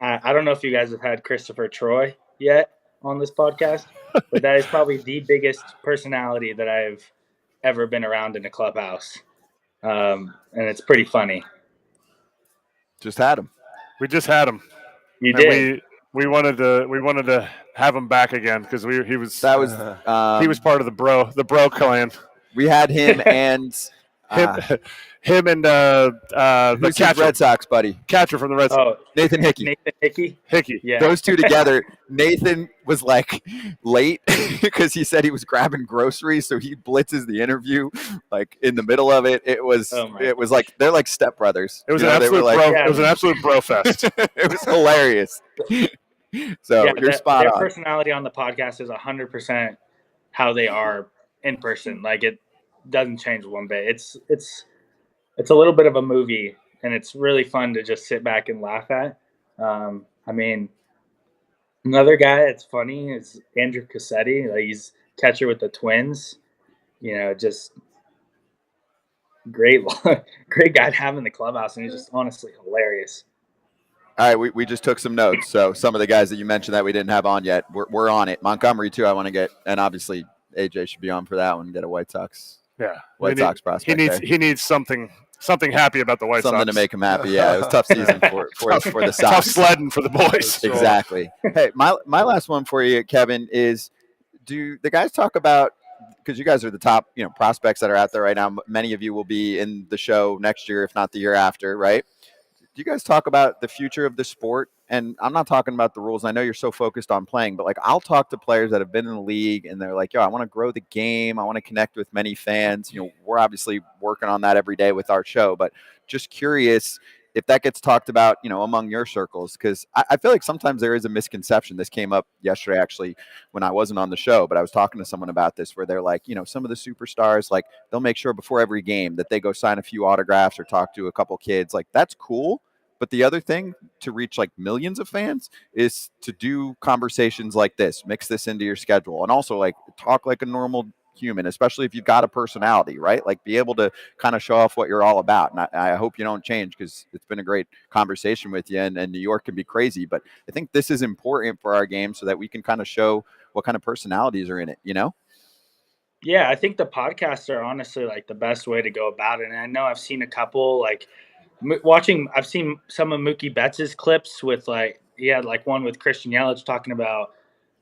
I don't know if you guys have had Christopher Troy yet on this podcast, but that is probably the biggest personality that I've ever been around in a clubhouse, and it's pretty funny. Just had him. We just had him. You and did. We wanted to have him back again because he was part of the bro clan. We had him and him and the catcher, Red Sox buddy, catcher from the Red Sox, Nathan Hickey. Nathan Hickey. Yeah. Those two together. Nathan was like late because he said he was grabbing groceries, so he blitzes the interview like in the middle of it. It was like they're like stepbrothers. It was an absolute bro. It was an absolute bro fest. It was hilarious. So you're spot on. on. Their personality on the podcast is 100% how they are in person. Like, it doesn't change one bit. It's a little bit of a movie, and it's really fun to just sit back and laugh at. I mean, another guy that's funny is Andrew Cassetti. Like, he's catcher with the Twins. Just great guy to have in the clubhouse, and he's just honestly hilarious. All right, we just took some notes. So some of the guys that you mentioned that we didn't have on yet, we're on it. Montgomery too. I want to get, and obviously AJ should be on for that one. Get a White Sox. Yeah, White Sox prospect. He needs something happy about the White Sox. Something to make him happy. Yeah, it was a tough season for the Sox. Tough sledding for the boys. Exactly. Hey, my last one for you, Kevin, is do the guys talk about, because you guys are the top prospects that are out there right now. Many of you will be in the show next year, if not the year after, right? Do you guys talk about the future of the sport? And I'm not talking about the rules. I know you're so focused on playing, but like I'll talk to players that have been in the league and they're like, yo, I want to grow the game. I want to connect with many fans. We're obviously working on that every day with our show, but just curious if that gets talked about, among your circles, because I feel like sometimes there is a misconception. This came up yesterday, actually, when I wasn't on the show, but I was talking to someone about this where they're like, some of the superstars, like they'll make sure before every game that they go sign a few autographs or talk to a couple kids. Like that's cool. But the other thing to reach like millions of fans is to do conversations like this, mix this into your schedule, and also like talk like a normal human, especially if you've got a personality, right? Like be able to kind of show off what you're all about. And I hope you don't change, because it's been a great conversation with you, and New York can be crazy, but I think this is important for our game so that we can kind of show what kind of personalities are in it, you know? Yeah, I think the podcasts are honestly like the best way to go about it. And I know I've seen a couple like I've seen some of Mookie Betts's clips with like, he had like one with Christian Yelich talking about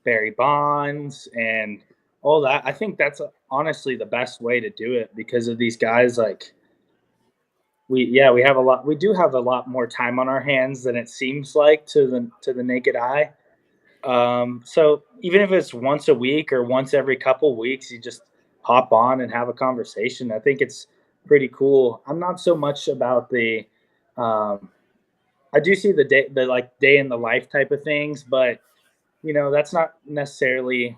Barry Bonds and all that. I think that's honestly the best way to do it because of these guys. Like we do have a lot more time on our hands than it seems like to the naked eye. So even if it's once a week or once every couple weeks, you just hop on and have a conversation. I think it's pretty cool. I'm not so much about the, I do see the day in the life type of things, but that's not necessarily,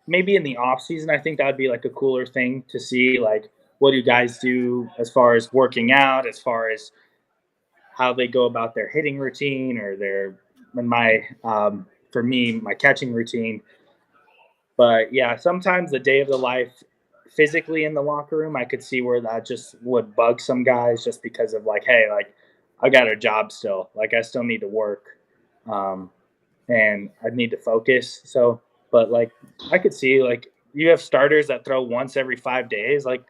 maybe in the off season, I think that'd be like a cooler thing to see. Like, what do you guys do as far as working out, as far as how they go about their hitting routine or for me, my catching routine. But yeah, sometimes the day of the life physically in the locker room, I could see where that just would bug some guys just because of like, hey, like I got a job still, like I still need to work, and I need to focus. So, but like I could see like you have starters that throw once every 5 days, like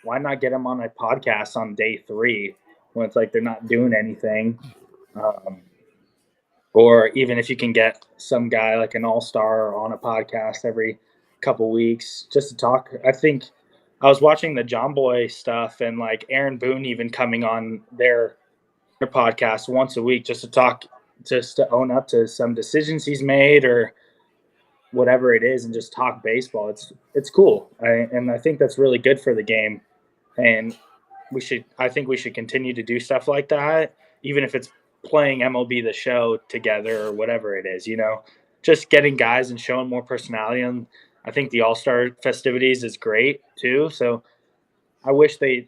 why not get them on a podcast on day 3 when it's like they're not doing anything? Or even if you can get some guy like an all-star on a podcast every couple weeks just to talk. I think I was watching the John Boy stuff and like Aaron Boone even coming on their podcast once a week just to talk, just to own up to some decisions he's made or whatever it is and just talk baseball. It's cool. And I think that's really good for the game. And I think we should continue to do stuff like that, even if it's playing MLB The Show together or whatever it is, just getting guys and showing more personality. And I think the All-Star festivities is great too. So I wish they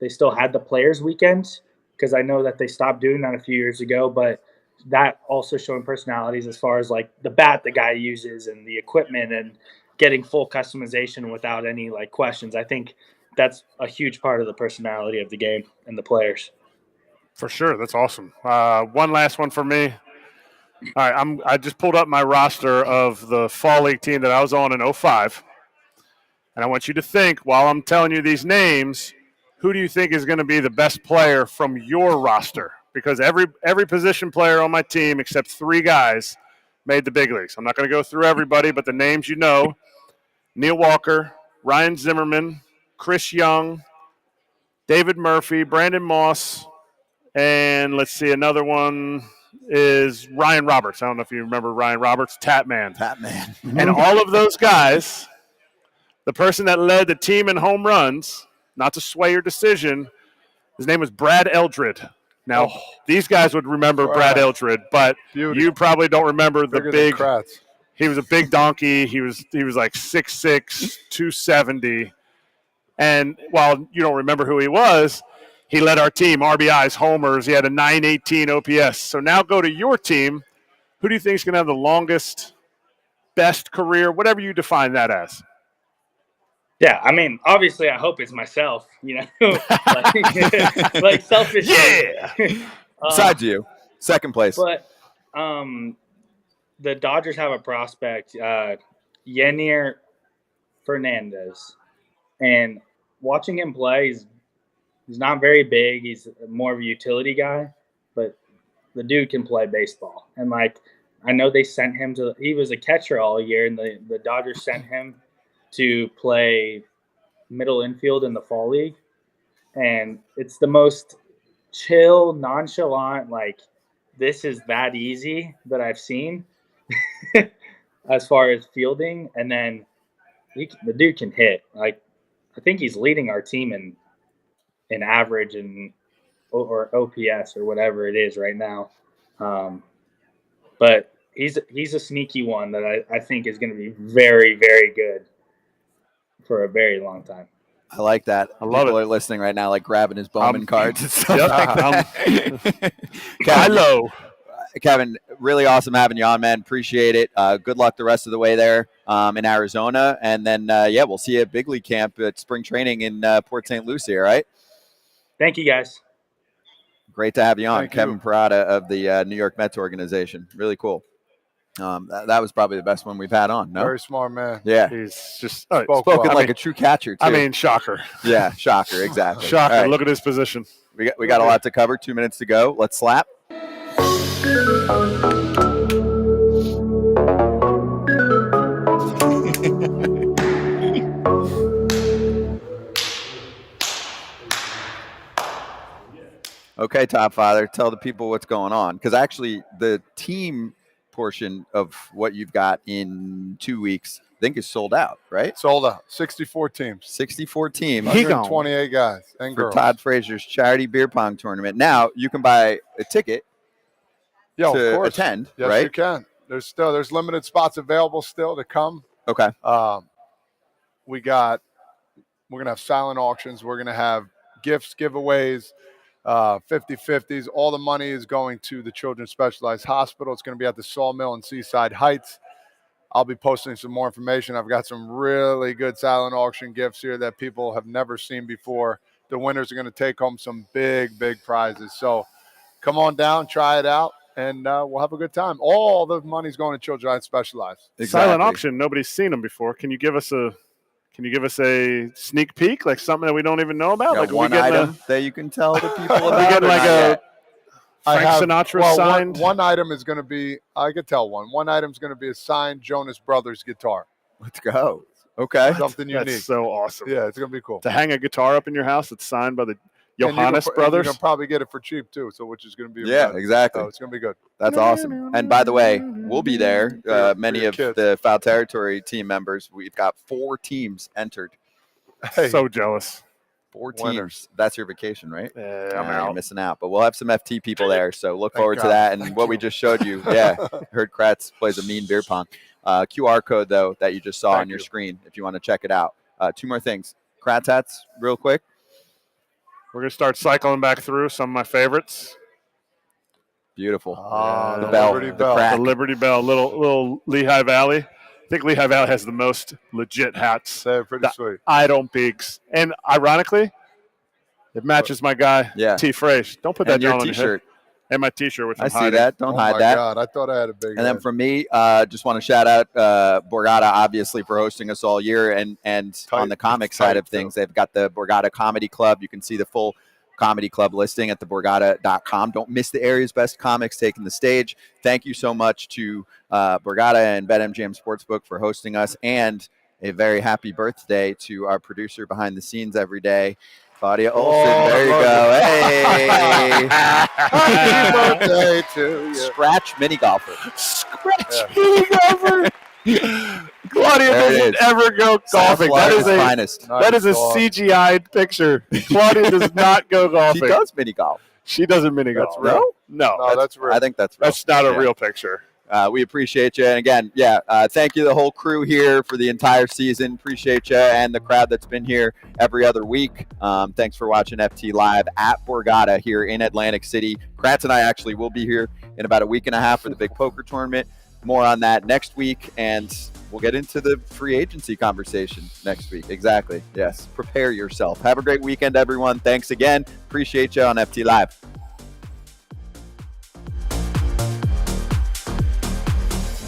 still had the Players Weekend, because I know that they stopped doing that a few years ago, but that also showing personalities as far as like the bat the guy uses and the equipment and getting full customization without any like questions. I think that's a huge part of the personality of the game and the players. For sure. That's awesome. One last one for me. All right, I just pulled up my roster of the fall league team that I was on in 05. And I want you to think, while I'm telling you these names, who do you think is going to be the best player from your roster? Because every position player on my team except 3 guys made the big leagues. I'm not going to go through everybody, but the names you know: Neil Walker, Ryan Zimmerman, Chris Young, David Murphy, Brandon Moss, and let's see, another one is Ryan Roberts. I don't know if you remember Ryan Roberts, Tatman. And all of those guys, the person that led the team in home runs, not to sway your decision, his name was Brad Eldred. Now, these guys would remember Brad Eldred, but you probably don't remember the big – he was a big donkey. He was like 6'6", 270. And while you don't remember who he was, he led our team, RBIs, homers. He had a 918 OPS. So now go to your team. Who do you think is going to have the longest, best career, whatever you define that as? Yeah, I mean, obviously, I hope it's myself, like selfish. Yeah. Besides you, second place. But the Dodgers have a prospect, Yenier Fernandez, and watching him play, he's not very big. He's more of a utility guy, but the dude can play baseball. And like, I know they sent him he was a catcher all year, and the Dodgers sent him to play middle infield in the fall league. And it's the most chill, nonchalant, like this is that easy that I've seen as far as fielding. And then the dude can hit. Like, I think he's leading our team in average or OPS or whatever it is right now. But he's a sneaky one that I think is going to be very, very good for a very long time. I like that. People are listening right now, like grabbing his Bowman cards and stuff like that. Kylo. Kevin, really awesome having you on, man. Appreciate it. Good luck the rest of the way there in Arizona. And then, we'll see you at Big League Camp at spring training in Port St. Lucie, all right? Thank you, guys. Great to have you on. Thank Kevin you. Parada of the New York Mets organization. Really cool. That was probably the best one we've had on, no? Very smart man. Yeah. He's just Spoken like a true catcher, too. I mean, shocker. Yeah, shocker, exactly. Shocker. All right. Look at his position. We got a lot to cover. 2 minutes to go. Let's slap. Okay, Top Father, tell the people what's going on. Because actually, the team portion of what you've got in 2 weeks, I think, is sold out, right? Sold out. 64 teams. 64 teams. 128 guys and for girls. Todd Frazier's charity beer pong tournament. Now, you can buy a ticket Of to course. attend, Yes, right? you can. There's limited spots available still to come. Okay. We're gonna have silent auctions. We're gonna have gifts, giveaways, 50-50s. All the money is going to the Children's Specialized Hospital. It's going to be at the Sawmill in Seaside Heights. I'll be posting some more information. I've got some really good silent auction gifts here that people have never seen before. The winners are going to take home some big, big prizes. So come on down, try it out, and we'll have a good time. All the money's going to Children's Specialized. Silent auction. Nobody's seen them before. Can you give us a sneak peek, like something that we don't even know about? Yeah, like one item that you can tell the people Are we about. getting like a I Frank have- Sinatra well, signed? One item is going to be, I could tell one. One item is going to be a signed Jonas Brothers guitar. Let's go. Okay. Something unique. That's so awesome. Yeah, it's going to be cool. To hang a guitar up in your house that's signed by the And Johannes brothers. You can probably get it for cheap too, so which is going to be Yeah, exactly. So it's going to be good. That's awesome. And by the way, we'll be there. Many of the Foul Territory team members. We've got 4 teams entered. Hey. So jealous. 4 teams. Winners. That's your vacation, right? Yeah, Yeah, I'm you're out. missing out. But we'll have some FT people there, so look Thank forward to God. that. And Thank what we you. just showed you, heard Kratz plays a mean beer pong. QR code, though, that you just saw Thank on your you. screen if you want to check it out. 2 more things. Kratz Hats, real quick. We're gonna start cycling back through some of my favorites. Beautiful. The bell, Liberty the Bell. crack. The Liberty Bell, little Lehigh Valley. I think Lehigh Valley has the most legit hats. They're pretty sweet. I don't peaks. And ironically, it matches my guy, Yeah. T. Frazier. Don't put that And your down on your head. T-shirt. And my T-shirt, which I I'm see hiding. that. Don't Oh hide my that. God, I thought I had a big And then head. from me, just want to shout out Borgata, obviously, for hosting us all year. And on the comic side of things, they've got the Borgata Comedy Club. You can see the full Comedy Club listing at theborgata.com. Don't miss the area's best comics taking the stage. Thank you so much to Borgata and BetMGM Sportsbook for hosting us. And a very happy birthday to our producer behind the scenes every day, Claudia Olson. There you go. Hey. Happy birthday to you. Scratch mini golfer. Scratch mini golfer. Claudia There it doesn't is. ever go golfing. That is finest. that is a dog. CGI picture. Claudia does not go She golfing. does mini golf. She doesn't mini golf. That's real. No, No, that's real. I think that's real. that's not a Yeah. real picture. We appreciate you. And again, thank you, the whole crew here for the entire season. Appreciate you and the crowd that's been here every other week. Thanks for watching FT Live at Borgata here in Atlantic City. Kratz and I actually will be here in about a week and a half for the big poker tournament. More on that next week. And we'll get into the free agency conversation next week. Exactly. Yes. Prepare yourself. Have a great weekend, everyone. Thanks again. Appreciate you on FT Live.